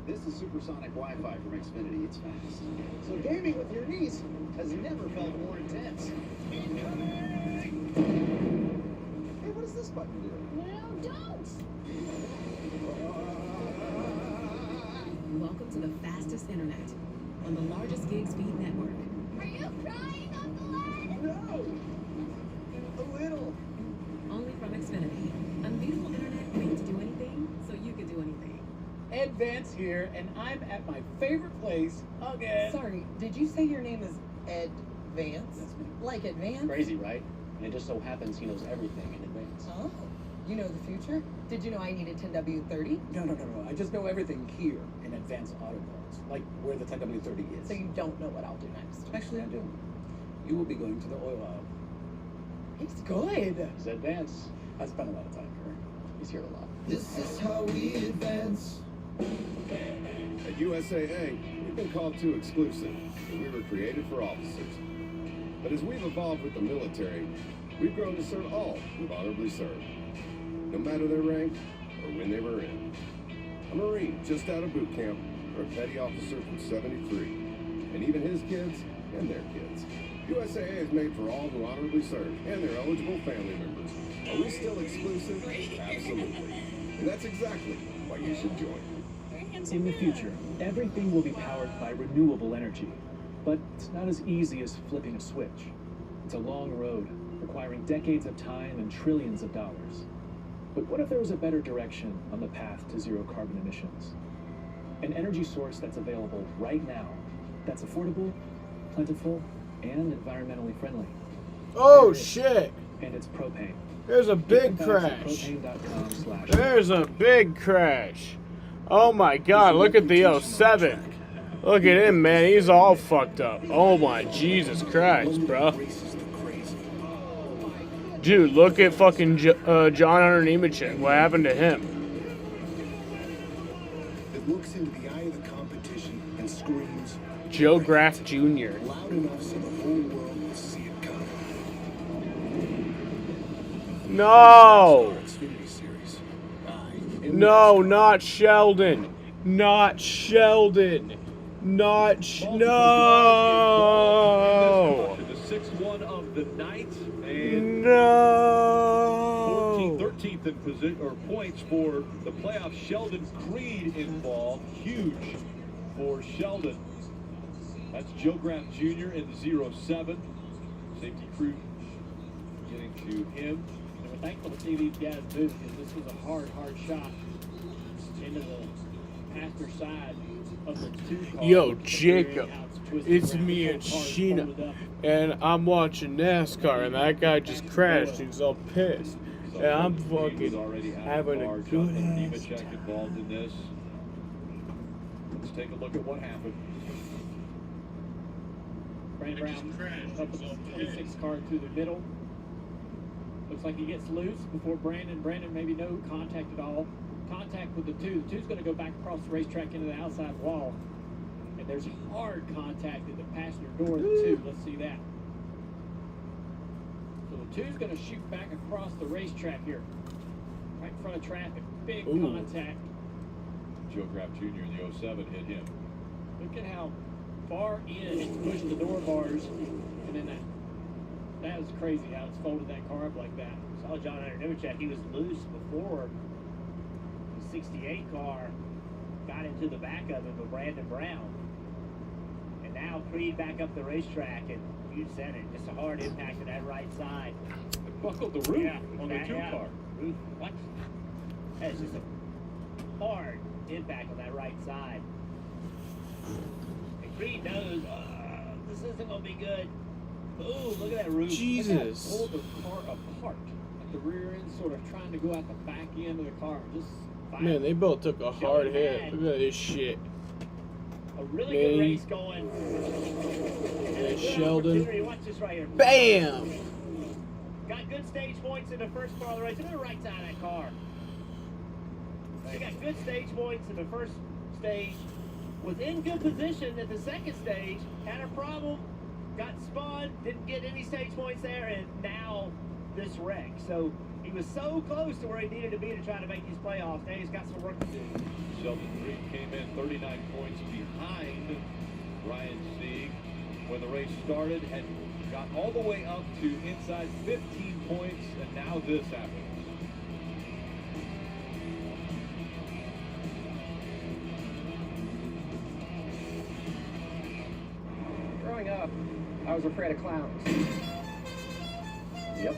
This is supersonic Wi-Fi from Xfinity. It's fast. So gaming with your niece has never felt more intense. Hey, what does this button do? No, don't! Welcome to the fastest internet on the largest gig speed network. Are you crying, Uncle Ed? No! A little. Only from Xfinity. Unbeatable internet made to do anything so you can do anything. Ed Vance here, and I'm at my favorite place again. Sorry, did you say your name is Ed Vance? Like advance? Crazy, right? And it just so happens he knows everything in advance. Oh, you know the future? Did you know I needed 10W30? No. I just know everything here in Advance Auto Parts, like where the 10W30 is. So you don't know what I'll do next? Actually, I do. You will be going to the oil aisle. He's good. He's Advance. I spent a lot of time here. He's here a lot. This is how we advance. At USAA, we've been called too exclusive, and we were created for officers. But as we've evolved with the military, we've grown to serve all who've honorably served, no matter their rank or when they were in. A Marine just out of boot camp, or a petty officer from 73, and even his kids and their kids. USAA is made for all who honorably serve and their eligible family members. Are we still exclusive? Absolutely. And that's exactly why you should join. In the future, everything will be powered by renewable energy. But it's not as easy as flipping a switch. It's a long road, requiring decades of time and trillions of dollars. But what if there was a better direction on the path to zero carbon emissions? An energy source that's available right now, that's affordable, plentiful, and environmentally friendly. Oh shit! And it's propane. There's a big crash. There's a big crash. Oh my god, look at the 07. Look at him, man. He's all fucked up. Oh my Jesus Christ, bro. Dude, look at fucking John Hunter Nemechek. What happened to him? It looks into the eye of the competition and screams, Joe Graff Jr. loud enough so the whole world will see it coming. No! Xfinity series. No, not Sheldon. Not Sheldon. Not no. The 6-1 of the night. And No. 13th in position or points for the playoffs. Sheldon Creed involved. Huge for Sheldon. That's Joe Graff Jr. in the 07. Safety crew getting to him. And we're thankful to see these guys move because this was a hard shot into the passenger side of the 2 car. Yo, Jacob, it's me and Sheena, and I'm watching NASCAR, and that guy just crashed. He's all pissed, and I'm fucking having a good ass Nemechek involved in this. Let's take a look at what happened. Brandon Brown up in the 26 car through the middle. Looks like he gets loose before Brandon. Brandon maybe no contact at all. Contact with the 2. The 2's going to go back across the racetrack into the outside wall. And there's hard contact at the passenger door of the 2. Let's see that. So the 2's going to shoot back across the racetrack here. Right in front of traffic. Big contact. Joe Graff Jr. in the 07 hit him. Look at how far in it's pushing the door bars. And then that was crazy how it's folded that car up like that. Saw John Hunter Nemechek. He was loose before the 68 car got into the back of him with Brandon Brown. And now Creed back up the racetrack, and you said it, just a hard impact to that right side. It buckled the roof on the 2 car. Roof, what? That's just a hard impact on that right side. And Creed knows, this isn't going to be good. Ooh, look at that roof. Jesus. Pulled the car apart. Like the rear end sort of trying to go out the back end of the car. Just Man, they both took a hard hit. Look at this shit. A really good race going. And Sheldon. Watch this right here. Bam! Got good stage points in the first part of the race. Look at the right side of that car. They got good stage points in the first stage. Was in good position at the second stage. Had a problem. Got spun. Didn't get any stage points there. And now this wreck. So he was so close to where he needed to be to try to make these playoffs. Now he's got some work to do. Sheldon Creed came in 39 points behind Ryan Sieg when the race started. Had got all the way up to inside 15 points, and now this happens. Growing up, I was afraid of clowns. Yep,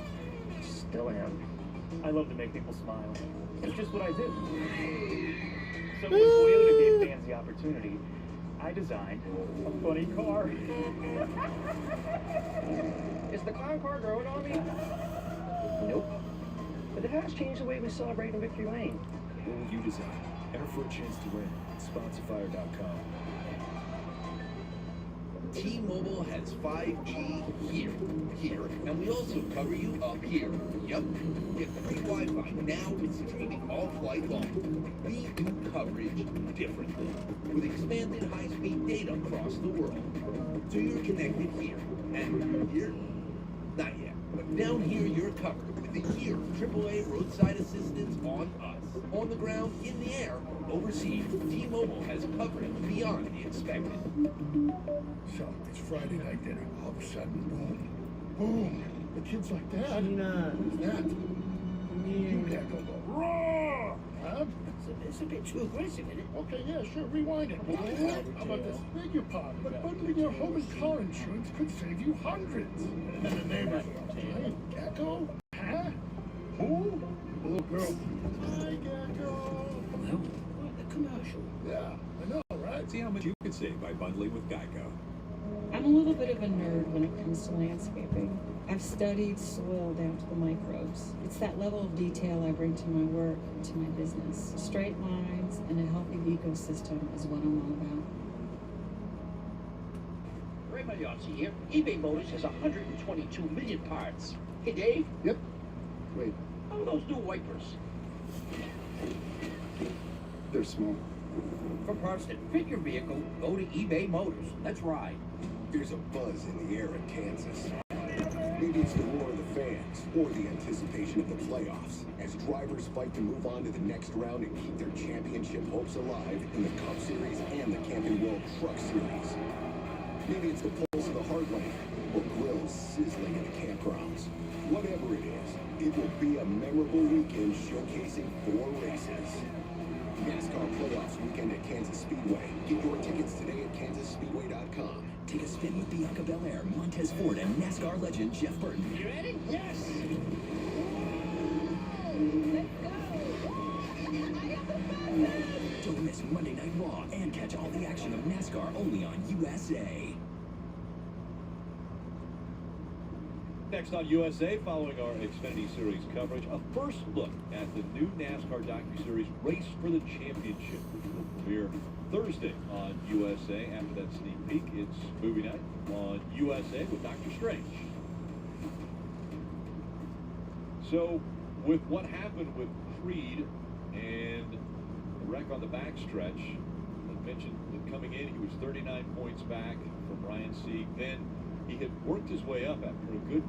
still am. I love to make people smile. It's just what I do. So when Toyota gave fans the opportunity, I designed a funny car. Is the clown car growing on me? Nope. But it has changed the way we celebrate in Victory Lane. What will you design? Enter for a chance to win. Sponsorfire.com. T-Mobile has 5G here, and we also cover you up here. Yep. Get free Wi-Fi now with streaming all flight long. We do coverage differently, with expanded high-speed data across the world. So you're connected here, and here, not yet. But down here, you're covered with the year AAA roadside assistance on us. On the ground, in the air, overseas, T-Mobile has coverage beyond the expected. So it's Friday night dinner. All of a sudden, boom. The kid's like, Dad, who's that? You can't go, raw! Huh? So this That's a bit too aggressive, isn't it? Okay, yeah, sure, rewind it. How about this? Beg your pardon, but bundling your home and car insurance could save you hundreds. And the neighbors are hey, Gecko? Huh? Who? Little girl. Hi, Gecko. Well, what a commercial. Yeah, I know, right? See how much you could save by bundling with Geico. I'm a little bit of a nerd when it comes to landscaping. I've studied soil down to the microbes. It's that level of detail I bring to my work, to my business. Straight lines and a healthy ecosystem is what I'm all about. Ray Magliozzi here. eBay Motors has 122 million parts. Hey, Dave? Yep. Wait. How are those new wipers? They're small. For parts that fit your vehicle, go to eBay Motors. Let's ride. There's a buzz in the air in Kansas. Maybe it's the roar of the fans or the anticipation of the playoffs as drivers fight to move on to the next round and keep their championship hopes alive in the Cup Series and the Camping World Truck Series. Maybe it's the pulse of the Heartland or grills sizzling in the campgrounds. Whatever it is, it will be a memorable weekend showcasing 4 races. NASCAR Playoffs weekend at Kansas Speedway. Get your tickets today at kansasspeedway.com. Take a spin with Bianca Belair, Montez Ford, and NASCAR legend Jeff Burton. You ready? Yes! Don't miss Monday Night Raw and catch all the action of NASCAR only on USA. Next on USA, following our Xfinity Series coverage, a first look at the new NASCAR docuseries Race for the Championship, which will premiere Thursday on USA. After that sneak peek, it's movie night on USA with Dr. Strange. So, with what happened with Creed and the wreck on the backstretch, I mentioned that coming in, he was 39 points back from Ryan Sieg. Then he had worked his way up after a good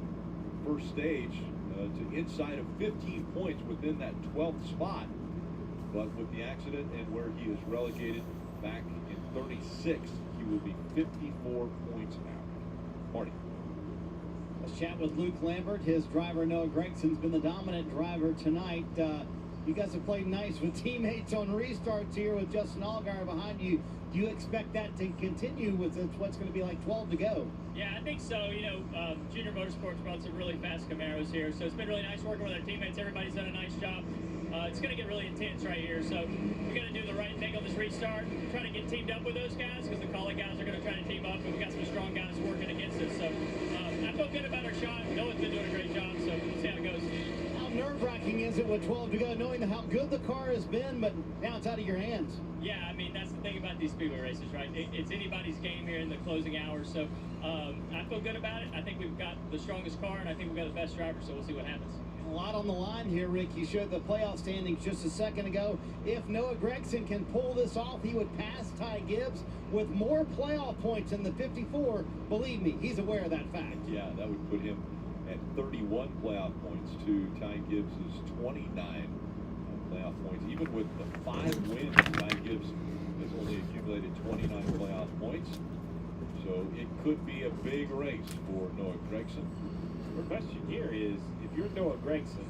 first stage to inside of 15 points within that 12th spot. But with the accident and where he is relegated back in 36th, he will be 54 points out. Marty. Let's chat with Luke Lambert. His driver, Noah Gregson's been the dominant driver tonight. You guys have played nice with teammates on restarts here with Justin Allgaier behind you. Do you expect that to continue with what's going to be like 12 to go? Yeah, I think so. You know, Junior Motorsports brought some really fast Camaros here, so it's been really nice working with our teammates. Everybody's done a nice job. It's going to get really intense right here, so we're going to do the right thing on this restart. Try to get teamed up with those guys because the Collie guys are going to try to team up, and we've got some strong guys working against us. So I feel good about our shot. Noah's been doing a great job, so we'll see how it goes. How nerve-wracking is it with 12 to go, knowing how good the car has been, but now it's out of your hands? Yeah, I mean, that's the thing about these speedway races, right? It's anybody's game here in the closing hours, so I feel good about it. I think we've got the strongest car, and I think we've got the best driver, so we'll see what happens. A lot on the line here, Rick. You showed the playoff standings just a second ago. If Noah Gragson can pull this off, he would pass Ty Gibbs with more playoff points in the 54. Believe me, he's aware of that fact. Yeah, that would put him at 31 playoff points to Ty Gibbs' 29 playoff points. Even with the 5 wins, Ty Gibbs has only accumulated 29 playoff points. So it could be a big race for Noah Gragson. The question here is, if you're Noah Gragson,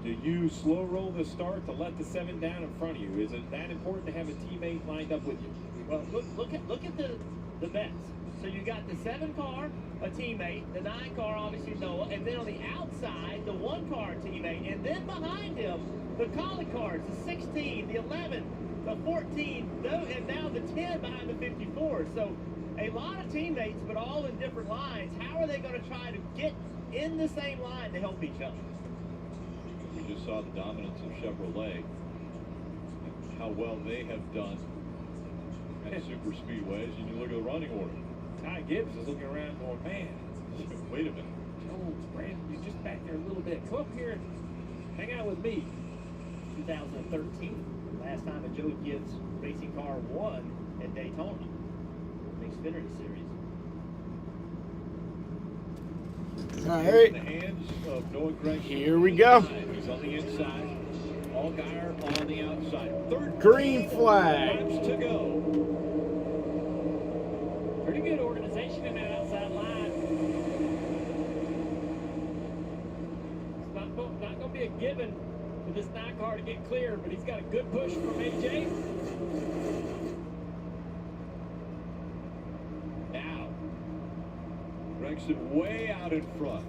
do you slow roll the start to let the 7 down in front of you? Is it that important to have a teammate lined up with you? Well, look at the bets. So you got the 7 car, a teammate, the 9 car, obviously Noah, and then on the outside, the 1 car teammate, and then behind him, the Collie cars, the 16, the 11, the 14, and now the 10 behind the 54. So a lot of teammates, but all in different lines. How are they going to try to get in the same line to help each other? We just saw the dominance of Chevrolet and how well they have done at super speedways, and you look at the running order. Ty Gibbs is looking around going, man, wait a minute. Jones, Brandon, you're just back there a little bit. Come up here and hang out with me. 2013, last time a Joe Gibbs racing car won at Daytona, the Xfinity Series. All right. In the hands of Noah Gragson. Here we go. He's on the inside. Allgaier on the outside. Third green flag. laps to go. Pretty good organization in that outside line. It's not going to be a given for this 9 car to get clear, but he's got a good push from AJ. Now, Gregson way out in front.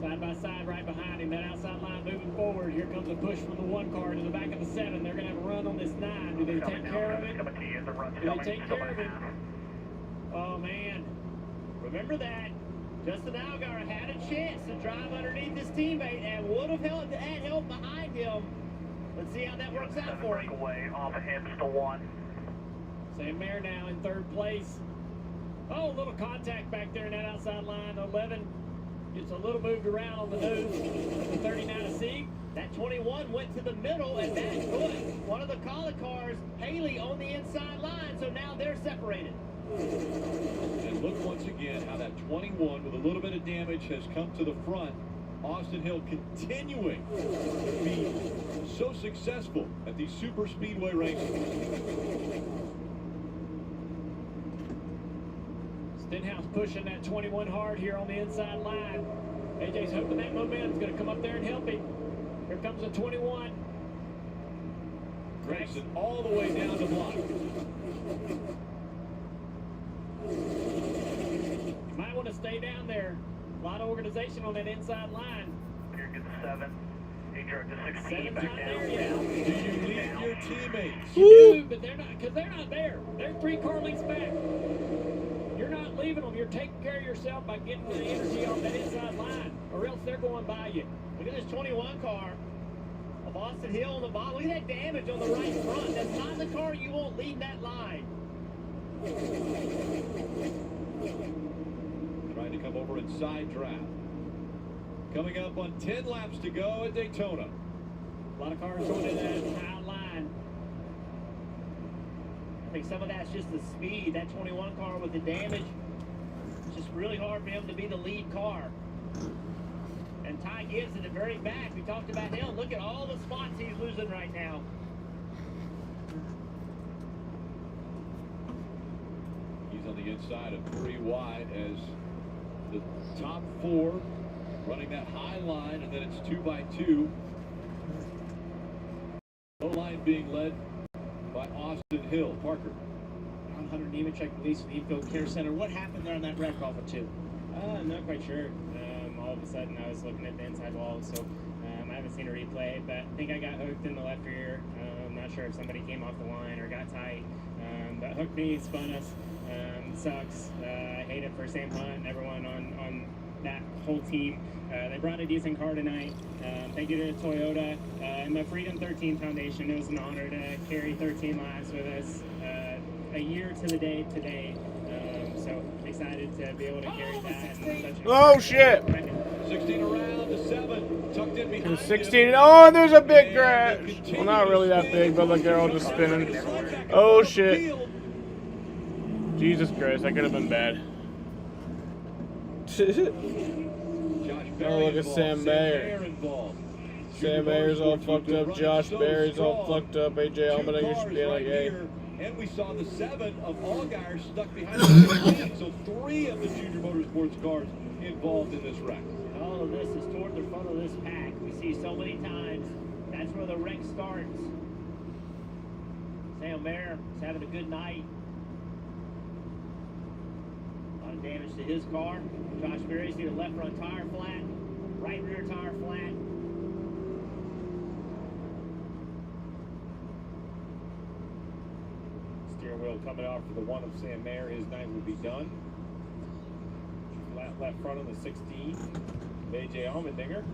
Side by side right behind him, that outside line moving forward. Here comes a push from the 1 car to the back of the 7. They're going to have a run on this 9. Do they take care of it? Do they take care of it? Oh, man. Remember that. Justin Allgaier had a chance to drive underneath his teammate and would have held that help behind him. Let's see how that works out for him. Off of him, still 1. Sam Mayer now in 3rd place. Oh, a little contact back there in that outside line. 11 gets a little moved around on the nose. The 39 to see. That 21 went to the middle, and that put one of the collie cars, Haley, on the inside line. So now they're separated. And look once again how that 21 with a little bit of damage has come to the front. Austin Hill continuing to be so successful at these super speedway races. Stenhouse pushing that 21 hard here on the inside line. AJ's hoping that momentum's going to come up there and help him. Here comes the 21. Gregson all the way down the block. You might want to stay down there. A lot of organization on that inside line. Here gets 7. He drove to 16 7's back not down. there yet. Do you leave your teammates? You do, but they're not, because they're not there. They're 3 car lengths back. You're not leaving them. You're taking care of yourself by getting the energy off that inside line, or else they're going by you. Look at this 21 car of Austin Hill on the bottom. Look at that damage on the right front. That's not the car you want leading that line. Trying to come over inside draft. Coming up on 10 laps to go at Daytona. A lot of cars going in that high line. I think some of that's just the speed. That 21 car with the damage, it's just really hard for him to be the lead car. And Ty Gibbs in the very back. We talked about him. Look at all the spots he's losing right now. He's on the inside of 3 wide as the top 4 running that high line, and then it's 2 by 2. Low line being led by Austin Hill. Parker. I'm Hunter Nemechek, police from the Infield Care Center. What happened there on that wreck off of 2? I'm not quite sure. All of a sudden, I was looking at the inside wall, so I haven't seen a replay, but I think I got hooked in the left rear. I'm not sure if somebody came off the line or got tight, but hooked me, spun us. Sucks. I hate it for Sam Hunt and everyone on that whole team. They brought a decent car tonight. Thank you to Toyota and the Freedom 13 Foundation. It was an honor to carry 13 lives with us a year to the day today. So excited to be able to carry that. Oh shit! 16 around to 7, tucked in behind. 16. Oh, and there's a big crash. Well, not really that big, but like they're all just spinning. Oh shit! Jesus Christ, that could have been bad. Oh, look at Sam Mayer. Sam Mayer's all fucked up. Josh Berry's all fucked up. AJ Allmendinger should be like, hey. And we saw the 7 of Allgaier stuck behind the 16. So 3 of the Junior Motorsports cars involved in this wreck. And all of this is toward the front of this pack. We see so many times. That's where the wreck starts. Sam Mayer is having a good night. A lot of damage to his car. Josh Berry's here, left front tire flat, right rear tire flat. Steering wheel coming off for the 1 of Sam Mayer. His night will be done. Left front on the 16. AJ Allmendinger.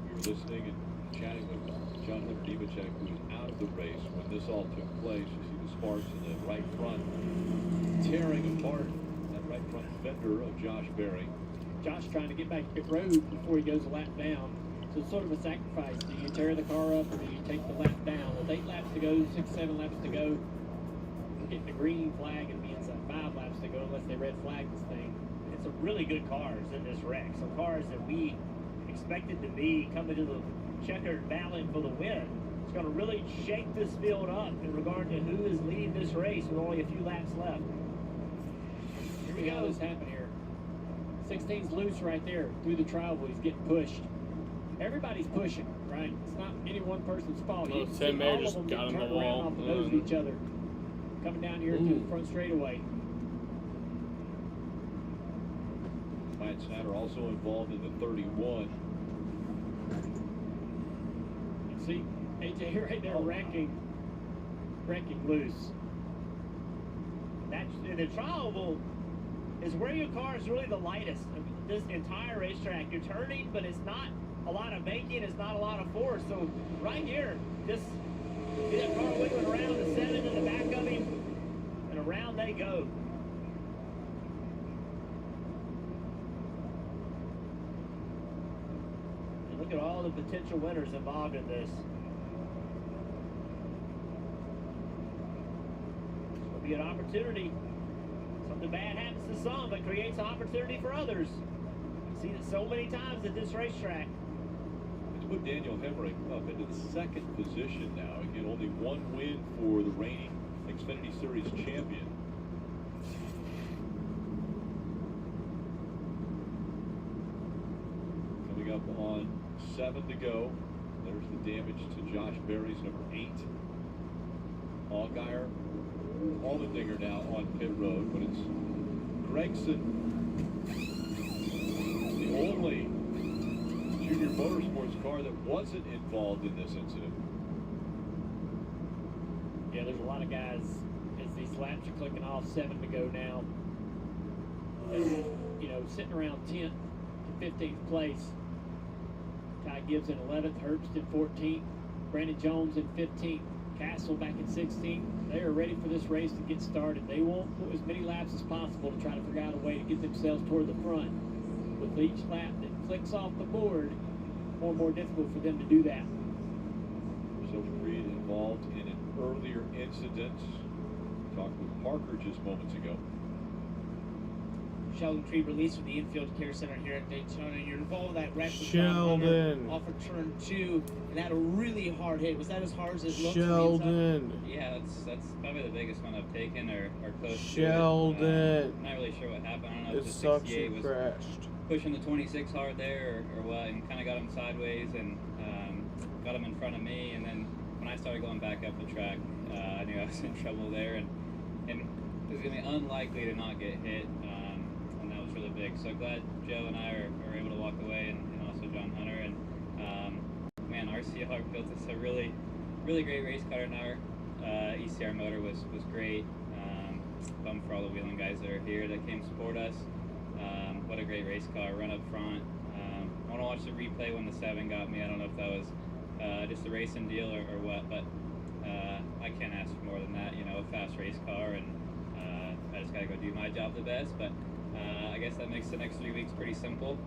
We were listening and chatting with John Nemechek, who was out of the race when this all took place. You see the sparks in the right front tearing apart that right front fender of Josh Berry. Josh trying to get back to pit road before he goes a lap down. So it's sort of a sacrifice. Do you tear the car up or do you take the lap down? With 8 laps to go, 6, 7 laps to go, getting the green flag and being 5 laps to go unless they red flag this thing. It's some really good cars in this wreck. Some cars that we expected to be coming to the checkered ballot for the win. It's going to really shake this field up in regard to who is leading this race with only a few laps left. Here we go. What's happening here? 16's loose right there through the travel. He's getting pushed. Everybody's pushing, right? It's not any one person's fault. Well, You can Tim see Mayer all just of them got getting on the turned around wall. off the nose of each other. Coming down here to the front straightaway. Matt Snyder also involved in the 31. You see AJ right there wrecking loose. That's the trial is where your car is really the lightest of this entire racetrack. You're turning, but it's not a lot of banking, it's not a lot of force. So right here, just see that car wiggling around the 7 in the back of him, and around they go. And look at all the potential winners involved in this. This will be an opportunity. Something bad happens to some, but creates opportunity for others. I've seen it so many times at this racetrack. It's put Daniel Hemrick up into the 2nd position now. Again, only one win for the reigning Xfinity Series champion. Coming up on 7 to go. There's the damage to Josh Berry's number 8. Allgaier, Allmendinger now on pit road, but it's Gregson, the only junior motorsports car that wasn't involved in this incident. Yeah, there's a lot of guys as these laps are clicking off, 7 to go now. You know, sitting around 10th to 15th place. Ty Gibbs in 11th, Herbst in 14th, Brandon Jones in 15th, Castle back in 16th. They are ready for this race to get started. They want as many laps as possible to try to figure out a way to get themselves toward the front. With each lap that clicks off the board, more and more difficult for them to do that. Silver Creed involved in an earlier incident. Talked with Parker just moments ago. Sheldon Creed released from the infield care center here at Daytona. You're involved in that wreck with Sheldon off of turn 2, and had a really hard hit. Was that as hard as it looked? Sheldon. Yeah, that's probably the biggest one I've taken or close Sheldon. to it. I'm not really sure what happened. I don't know if It the sucks 68 you was crashed. pushing the 26 hard there or what, and kind of got him sideways and got him in front of me. And then when I started going back up the track, I knew I was in trouble there, and it was going to be unlikely to not get hit. And that was really big. So glad Joe and I are able to walk away, and also John Hunter. And man, RCR built us a really, really great race car. And our ECR motor was great. Bummed for all the wheeling guys that are here that came support us. What a great race car, run up front. I want to watch the replay when the 7 got me. I don't know if that was just a racing deal or what, but I can't ask for more than that. You know, a fast race car, and I just got to go do my job the best. But I guess that makes the next 3 weeks pretty simple.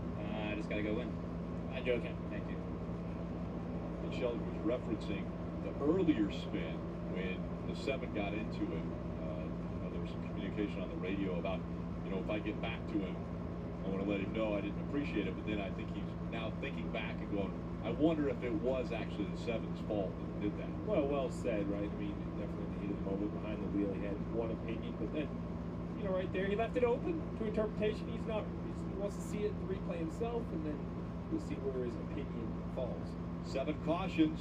I just got to go win. I joke him. Thank you. And Sheldon was referencing the earlier spin when the 7 got into him. There was some communication on the radio about, you know, if I get back to him, I want to let him know I didn't appreciate it. But then I think he's now thinking back and going, I wonder if it was actually the 7's fault that did that. Well said, right? I mean, definitely in the heat of the moment behind the wheel, he had one opinion, but then, you know, right there, he left it open to interpretation. He wants to see it, the replay himself, and then we'll see where his opinion falls. 7 cautions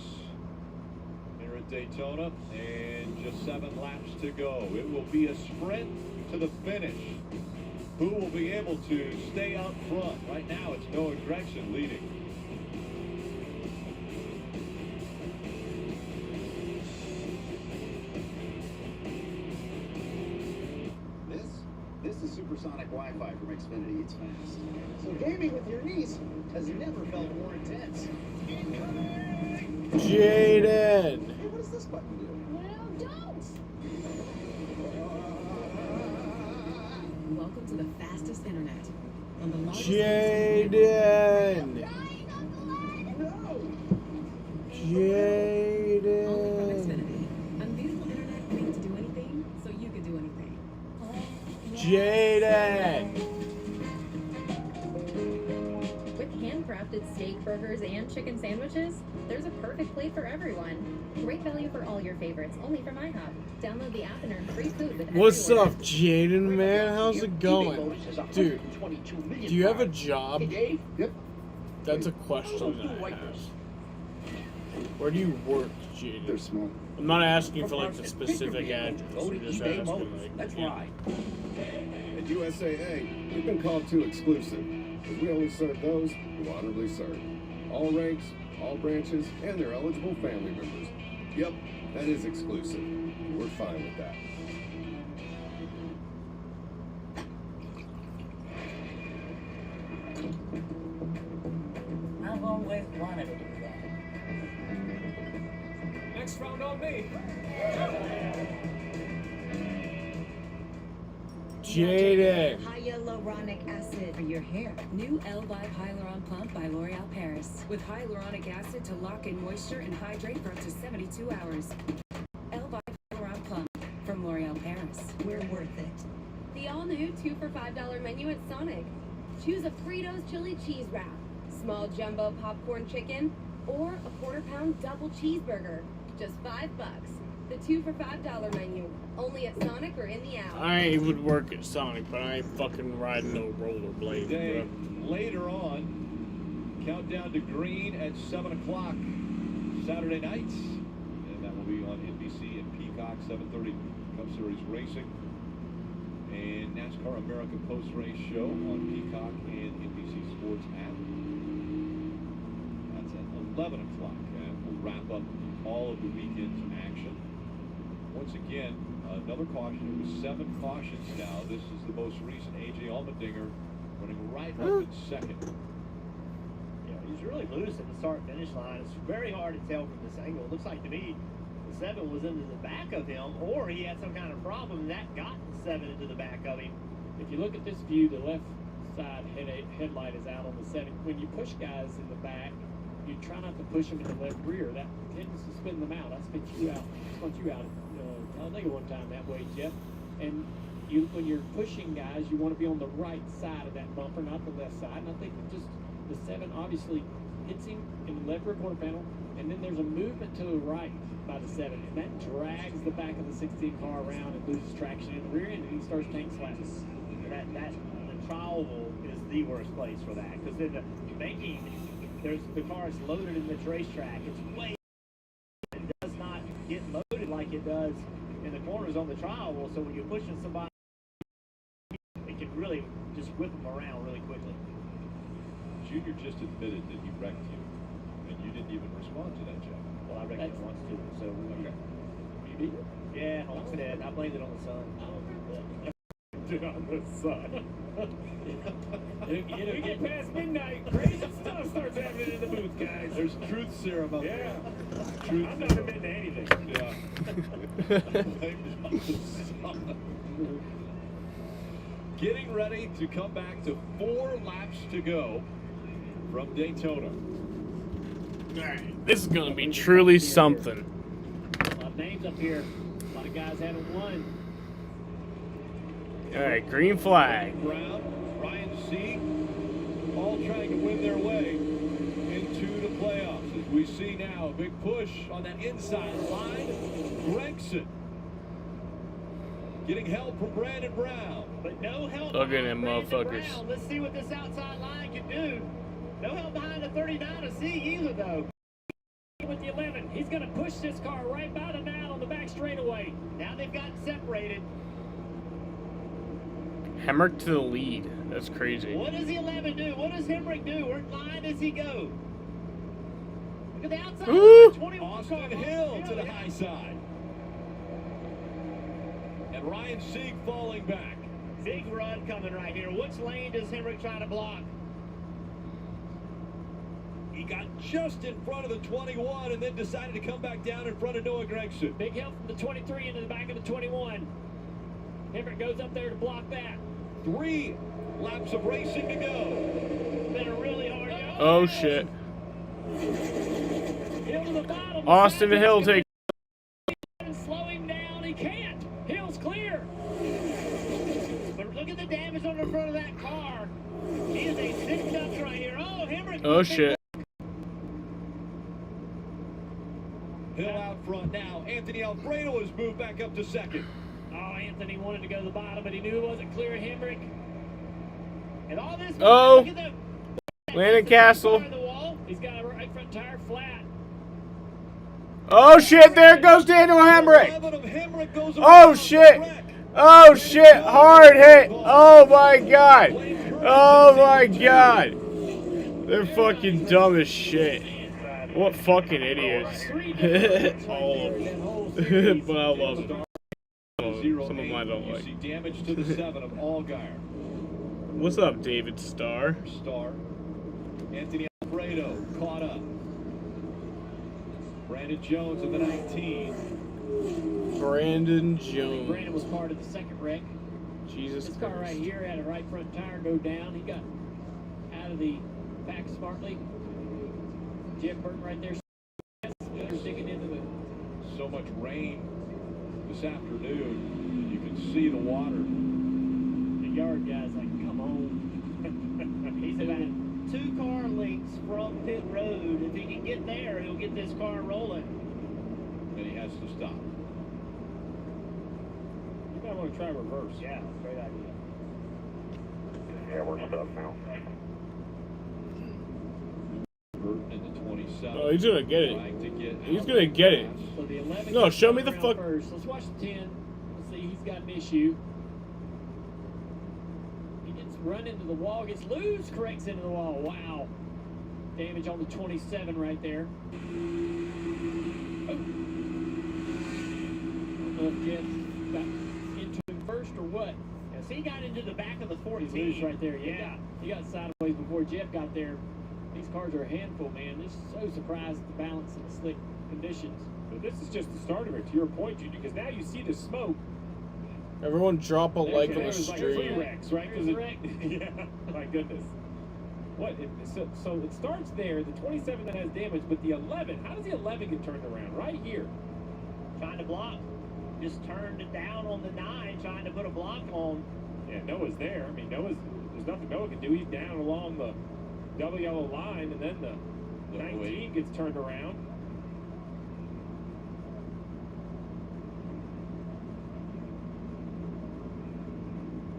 here at Daytona, and just 7 laps to go. It will be a sprint to the finish. Who will be able to stay up front? Right now, it's Noah Gregson leading. This is supersonic Wi-Fi from Xfinity. It's fast. So gaming with your niece has never felt more intense. Jaden. Hey, what does this button do? Well, don't! Welcome to the fastest internet. On the largest Jaden. No! Jaden. Only from Xfinity. Unbeatable internet made to do anything, so you can do anything. Jaden. With handprint handcrafted steak burgers and chicken sandwiches? There's a perfect plate for everyone. Great value for all your favorites, only from IHOP. Download the app and earn free food with every What's order. up, Jaden, man? How's it going? Dude, do you have a job? Yep. That's a question that I have. Where do you work, Jaden? They're small. I'm not asking for like the specific address. I'm just asking like, That's yeah. right. At USAA, we've been called too exclusive, because we only serve those who honorably serve. All ranks, all branches, and their eligible family members. Yep, that is exclusive. We're fine with that. I've always wanted to do that. Next round on me. Jaden. Hyaluronic acid for your hair. New L-Vibe Hyaluron Pump by L'Oreal Paris. With hyaluronic acid to lock in moisture and hydrate for up to 72 hours. L-Vibe Hyaluron Pump from L'Oreal Paris. We're worth it. The all-new 2 for $5 menu at Sonic. Choose a Fritos chili cheese wrap, small jumbo popcorn chicken, or a quarter-pound double cheeseburger. Just $5. The 2 for $5 menu. Only at Sonic or in the app. I would work at Sonic, but I ain't fucking riding no rollerblades, Today, bro. later on, countdown to green at 7 o'clock Saturday nights. And that will be on NBC and Peacock, 7:30 Cup Series Racing. And NASCAR American Post Race Show on Peacock and NBC Sports app. That's at 11 o'clock. And we'll wrap up all of the weekend's action. Once again, another caution. It was 7 cautions now. This is the most recent. A.J. Allmendinger running right up in second. Yeah, he's really loose at the start-finish line. It's very hard to tell from this angle. It looks like to me the 7 was into the back of him, or he had some kind of problem and that got the 7 into the back of him. If you look at this view, the left side headlight is out on the 7. When you push guys in the back, you try not to push them in the left rear. That tends to spin them out. I spun you out. Talladega one time that way, Jeff. And when you're pushing guys, you want to be on the right side of that bumper, not the left side. And I think just the 7 obviously hits him in the left rear quarter panel, and then there's a movement to the right by the 7, and that drags the back of the 16 car around and loses traction in the rear end, and he starts tank slapping. The trial is the worst place for that, because then the banking, the car is loaded in the racetrack. It's way, it does not get loaded like it does in the corners on the trial wheel. So when you're pushing somebody, it can really just whip them around really quickly. Junior just admitted that he wrecked you, and you didn't even respond to that, Jeff. Well, I wrecked it once too, so okay. You did? Yeah, once did. I blamed it on the sun. On the sun. It'll get past midnight. Crazy stuff starts happening in the booth, guys. There's truth serum up there. Truth I'm not admitting to anything. Yeah. Blamed it on the sun. Getting ready to come back to 4 laps to go from Daytona. Alright, this is going to be truly something. A lot of names up here. A lot of guys haven't won. Alright, green flag. Brown, Ryan Sieg, all trying to win their way into the playoffs. As we see now, a big push on that inside line. Gregson getting help from Brandon Brown. But no help. Look at them behind Brandon motherfuckers. Brown. Let's see what this outside line can do. No help behind the 39 of Sieg either, though. With the 11, he's going to push this car right about him out on the back straightaway. Now they've gotten separated. Hemrick to the lead. That's crazy. What does the 11 do? What does Hemrick do? Where line does he go? Look at the outside. Ooh. 21 Austin Hill to the high side. And Ryan Sieg falling back. Big run coming right here. Which lane does Hemrick try to block? He got just in front of the 21 and then decided to come back down in front of Noah Gregson. Big help from the 23 into the back of the 21. Hemrick goes up there to block that. 3 laps of racing to go. Been a really hard go. Oh shit. Hill to the bottom. Austin Hill takes. Slow him down. He can't. Hill's clear. But look at the damage on the front of that car. He is a 6 up right here. Oh, Hemrick Oh shit. Hill out front now. Anthony Alfredo has moved back up to second. Oh, Anthony wanted to go to the bottom, but he knew it wasn't clear of Hemrick. And all this. Oh. Landon Castle. He's got a right front tire flat. Oh shit, there goes Daniel Hemrick. Oh shit. Oh shit, hard hit. Oh my god. Oh my god. They're fucking dumb as shit. What fucking idiots. All of them. But I love them. Some of them I don't like. Damage to the 7 of Allgaier. What's up, David Starr? Anthony Alfredo caught up. Brandon Jones in the 19. Brandon Jones. Brandon was part of the second wreck. Jesus This car Christ. right here had a right front tire go down. He got out of the back smartly. Jeff Burton right there. Digging into the. So much rain this afternoon. You can see the water. The yard guy's like, come on. He's about 2 car lengths from pit road. If he can get there, he'll get this car rolling. And he has to stop. You might want to try reverse. Yeah, great idea. Yeah, we're stuck now. Burton in the 27. Oh, he's gonna get it. He's gonna get it. So the 11 No, show me the around fuck. First. Let's watch the 10. Let's see, he's got an issue. He gets run into the wall, gets loose, corrects into the wall. Wow. Damage on the 27 right there. Oh. I don't know if Jeff got into him first or what. Yes, he got into the back of the 14. He's loose right there, yeah. He got sideways before Jeff got there. These cars are a handful, man. Just so surprised at the balance and the slick conditions. But this is just the start of it, to your point, Junior, because now you see the smoke. Everyone drop a like on the There's like 3 stream. wrecks, right? There's a wreck. Yeah, my goodness. What? So it starts there, the 27 that has damage, but the 11, how does the 11 get turned around? Right here. Trying to block. Just turned it down on the 9, trying to put a block on. Yeah, Noah's there. I mean, there's nothing Noah can do. He's down along the double yellow line, and then the 19 gets turned around.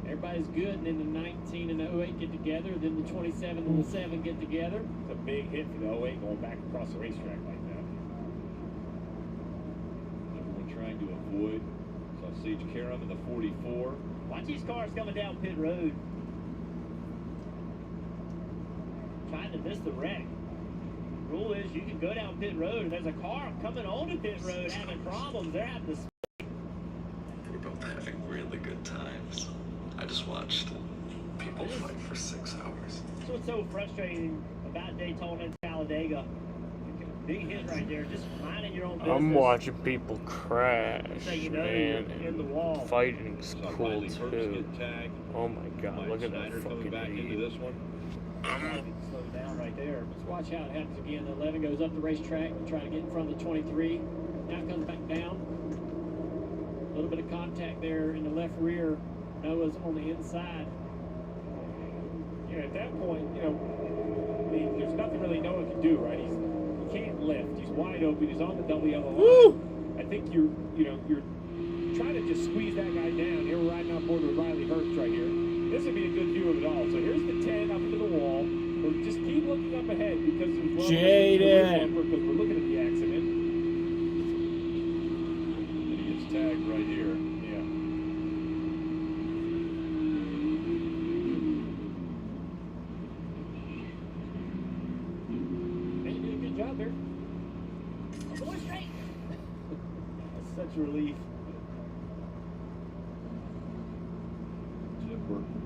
Everybody's good, and then the 19 and the 08 get together, then the 27 and the 7 get together. It's a big hit for the 08 going back across the racetrack like that. Everyone trying to avoid Sausage Karam in the 44. Watch these cars coming down pit road. Trying to miss the wreck. Rule is you can go down pit road, and there's a car coming onto pit road having problems. They're having to. We're both having really good times. I just watched people fight for 6 hours. That's what's so frustrating about Daytona and Talladega. Big hit right there, just minding your own business. I'm watching people crash, So you know man. you're in the wall. Fighting's cool Riley Herbst too. get tagged. Oh my god, look at that Snyder coming fucking back into idiot. this one. Slow down right there. Let's watch how it happens again. The 11 goes up the racetrack to try to get in front of the 23. Now it comes back down. A little bit of contact there in the left rear. Noah's on the inside. Yeah, at that point, I mean, there's nothing really Noah can do, right? He can't lift. He's wide open. He's on the double yellow line. Woo! I think you're trying to just squeeze that guy down. Here we're riding on board with Riley Herbst right here. This would be a good view of it all. So here's the 10 up into the wall. We'll just keep looking up ahead because there's Jaden. because we're looking at the accident. And he gets tagged right here. Yeah. Hey, you did a good job there. Going straight. That's such a relief. Jeff Burton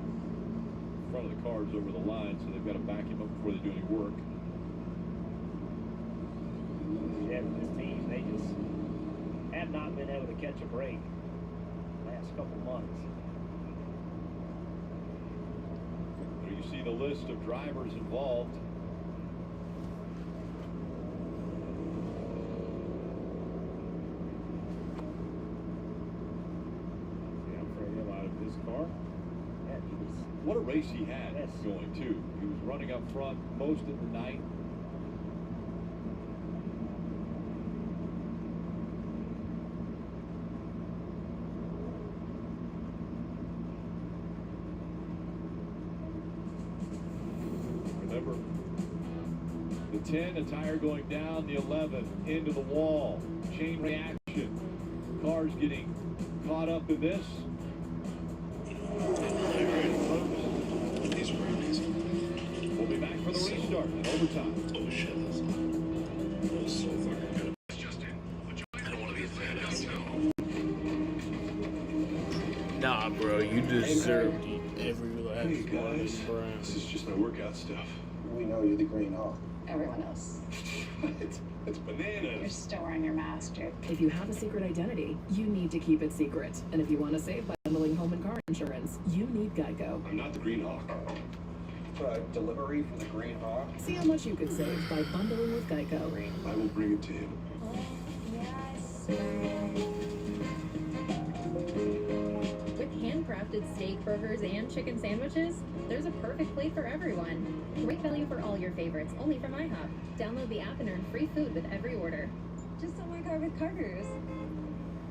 in front of the cars over the line, so they've got to back him up before they do any work. Yeah, with this team, they just have not been able to catch a break last couple months. There you see the list of drivers involved. Yeah, Freddie out of this car. Yeah, he was What a race he had going, too. He was running up front most of the night. Remember, the 10, a tire going down, the 11 into the wall. Chain reaction. Cars getting caught up in this. We'll be back for the restart in overtime. Oh shit, that's so fucking good. I don't want to be a fan now. Nah, bro, you deserve every last Hey one. guys, this is just my workout stuff. We know you're the Green Hawk. Everyone else. It's bananas. You're still wearing your mask, dude. If you have a secret identity, you need to keep it secret. And if you want to save by bundling home and car insurance, you need Geico. I'm not the Green Hawk. Delivery for the Green Hawk. See how much you could save by bundling with Geico. I will bring it to him. With handcrafted steak, burgers, and chicken sandwiches, there's a perfect plate for everyone. Great value for all your favorites, only from IHOP. Download the app and earn free food with every order. Just on my car with Carter's.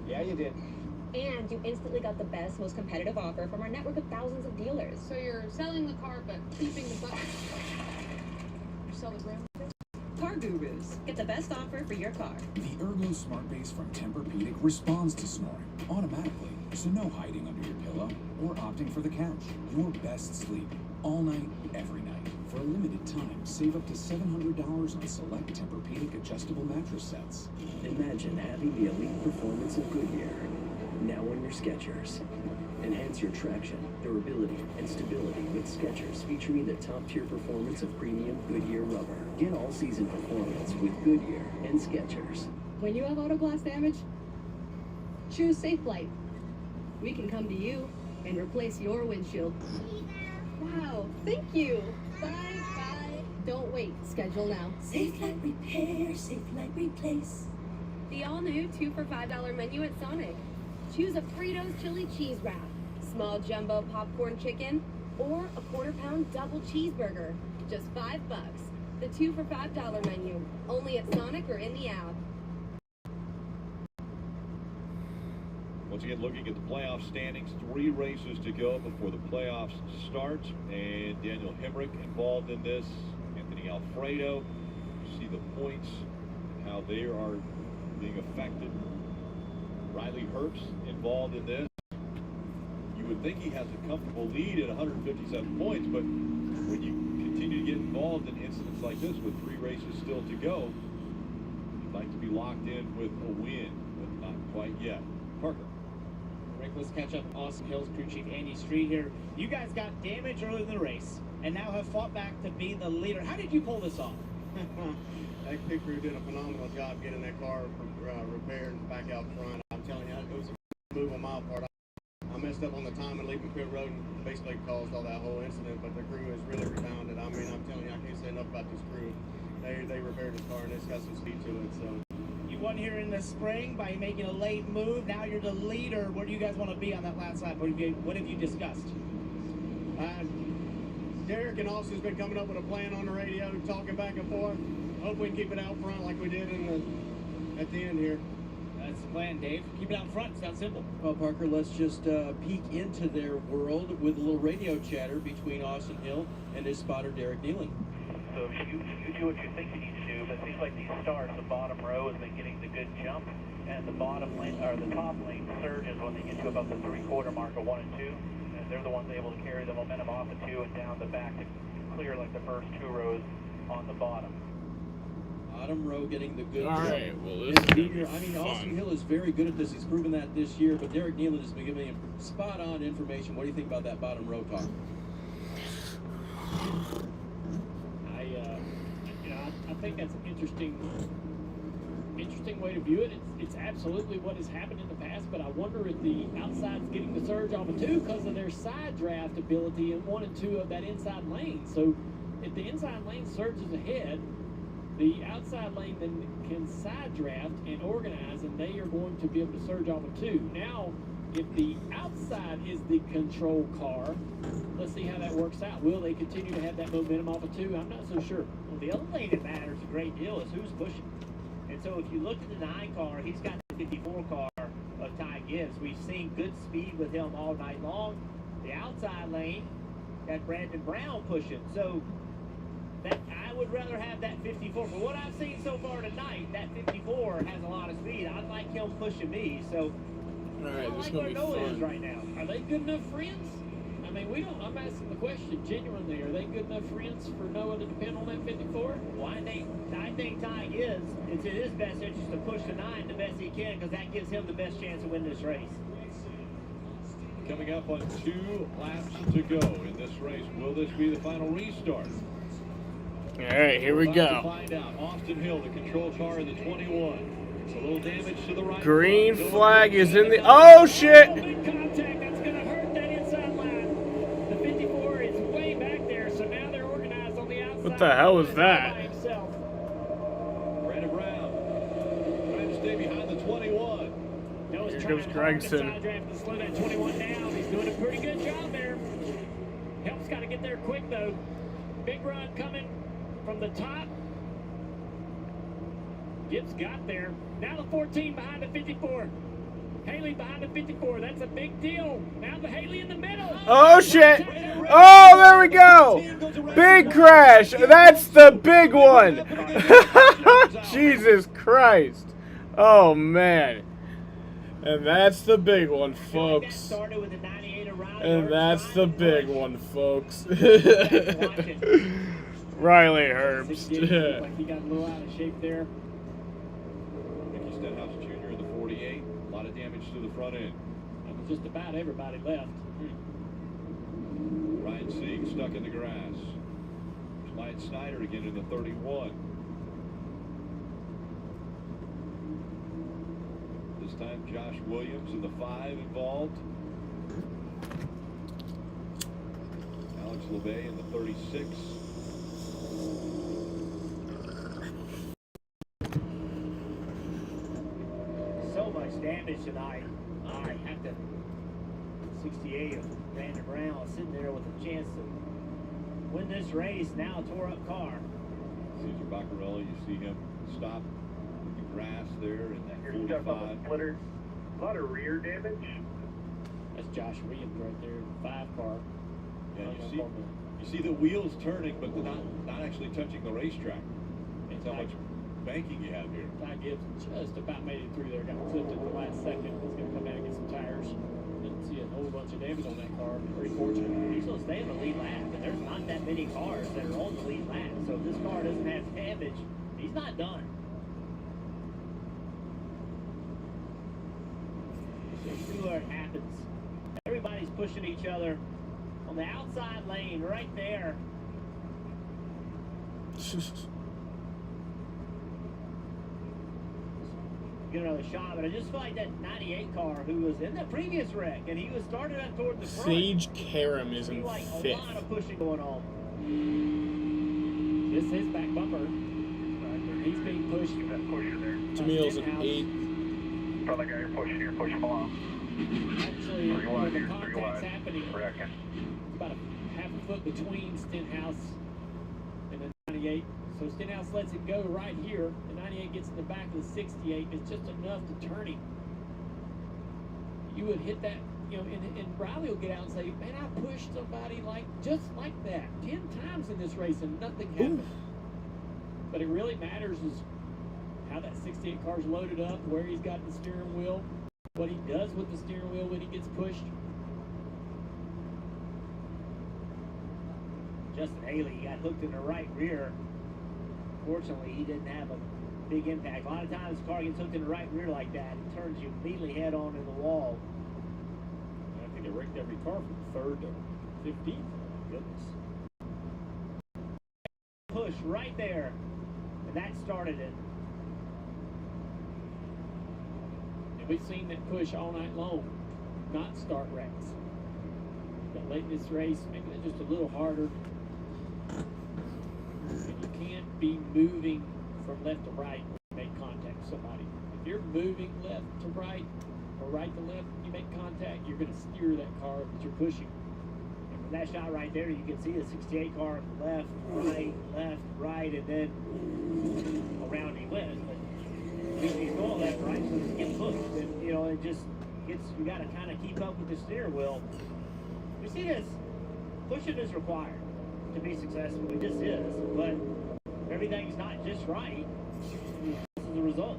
Yeah, you did. And you instantly got the best, most competitive offer from our network of thousands of dealers. So you're selling the car but keeping the butt. You sell the ground. Car Gurus. Get the best offer for your car. The Ergo Smart Base from Tempurpedic responds to snoring automatically, so no hiding under your pillow or opting for the couch. Your best sleep, all night, every night. For a limited time, save up to $700 on select Tempurpedic adjustable mattress sets. Imagine having the elite performance of Goodyear, now on your Skechers. Enhance your traction, durability, and stability with Skechers, featuring the top-tier performance of premium Goodyear rubber. Get all-season performance with Goodyear and Skechers. When you have auto glass damage, choose Safe Flight. We can come to you and replace your windshield. Wow, thank you. Bye, bye. Don't wait, schedule now. Safe Flight Repair, Safe Flight Replace. The all-new 2 for $5 menu at Sonic. Choose a Fritos chili cheese wrap, small jumbo popcorn chicken, or a quarter-pound double cheeseburger. Just $5. The 2 for $5 menu, only at Sonic or in the app. Once again, looking at the playoff standings, 3 races to go before the playoffs start. And Daniel Hemrick involved in this. Anthony Alfredo. See the points and how they are being affected. Riley Herbst involved in this. You would think he has a comfortable lead at 157 points, but when you continue to get involved in incidents like this with 3 races still to go, you'd like to be locked in with a win, but not quite yet. Parker. Rick, let's catch up Austin Hill's crew chief Andy Street here. You guys got damage early in the race and now have fought back to be the leader. How did you pull this off? That pit crew did a phenomenal job getting that car repaired and back out front. I'm telling you, it was a move on my part. I messed up on the time and leaving pit road and basically caused all that whole incident, but the crew has really rebounded. I mean, I'm telling you, I can't say enough about this crew. They repaired this car and it's got some speed to it. So You won here in the spring by making a late move. Now you're the leader. Where do you guys want to be on that last lap? What have you discussed? Derek and Austin's been coming up with a plan on the radio, talking back and forth. Hope we can keep it out front like we did at the end here. That's the plan, Dave. Keep it out front. Sounds simple. Well, Parker, let's just peek into their world with a little radio chatter between Austin Hill and his spotter, Derek Nealing. So you do what you think you need to do, but it seems like these starts, the bottom row has been getting the good jump, and the bottom lane, or the top lane surges when they get to about the 3/4 mark of 1 and 2, and they're the ones able to carry the momentum off the 2 and down the back to clear like the first 2 rows on the bottom. Bottom row getting the good All jump. right, well, this is gonna be I mean, fun. Austin Hill is very good at this. He's proven that this year, but Derek Nealing has been giving him spot-on information. What do you think about that bottom row talk? I think that's an interesting way to view it. It's absolutely what has happened in the past, but I wonder if the outside's getting the surge off of 2 because of their side draft ability in 1 and 2 of that inside lane. So if the inside lane surges ahead, the outside lane then can side draft and organize, and they are going to be able to surge off of 2. Now, if the outside is the control car, let's see how that works out. Will they continue to have that momentum off of 2? I'm not so sure. Well, the other thing that matters a great deal is who's pushing. And so if you look at the 9 car, he's got the 54 car of Ty Gibbs. We've seen good speed with him all night long. The outside lane got Brandon Brown pushing. So that I would rather have that 54. But what I've seen so far tonight, that 54 has a lot of speed. I'd like him pushing me. So All I right, don't this is like gonna where be Noah is fun. right now. Are they good enough friends? I mean, I'm asking the question genuinely. Are they good enough friends for Noah to depend on that 54? Well, I think Ty Gibbs, it's in his best interest to push the 9 the best he can because that gives him the best chance to win this race. Coming up on 2 laps to go in this race. Will this be the final restart? All right, here we We're about to go. find out. Austin Hill, the control car in the 21. A little damage to the right. Green front. flag is in the. Oh shit! Big contact. That's going to hurt that inside line. The 54 is way back there, so now they're organized on the outside. What the hell was that? By himself. Brandon Brown trying to stay behind the 21. Noah's Here trying comes hard Gregson. to side draft to slow that 21 down. He's doing a pretty good job there. Help's got to get there quick, though. Big run coming from the top. Gibbs got there. Now the 14 behind the 54. Haley behind the 54. That's a big deal. Now the Haley in the middle. Oh shit! Oh, there we go! Big crash! That's the big one! Jesus Christ! Oh man! And that's the big one, folks. And that's the big one, folks. Riley Herbst. Like he got a little out of shape there. Ricky Stenhouse Jr. in the 48. A lot of damage to the front end. And just about everybody left. Ryan Sieg stuck in the grass. Clyde Snyder again in the 31. This time Josh Williams in the 5 involved. Alex LeVay in the 36. So much damage tonight. I have to. 68 of Brandon Brown sitting there with a chance to win this race. Now tore up car. Cesar Baccarelli, you see him stop with the grass there in that You're stuck on 45. the splitter. A lot of rear damage. That's Josh Williams right there, 5 car. Yeah, you see the wheels turning, but they're not actually touching the racetrack. That's how much banking you have here. Ty Gibbs just about made it through there. Got clipped at the last second. He's going to come down and get some tires. Didn't see a whole bunch of damage on that car. Pretty fortunate. He's going to stay in the lead lap, and there's not that many cars that are on the lead lap. So if this car doesn't have damage, he's not done. So see where it happens. Everybody's pushing each other on the outside lane right there. Get another shot, but I just feel like that 98 car who was in the previous wreck, and he was started up toward the front. Sage Karam is in Like a 5th. lot of pushing going on. This is his back bumper. He's being pushed. Jamil's in 8th. Probably got your pushing along. Actually, when 31 the here, contact's 31. happening, Correct. it's about a half a foot between Stenhouse and the 98. So Stenhouse lets it go right here. The 98 gets in the back of the 68. It's just enough to turn him. You would hit that, you know, and Riley will get out and say, man, I pushed somebody just like that 10 times in this race and nothing happened. But it really matters is how that 68 car's loaded up, where he's got the steering wheel, what he does with the steering wheel when he gets pushed. Justin Haley got hooked in the right rear. Fortunately, he didn't have a big impact. A lot of times, the car gets hooked in the right rear like that. It turns you immediately head on in the wall. I think they wrecked every car from 3rd to 15th. Goodness. Push right there. And that started it. And we've seen that push all night long, not start wrecks. But late in this race, making it just a little harder. And you can't be moving from left to right when you make contact with somebody. If you're moving left to right, or right to left, you make contact, you're going to steer that car that you're pushing. And from that shot right there, you can see the 68 car left, right, and then around he went. But he's going left, right, so he's getting pushed. And, you know, it just gets, you got to kind of keep up with the steering wheel. You see this? Pushing is required to be successful. It just is. But everything's not just right. This is the result.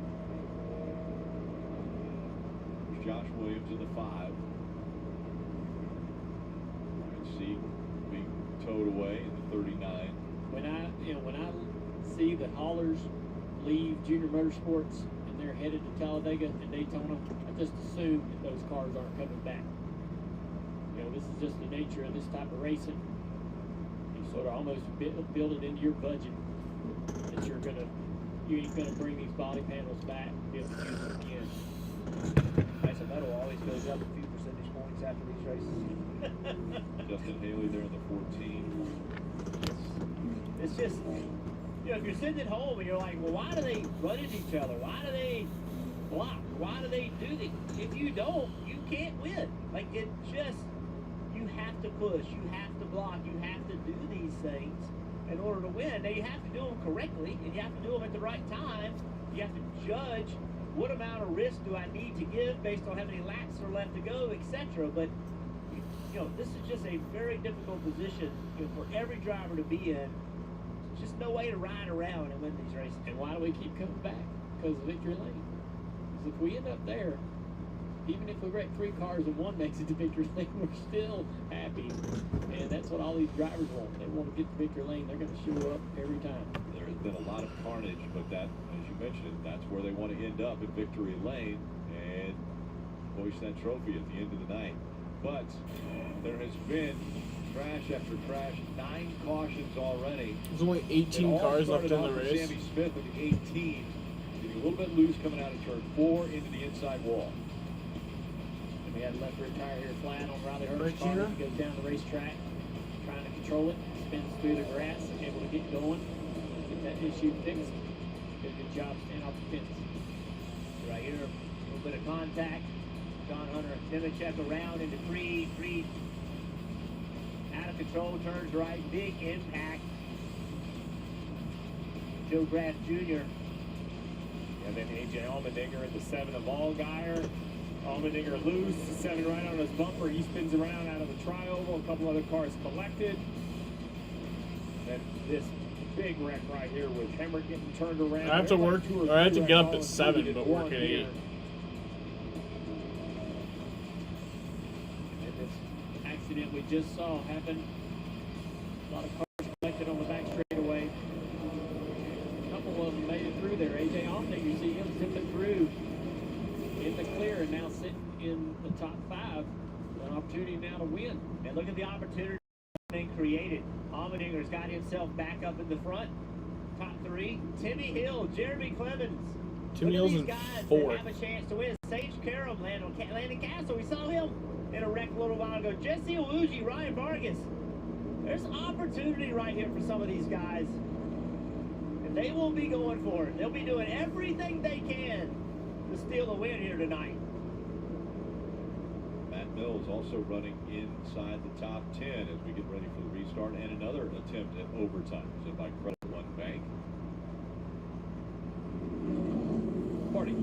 There's Josh Williams in the 5. See being towed away in the 39. When I see the haulers leave Junior Motorsports and they're headed to Talladega and Daytona, I just assume that those cars aren't coming back. You know, this is just the nature of this type of racing. You sort of almost build it into your budget that you ain't gonna bring these body panels back and be able to use them again. Price of metal always goes up a few percentage points after these races. Justin Haley there in the 14. It's just, you know, if you're sitting at home and you're like, well, why do they run into each other? Why do they block? Why do they do this? If you don't, you can't win. Like, it just, you have to push, you have to block, you have to do these things in order to win. Now, you have to do them correctly, and you have to do them at the right time. You have to judge what amount of risk do I need to give based on how many laps are left to go, etc. But, you know, this is just a very difficult position, you know, for every driver to be in. There's just no way to ride around and win these races. And why do we keep coming back? Because of victory lane. Because if we end up there, even if we wreck 3 cars and one makes it to victory lane, we're still happy. And that's what all these drivers want. They want to get to victory lane. They're going to show up every time. There's been a lot of carnage, but that, as you mentioned, that's where they want to end up in victory lane and hoist that trophy at the end of the night. But there has been crash after crash, 9 cautions already. There's only 18 cars left in the race. Sammy Smith with the 18, getting a little bit loose coming out of turn 4 into the inside wall. And we had left rear tire here flat on Riley Herbst's car. He goes down the racetrack, trying to control it, spins through the grass, able to get going, get that issue fixed. Did a good job staying off the fence. Right here, a little bit of contact. John Hunter and Tempurpedic around into Creed. Creed out of control, turns right, big impact. Joe Graff Jr. And then AJ Allmendinger at the 7 of Allgaier. Allmendinger loose, 7 right on his bumper. He spins around out of the tri-oval. A couple other cars collected. Then this big wreck right here with Hemrick getting turned around. I have to work, or I have to get up at 7, but work at 8. Accident we just saw happen. A lot of cars collected on the back straightaway. A couple of them made it through there. AJ Allmendinger, you see him tipping through in the clear and now sitting in the top 5. An opportunity now to win. And look at the opportunity being created. Allmendinger's got himself back up in the front. Top 3. Timmy Hill, Jeremy Clemens. Timmy Hill's in 4th. Have a chance to win. Sage Karam, Landon Castle. We saw him in a wreck a little while ago. Jesse Owuji, Ryan Vargas. There's opportunity right here for some of these guys. And they will be going for it. They'll be doing everything they can to steal a win here tonight. Matt Mills also running inside the top 10 as we get ready for the restart, and another attempt at overtime. Is by Credit One Bank. Party.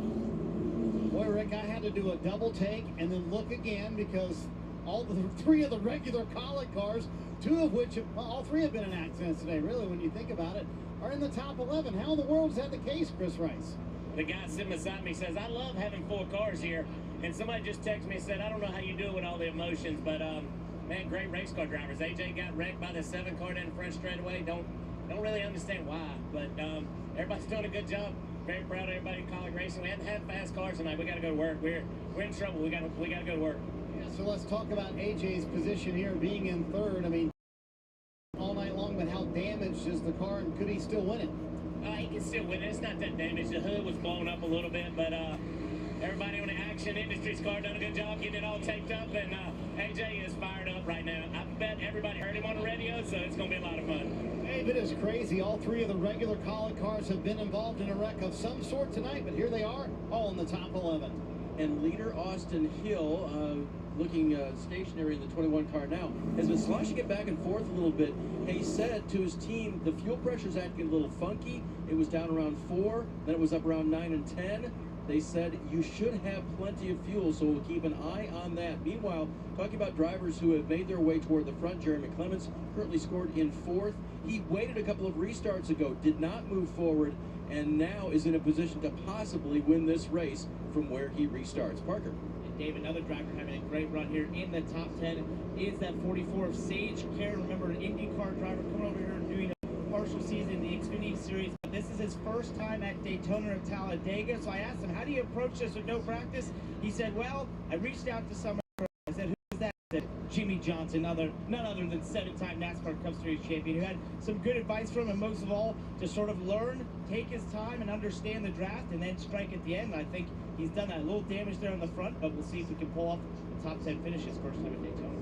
Boy, Rick, I had to do a double take and then look again because all 3 of the regular Collet cars, 2 of which, all 3 have been in accidents today, really, when you think about it, are in the top 11. How in the world is that the case, Chris Rice? The guy sitting beside me says, I love having 4 cars here. And somebody just texted me and said, I don't know how you do it with all the emotions, but, man, great race car drivers. AJ got wrecked by the 7 car down the front straightaway. Don't really understand why, but everybody's doing a good job. Very proud of everybody in Collet Racing. We haven't had fast cars tonight. We got to go to work. We're in trouble. We got to go to work. Yeah, so let's talk about AJ's position here, being in 3rd. I mean, all night long, but how damaged is the car, and could he still win it? He can still win it. It's not that damaged. The hood was blown up a little bit, but everybody on the Action Industries car done a good job getting it all taped up, and AJ is fired up right now. I bet everybody heard him on the radio, so it's going to be a lot of fun. Hey, it is crazy. All 3 of the regular Collet cars have been involved in a wreck of some sort tonight, but here they are, all in the top 11. and leader Austin Hill, looking stationary in the 21 car now, has been sloshing it back and forth a little bit. He said to his team, the fuel pressure's acting a little funky. It was down around 4, then it was up around 9 and 10. They said you should have plenty of fuel, so we'll keep an eye on that. Meanwhile, talking about drivers who have made their way toward the front, Jeremy Clements currently scored in 4th. He waited a couple of restarts ago, did not move forward, and now is in a position to possibly win this race from where he restarts. Parker. And Dave, another driver having a great run here in the top 10 is that 44 of Sage Care. Remember, an IndyCar driver coming over here and doing a partial season in the Xfinity Series. This is his first time at Daytona and Talladega, so I asked him, how do you approach this with no practice? He said, well, I reached out to someone. I said, who is that? I said, Jimmy Johnson, none other than 7-time NASCAR Cup Series champion, who had some good advice from him, and most of all, to sort of learn, take his time, and understand the draft, and then strike at the end. And I think he's done that. A little damage there on the front, but we'll see if we can pull off the top 10 finishes first time at Daytona.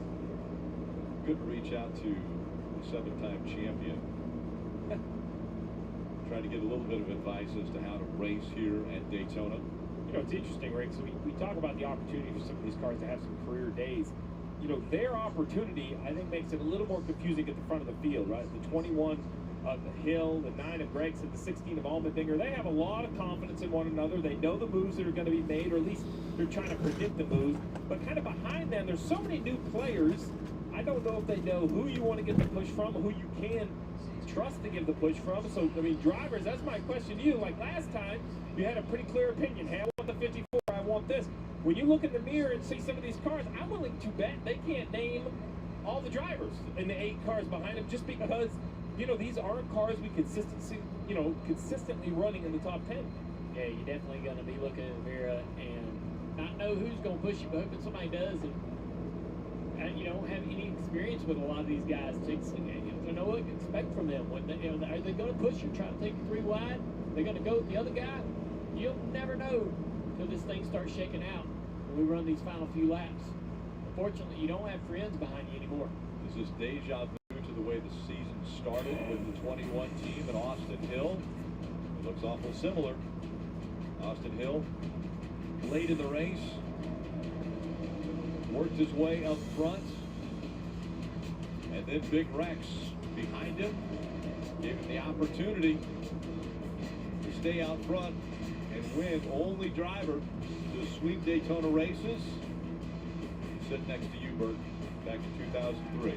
Good to reach out to the 7-time champion. Trying to get a little bit of advice as to how to race here at Daytona. You know, it's interesting, Rick. So we talk about the opportunity for some of these cars to have some career days. You know, their opportunity, I think, makes it a little more confusing at the front of the field, right? The 21 of Hill, the 9 of Gregson, the 16 of Allmendinger, they have a lot of confidence in one another. They know the moves that are going to be made, or at least they're trying to predict the moves. But kind of behind them, there's so many new players. I don't know if they know who you want to get the push from, who you can trust to give the push from. So, I mean, drivers, that's my question to you. Like last time, you had a pretty clear opinion. Hey, I want the 54, I want this. When you look in the mirror and see some of these cars, I'm willing to bet they can't name all the drivers in the 8 cars behind them, just because, you know, these aren't cars we consistently running in the top 10. Yeah, you're definitely going to be looking in the mirror and not know who's going to push you, but hoping somebody does. And you don't have any experience with a lot of these guys to know what to expect from them. When are they going to push you, try to take you 3 wide? They're going to go with the other guy? You'll never know until this thing starts shaking out when we run these final few laps. Unfortunately, you don't have friends behind you anymore. This is deja vu to the way the season started with the 21 team at Austin Hill. It looks awful similar. Austin Hill, late in the race, worked his way up front, and then Big Rex behind him gave him the opportunity to stay out front and win. Only driver to sweep Daytona races. Sitting next to you, Bert, back in 2003.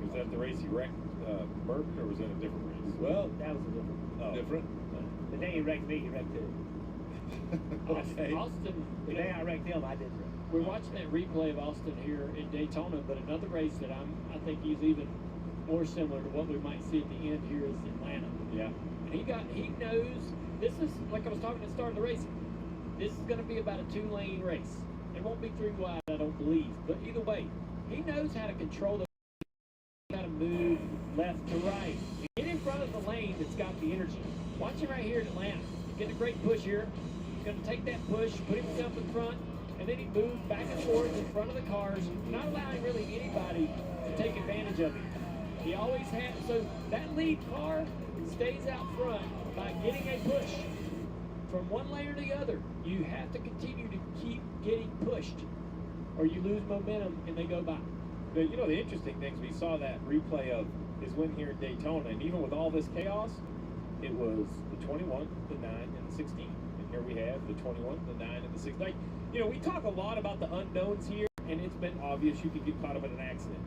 Was that the race he wrecked Bert, or was that a different race? Well, That was a different. different. The day he wrecked me, he wrecked it. Okay. Austin, The day I wrecked him, I did wreck. we're watching that replay of Austin here in Daytona, but another race that I think he's even more similar to what we might see at the end here is Atlanta. Yeah. And he knows this is, like I was talking at the start of the race, this is going to be about a 2-lane race. It won't be 3 wide, I don't believe. But either way, he knows how to control the, how to move left to right. Get in front of the lane that's got the energy. Watch him right here in Atlanta. Getting a great push here. He's going to take that push, put himself in front, and then he moves back and forth in front of the cars, not allowing really anybody to take advantage of him. He always has, so that lead car stays out front by getting a push from one lane to the other. You have to continue to keep getting pushed, or you lose momentum and they go by. You know, the interesting things, we saw that replay of his win here at Daytona, and even with all this chaos, it was the 21, the 9, and the 16. And here we have the 21, the 9, and the 16. Like, you know, we talk a lot about the unknowns here, and it's been obvious you could get caught up in an accident.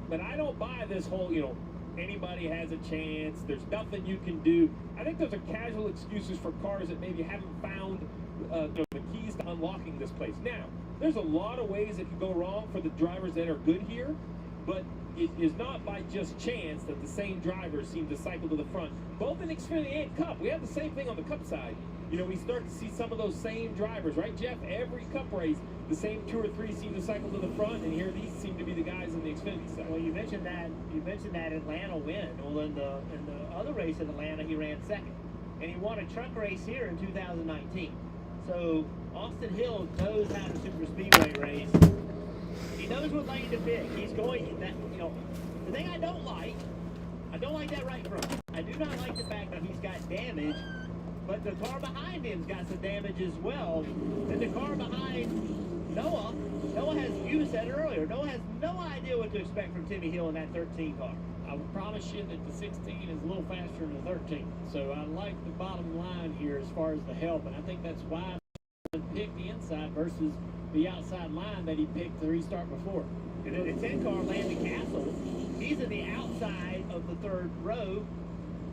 But I don't buy this whole, you know, anybody has a chance, there's nothing you can do. I think those are casual excuses for cars that maybe haven't found the keys to unlocking this place. Now, there's a lot of ways it could go wrong for the drivers that are good here, but it is not by just chance that the same drivers seem to cycle to the front, both in Xfinity and Cup. We have the same thing on the Cup side. You know, we start to see some of those same drivers, right, Jeff? Every Cup race, the same 2 or 3 seem to cycle to the front, and here these seem to be the guys in the Xfinity side. Well, you mentioned that Atlanta win. Well, in the other race in Atlanta, he ran second, and he won a truck race here in 2019. So Austin Hill knows how to super speedway race. He knows what lane to pick. He's going that, you know. The thing I don't like that right front. I do not like the fact that he's got damage but the car behind him's got some damage as well. And the car behind Noah has, you said earlier, Noah has no idea what to expect from Timmy Hill in that 13 car. I will promise you that the 16 is a little faster than the 13. So I like the bottom line here as far as the help, and I think that's why he picked the inside versus the outside line that he picked the restart before. And in the 10 car, Landon Castle, he's in the outside of the third row.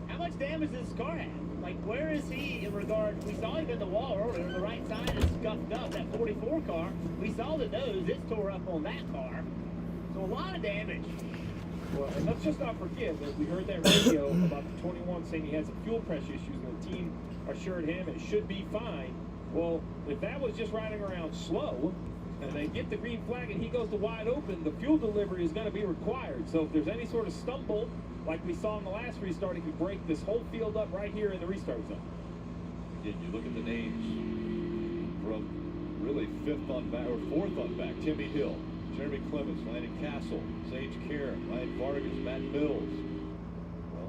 How much damage does this car have? Like, where is he in regard? We saw him in the wall earlier. The right side is scuffed up. That 44 car, we saw the nose. It's tore up on that car. So a lot of damage. Well, and let's just not forget that we heard that radio about the 21 saying he had some fuel pressure issues, and the team assured him it should be fine. Well, if that was just riding around slow, and they get the green flag and he goes to wide open, the fuel delivery is going to be required. So if there's any sort of stumble, like we saw in the last restart, he could break this whole field up right here in the restart zone. Again, you look at the names from really fourth on back. Timmy Hill, Jeremy Clements, Landon Castle, Sage Karen, Ryan Vargas, Matt Mills.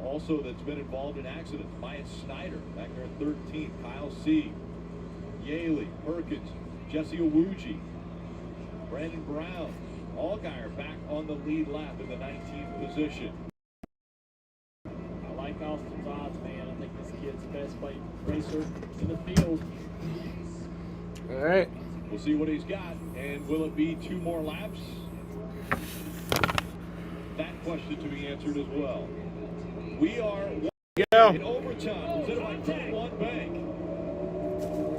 Also that's been involved in accidents, Maya Snyder, back there at 13th, Kyle C. Yaley, Perkins, Jesse Owuji, Brandon Brown, Allgaier back on the lead lap in the 19th position. I like Austin's odds, man. I think this kid's the best racer in the field. All right. We'll see what he's got, and will it be 2 more laps? That question to be answered as well. We are in overtime. Presented by 21 Bank.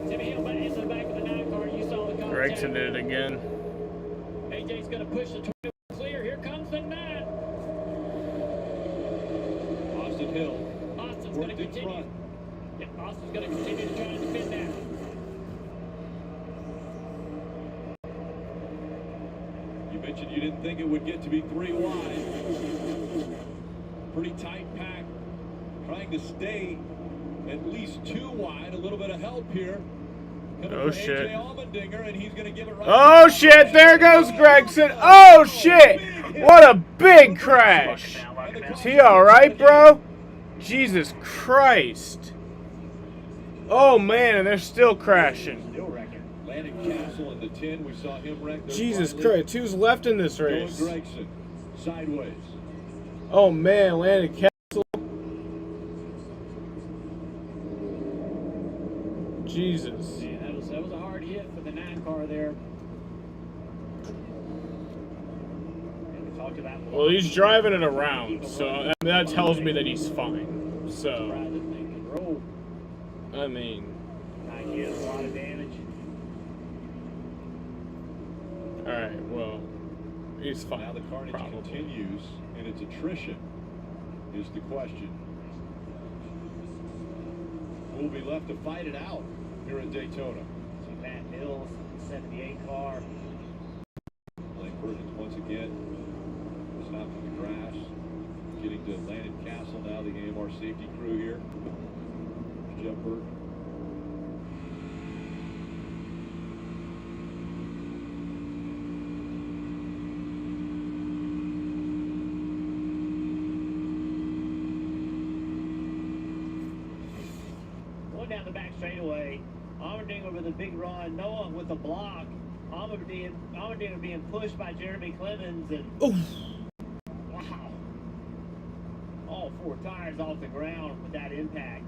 Timmy Hill into the back of the 9 car. You saw the contact. Gregson did it again. AJ's going to push the 21 clear. Here comes the 9. Austin Hill. Austin's going to continue. Yep, Austin's going to continue to try to defend that. You mentioned you didn't think it would get to be 3 wide. Pretty tight pack. Trying to stay at least 2 wide. A little bit of help here. Oh shit. And he's gonna give it right. Oh shit, there goes Gregson. Oh shit. What a big crash. Is he alright, bro? Jesus Christ. Oh man, and they're still crashing. Landon Castle in the 10. We saw him wreck. Jesus Christ, who's left in this race? Gregson, sideways. Oh man, Landon Castle. Jesus. Yeah, that was a hard hit for the 9 car there. Well, he's driving it around, so that tells me that he's fine. So, I mean, He has a lot of damage. All right, well, he's fine. Now the carnage continues, and it's attrition is the question. Who will be left to fight it out here in Daytona? See Matt Mills, 78 car. Blake Perkins once again stopped in the grass. Getting to Landon Castle now, the AMR safety crew here. Jumper. Down the back straightaway, Allmendinger with a big run, Noah with a block, Allmendinger being pushed by Jeremy Clemens, and wow, all 4 tires off the ground with that impact.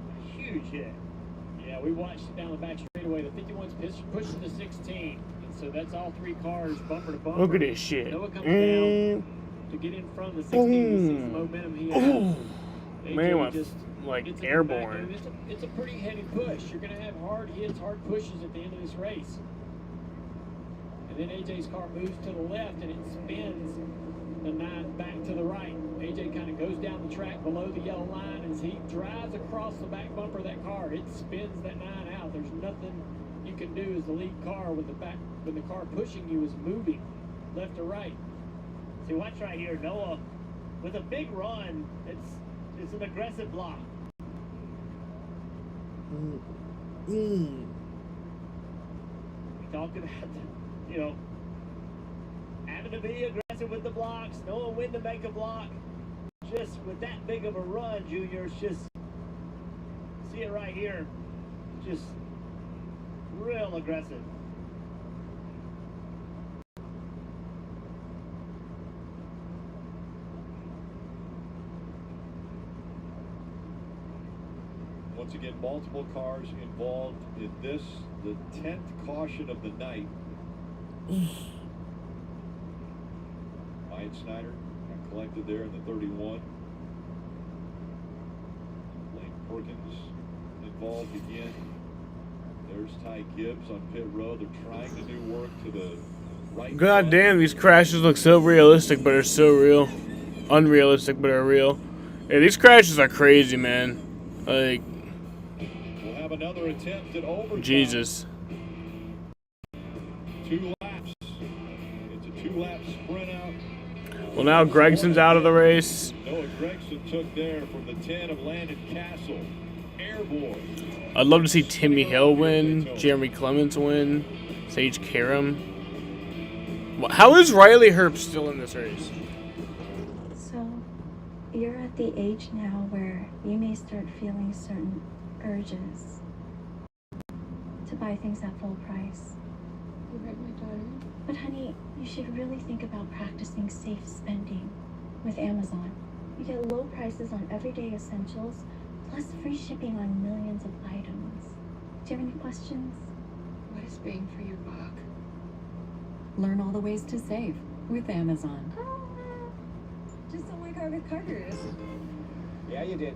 A huge hit. Yeah, we watched it down the back straightaway. The 51's pushing the 16, and so that's all 3 cars bumper to bumper. Look at this shit. Noah comes down to get in front of the 16 to see the momentum he has. Man, went like airborne. It's a pretty heavy push. You're going to have hard hits, hard pushes at the end of this race. And then AJ's car moves to the left and it spins the 9 back to the right. AJ kind of goes down the track below the yellow line as he drives across the back bumper of that car. It spins that 9 out. There's nothing you can do as the lead car when the car pushing you is moving left to right. See, watch right here, Noah with a big run. It's an aggressive block. We talked about, having to be aggressive with the blocks, knowing when to make a block. Just with that big of a run, Junior, it's just see it right here. Just real aggressive. Once again, multiple cars involved in this, the 10th caution of the night. Ryan Snyder got collected there in the 31. Lane Perkins involved again. There's Ty Gibbs on pit road. They're trying to do work to the right. God damn, these crashes look so realistic, but are so real. Unrealistic, but are real. Yeah, these crashes are crazy, man. Like, we'll have another attempt at overtime. Jesus. 2 laps. It's a 2-lap sprint out. Well, now Gregson's out of the race. Noah Gregson took there from the 10 of Landon Castle. Airborne. I'd love to see Timmy Hill win, Jeremy Clements win, Sage Karam. How is Riley Herbst still in this race? So, you're at the age now where you may start feeling certain urges to buy things at full price. You right, my daughter? But honey, you should really think about practicing safe spending with Amazon. You get low prices on everyday essentials, plus free shipping on millions of items. Do you have any questions? What is bang for your buck? Learn all the ways to save with Amazon. Just don't like our with Carter's. Yeah, you did.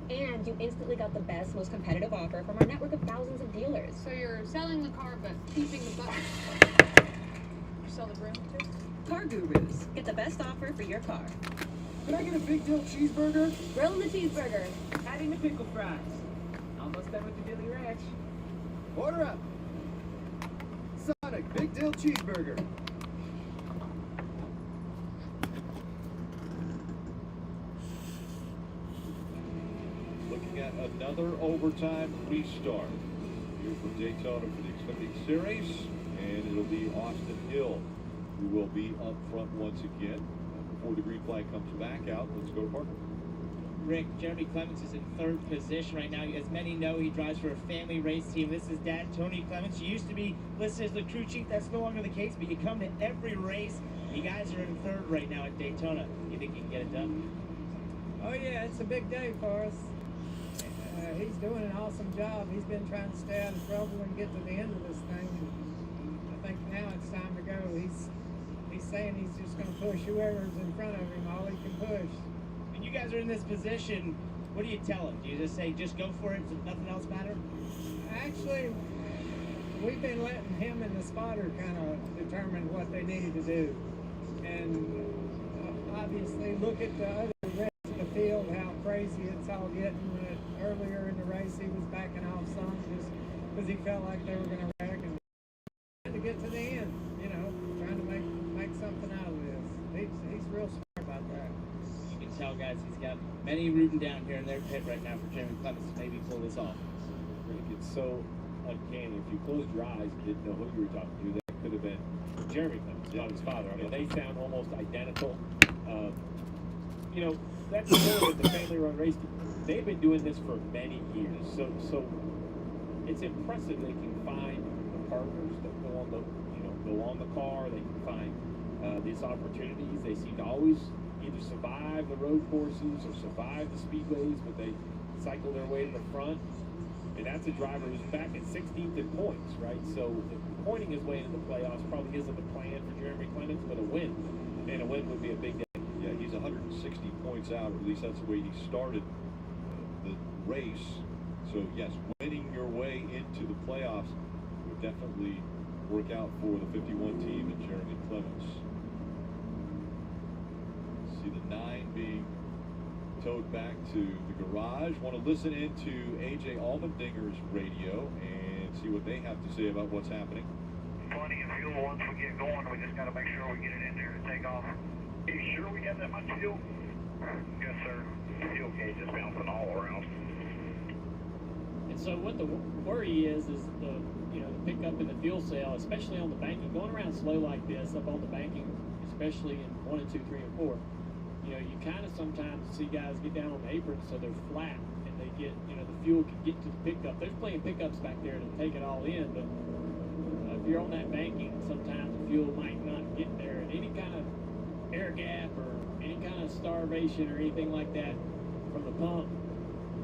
And you instantly got the best, most competitive offer from our network of thousands of dealers. So you're selling the car but keeping the buck. You sell the broom too? Car Gurus. Get the best offer for your car. Can I get a big deal cheeseburger? Grill the cheeseburger. Adding the pickle fries. Almost done with the Dilly Ranch. Order up. Sonic, big deal cheeseburger. Looking at another overtime restart here for Daytona for the Xfinity Series, and it'll be Austin Hill who will be up front once again. Before the green flag comes back out, let's go to Parker. Rick, Jeremy Clements is in 3rd position right now. As many know, he drives for a family race team. This is Dad, Tony Clements. He used to be listed as the crew chief. That's no longer the case, but you come to every race. You guys are in 3rd right now at Daytona. You think you can get it done? Oh, yeah, it's a big day for us. He's doing an awesome job. He's been trying to stay out of trouble and get to the end of this thing. And I think now it's time to go. He's saying he's just going to push whoever's in front of him all he can push. When you guys are in this position, what do you tell him? Do you just say, just go for it, does nothing else matter? Actually, we've been letting him and the spotter kind of determine what they need to do. And obviously look at the other rest of the field, how crazy it's all getting. Earlier in the race, he was backing off some just because he felt like they were going to wreck and to get to the end, you know, trying to make something out of this. He's real smart about that. You can tell, guys, he's got many rooting down here in their pit right now for Jeremy Clements to maybe pull this off. Rick, it's so uncanny. If you closed your eyes and didn't know who you were talking to, that could have been Jeremy Clements, not his father. I mean, they sound almost identical. You know, that's the thing with the family-run race team. They've been doing this for many years, so it's impressive they can find the partners that go on the car. They can find these opportunities. They seem to always either survive the road courses or survive the speedways, but they cycle their way to the front. And that's a driver who's back at 16th in points, right? So pointing his way into the playoffs probably isn't the plan for Jeremy Clements, but a win would be a big day. Yeah, he's 160 points out, or at least that's the way he started the race. So yes, winning your way into the playoffs would definitely work out for the 51 team and Jeremy Clements. See the 9 being towed back to the garage. Want to listen into AJ Allmendinger's radio and see what they have to say about what's happening. Plenty of fuel once we get going. We just got to make sure we get it in there to take off. Are you sure we got that much fuel? Yes, sir. Fuel gauge is bouncing all around. And so what the worry is the pickup in the fuel cell, especially on the banking, going around slow like this up on the banking, especially in 1 and 2, 3, and 4. You know, you kind of sometimes see guys get down on the apron so they're flat, and they get, the fuel can get to the pickup. There's plenty of pickups back there to take it all in, but if you're on that banking, sometimes the fuel might not get there. And any kind of air gap or any kind of starvation or anything like that from the pump,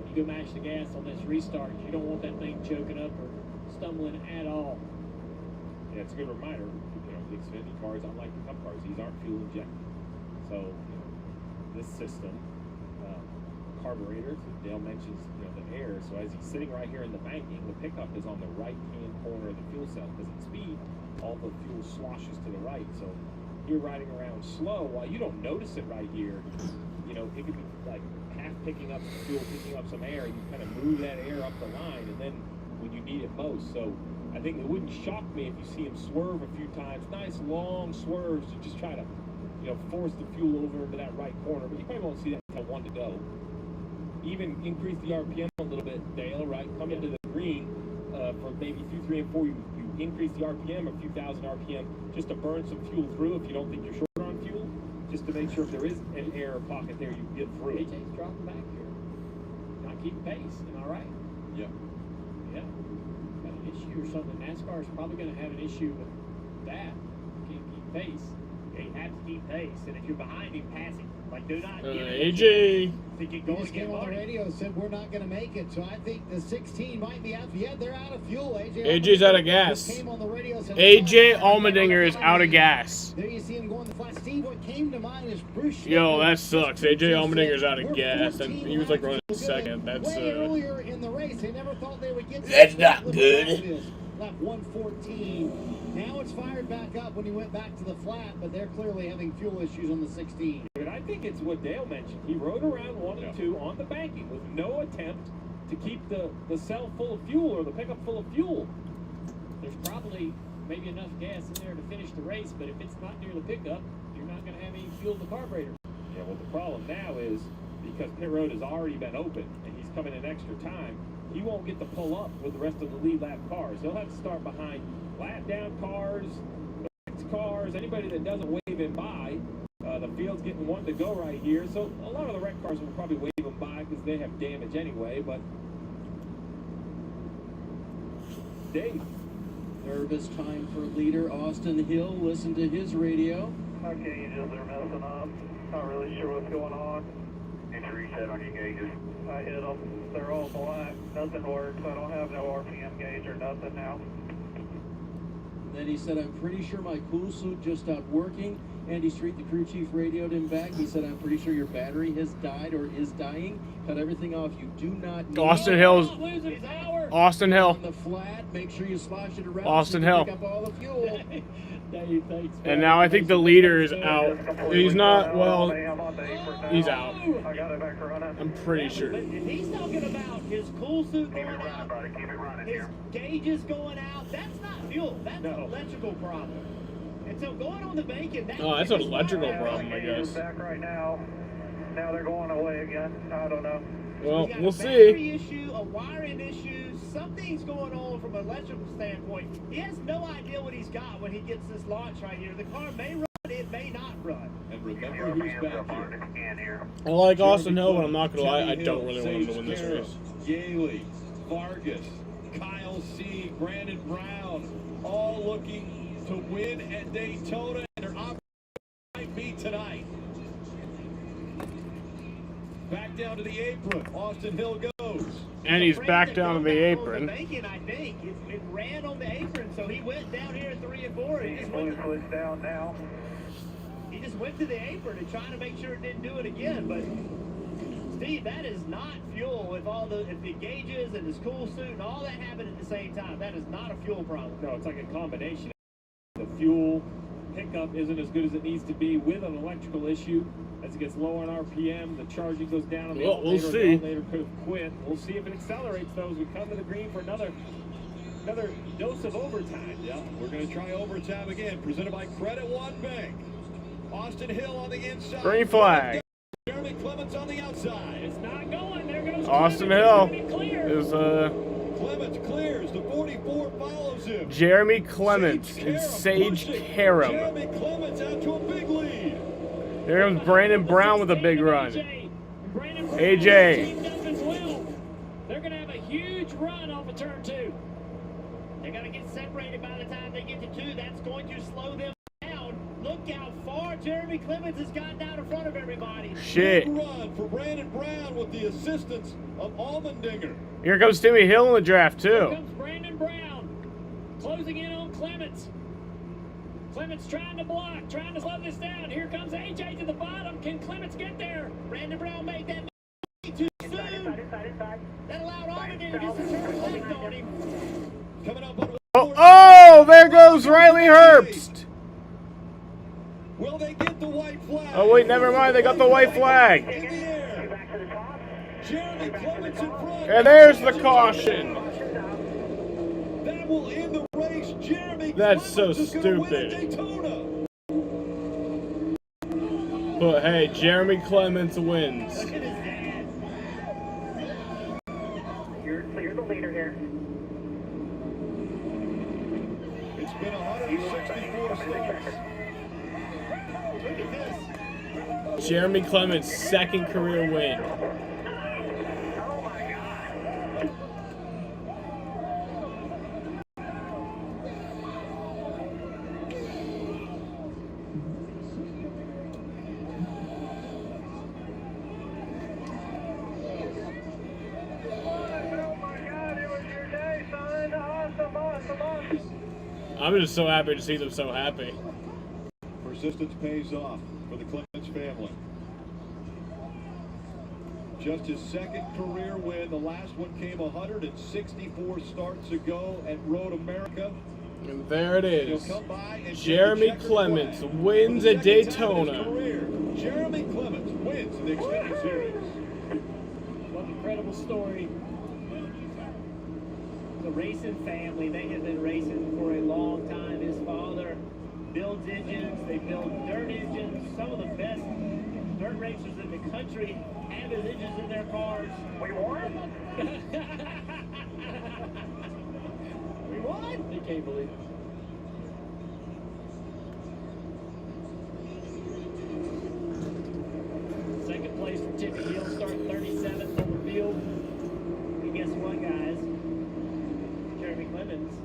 you go mash the gas on this restart, you don't want that thing choking up or stumbling at all. Yeah, it's a good reminder. The Xfinity cars, unlike the Cup cars, these aren't fuel injected. So, this system, carburetor, Dale mentions, the air. So as he's sitting right here in the banking, the pickup is on the right-hand corner of the fuel cell because at speed, all the fuel sloshes to the right. So you're riding around slow while you don't notice it right here. It could be like half picking up some fuel, picking up some air, and you kind of move that air up the line, and then when you need it most. So I think it wouldn't shock me if you see him swerve a few times, nice long swerves to just try to, force the fuel over into that right corner. But you probably won't see that until one to go. Even increase the RPM a little bit, Dale, right? Come into the green for maybe 2, 3, and 4. You increase the RPM a few thousand RPM just to burn some fuel through if you don't think you're short on fuel, just to make sure if there is an air pocket there, you get through. AJ's dropping back here. Not keeping pace. Am I right? Yep. Yeah. Got an issue or something. NASCAR is probably going to have an issue with that. Can't keep pace. You have to keep pace, and if you're behind him, pass him. Like, do not give AJ. to get He going just came on the Marty. radio and said we're not going to make it. So I think the 16 might be out. Yeah, they're out of fuel. AJ's out of gas. Came on the radio and said, AJ Allmendinger is out of gas. There you see him going the flat. Steve, what came to mind is Bruce. Yo, that sucks. AJ Allmendinger's out of gas, and he was like running second. That's Way earlier in the race, they never thought they would get to That's this not good. Lap 114. Now it's fired back up when he went back to the flat, but they're clearly having fuel issues on the 16. And I think it's what Dale mentioned. He rode around 1 and 2 on the banking with no attempt to keep the cell full of fuel or the pickup full of fuel. There's probably maybe enough gas in there to finish the race, but if it's not near the pickup, you're not going to have any fuel in the carburetor. Yeah, well, the problem now is because pit road has already been open and he's coming in extra time, he won't get to pull up with the rest of the lead lap cars. He'll have to start behind lap down cars, cars, anybody that doesn't wave him by. The field's getting one to go right here, so a lot of the wreck cars will probably wave him by because they have damage anyway, but Dave. Nervous time for leader Austin Hill. Listen to his radio. My gauges are messing up. Not really sure what's going on. Need to reset on your gauges. I hit them. They're all black. Nothing works. I don't have no RPM gauge or nothing now. Then he said, I'm pretty sure my cool suit just stopped working. Andy Street, the crew chief, radioed him back. He said, I'm pretty sure your battery has died or is dying. Cut everything off. You do not need Austin Hill's. Austin Hill. On the flat, make sure you slosh it around. Austin so you Hill. Pick up all the fuel. And now I think the leader is out. He's not, well, he's out. I'm pretty sure. If he's talking about his cool suit going out, his gauges going out, that's not fuel. That's an electrical problem. And so going on the banking, That's an electrical problem, I guess. Back right now. Now they're going away again. I don't know. Well, we'll see. Battery issue, a wiring issue, something's going on from an electrical standpoint. He has no idea what he's got when he gets this launch right here. The car may run, it may not run. And remember who's back here. I like Austin Hill, but I'm not going to lie, I don't really want him to win this race. Yaley, Vargas, Kyle C., Brandon Brown, all looking to win at Daytona, and their opportunity might be tonight. Back down to the apron. Austin Hill goes. And he's back down to the apron. Bacon, I think. It ran on the apron, so he went down here at 3 and 4. He just went down now. He just went to the apron and trying to make sure it didn't do it again. But Steve, that is not fuel. If the gauges and his cool suit and all that happened at the same time, that is not a fuel problem. No, it's like a combination. The fuel pickup isn't as good as it needs to be with an electrical issue. As it gets lower on RPM, the charging goes down on the Well, alternator. we'll see. The alternator could have quit. We'll see if it accelerates those. We come to the green for another dose of overtime. Yeah, we're going to try overtime again. Presented by Credit One Bank. Austin Hill on the inside. Green flag. Jeremy Clements on the outside. It's not going. There goes Austin Clements. Hill It's is Clements clears. The 44 follows him. Jeremy Clements and Sage Karam. Jeremy Clements out to a big lead. There comes Brandon Brown with a big run. AJ. They're going to have a huge run off of turn 2. They're going to get separated by the time they get to 2. That's going to slow them down. Look how far Jeremy Clements has gotten out in front of everybody. Shit. Good run for Brandon Brown with the assistance of Allmendinger. Here comes Timmy Hill in the draft, Here too. comes Brandon Brown, closing in on Clements. Clements trying to block, trying to slow this down. Here comes AJ to the bottom. Can Clements get there? Brandon Brown made that too soon. That allowed Allmendinger to get some turn left on him. Coming up on Oh, there goes Riley Herbst. Will they get the white flag? Oh, wait, never mind. They got the white flag. In the air. Jeremy Clements in front. And there's the caution. That will end the race. Jeremy That's so Clements is gonna win at stupid. Daytona. But hey, Jeremy Clements wins. Look at his dad. You're the leader here. It's been 164 starts. Look at this. Jeremy Clements' second career win. Oh my God. I'm just so happy to see them so happy. Persistence pays off for the Clements family. Just his second career win. The last one came 164 starts ago at Road America. And there it is. He'll come by and Jeremy check the Clements flag. wins For the at second time in his Daytona. career, Jeremy Clements wins the Xfinity Series. What an incredible story. The racing family, they have been racing for a long time. His father builds engines, they build dirt engines. Some of the best dirt racers in the country have his engines in their cars. We won? We won? He can't believe it. Second place for Timmy Hill, starting 37th on the field. And guess what, guys? Jeremy Clements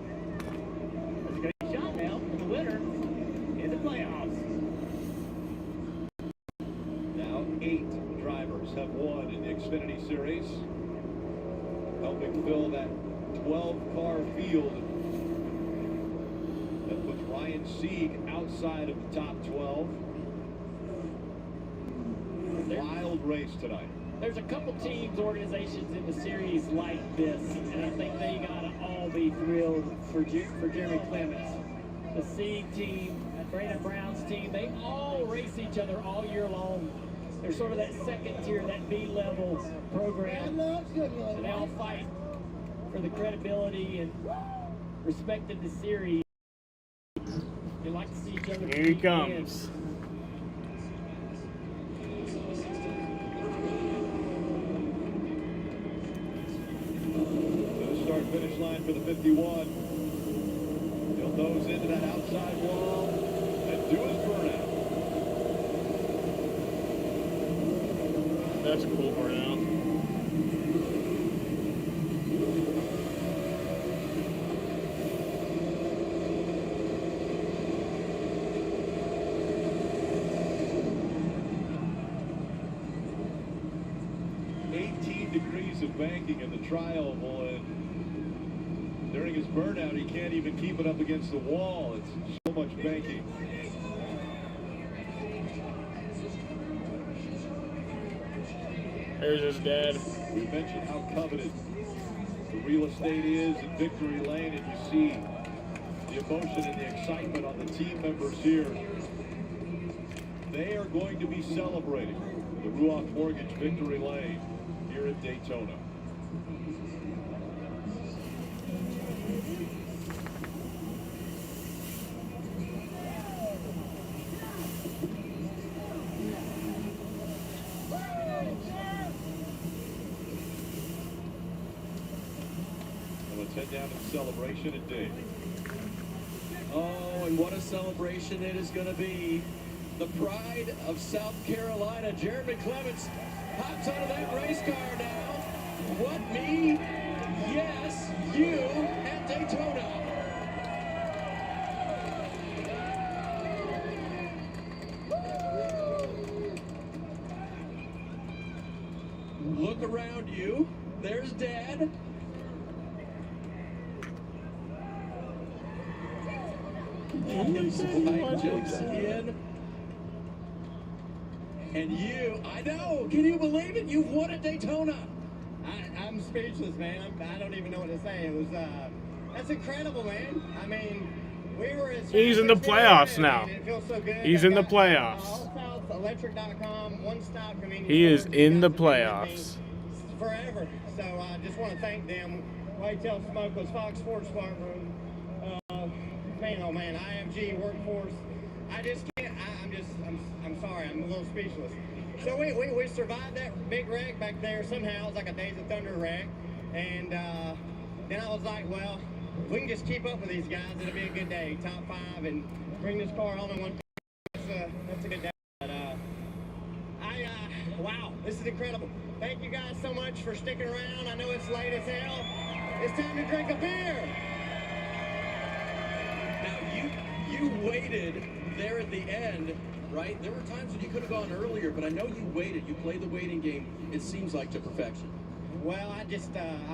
has a great shot now for the winner in the playoffs. Now 8 drivers have won in the Xfinity Series, helping fill that 12-car field that puts Ryan Sieg outside of the top 12. Wild race tonight. There's a couple teams, organizations in the series like this, and I think they gotta all be thrilled for Jeremy Clements. The Sieg team, Brandon Brown's team, they all race each other all year long. They're sort of that second tier, that B-level program, and they all fight for the credibility and respect of the series. They like to see each other. Here he comes. Finish line for the 51. He'll nose into that outside wall and do his burnout. That's a cool burnout. Degrees of banking in the trial, and during his burnout he can't even keep it up against the wall. It's so much banking. There's his dad. We mentioned how coveted the real estate is in Victory Lane, and you see the emotion and the excitement on the team members here. They are going to be celebrating the Ruoff Mortgage Victory Lane here at Daytona. And let's head down to the celebration at Dave. Oh, and what a celebration it is going to be. The pride of South Carolina, Jeremy Clements, hops out of that race car now. What me? Look around you. There's Dad. White jumps in. And you, I know, can you believe it? You've won at Daytona. I'm speechless, man. I don't even know what to say. It was, that's incredible, man. I mean, we were as He's in the playoffs now. It feels so good. He's in the playoffs. AllSouthElectric.com, one-stop convenience. He is in the playoffs. Forever. So I just want to thank them. Whitetail Smokeless, Fox Sports Farm Room, man, oh man, IMG Workforce. I just can't. I'm sorry. I'm a little speechless. So we survived that big wreck back there somehow. It was like a Days of Thunder wreck, and then I was like, well, if we can just keep up with these guys, it'll be a good day. Top 5 and bring this car home in one piece. That's a good day. But wow, this is incredible. Thank you guys so much for sticking around. I know it's late as hell. It's time to drink a beer. Now, you waited there at the end, right? There were times when you could have gone earlier, but I know you waited. You played the waiting game, it seems like, to perfection. Well, I just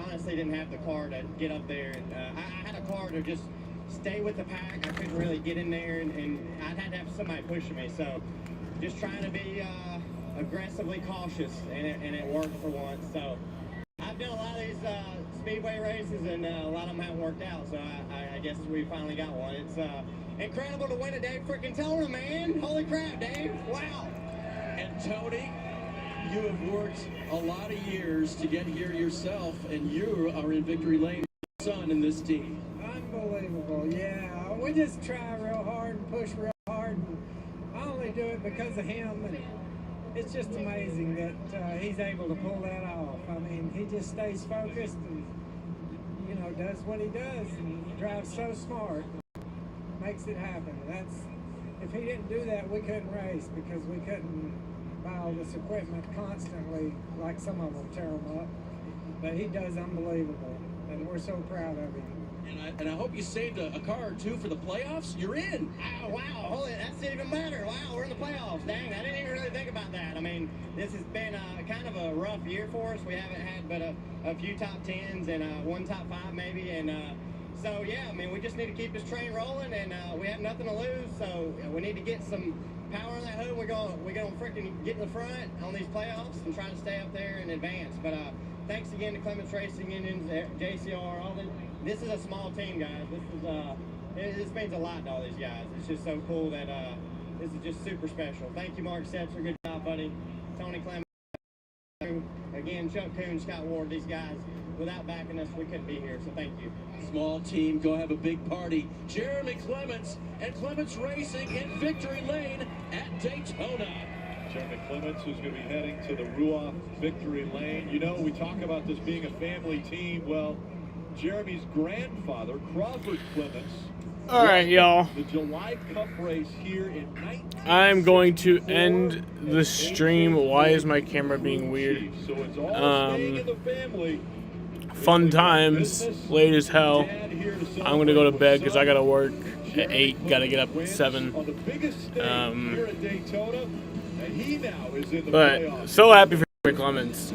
honestly didn't have the car to get up there. I had a car to just stay with the pack. I couldn't really get in there, and I'd had to have somebody pushing me. So just trying to be aggressively cautious, and it worked for once. So I've done a lot of these speedway races, and a lot of them haven't worked out. So I guess we finally got one. It's incredible to win a Dave freaking Tona, man. Holy crap, Dave. Wow. And Tony, you have worked a lot of years to get here yourself, and you are in victory lane, son, in this team. Unbelievable, yeah. We just try real hard and push real hard, and I only do it because of him, and it's just amazing that he's able to pull that off. I mean, he just stays focused and, you know, does what he does, and drives so smart, makes it happen. If he didn't do that, we couldn't race, because we couldn't buy all this equipment constantly, like some of them tear them up. But he does unbelievable, and we're so proud of him. And I hope you saved a car or two for the playoffs. You're in. Oh, wow, holy, that's even better. Wow, we're in the playoffs. Dang, I didn't even really think about that. I mean, this has been kind of a rough year for us. We haven't had but a few top 10s and one top 5 maybe. And so, yeah, I mean, we just need to keep this train rolling, and we have nothing to lose. So we need to get some power in that hood. We're going to freaking get in the front on these playoffs and try to stay up there and advance. But thanks again to Clements Racing Indians, JCR, all the. This is a small team, guys. This means a lot to all these guys. It's just so cool that this is just super special. Thank you, Mark Setzer. Good job, buddy. Tony Clements. Again, Chuck Coon, Scott Ward, these guys. Without backing us, we couldn't be here, so thank you. Small team, go have a big party. Jeremy Clements and Clements Racing in victory lane at Daytona. Jeremy Clements, who's going to be heading to the Ruoff victory lane. You know, we talk about this being a family team. Well, Jeremy's grandfather, Crawford Clements. All right, y'all. The July Cup race here in 19. I'm going to end the stream. Why is my camera being weird? So it's all staying in the family. Fun times, late as hell. I'm gonna go to bed because I gotta work at 8. Gotta get up at 7. But so happy for Clements.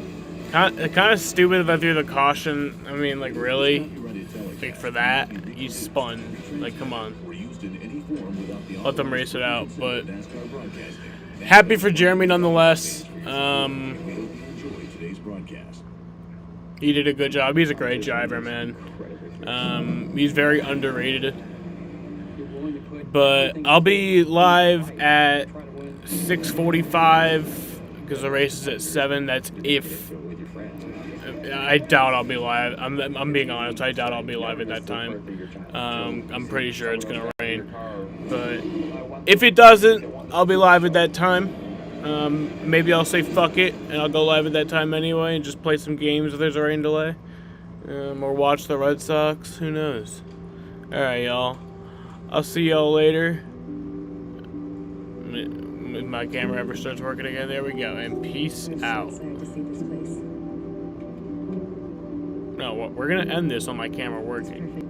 Kind of stupid if I threw the caution. I mean, like, really? Like, for that? You spun. Like, come on. Let them race it out. But happy for Jeremy nonetheless. He did a good job. He's a great driver, man. He's very underrated. But I'll be live at 6:45 because the race is at 7. That's if. I doubt I'll be live. I'm being honest. I doubt I'll be live at that time. I'm pretty sure it's gonna rain. But if it doesn't, I'll be live at that time. Maybe I'll say fuck it and I'll go live at that time anyway and just play some games if there's a rain delay. Or watch the Red Sox. Who knows? Alright, y'all. I'll see y'all later. If my camera ever starts working again, there we go. And peace out. No, we're gonna end this on my camera working.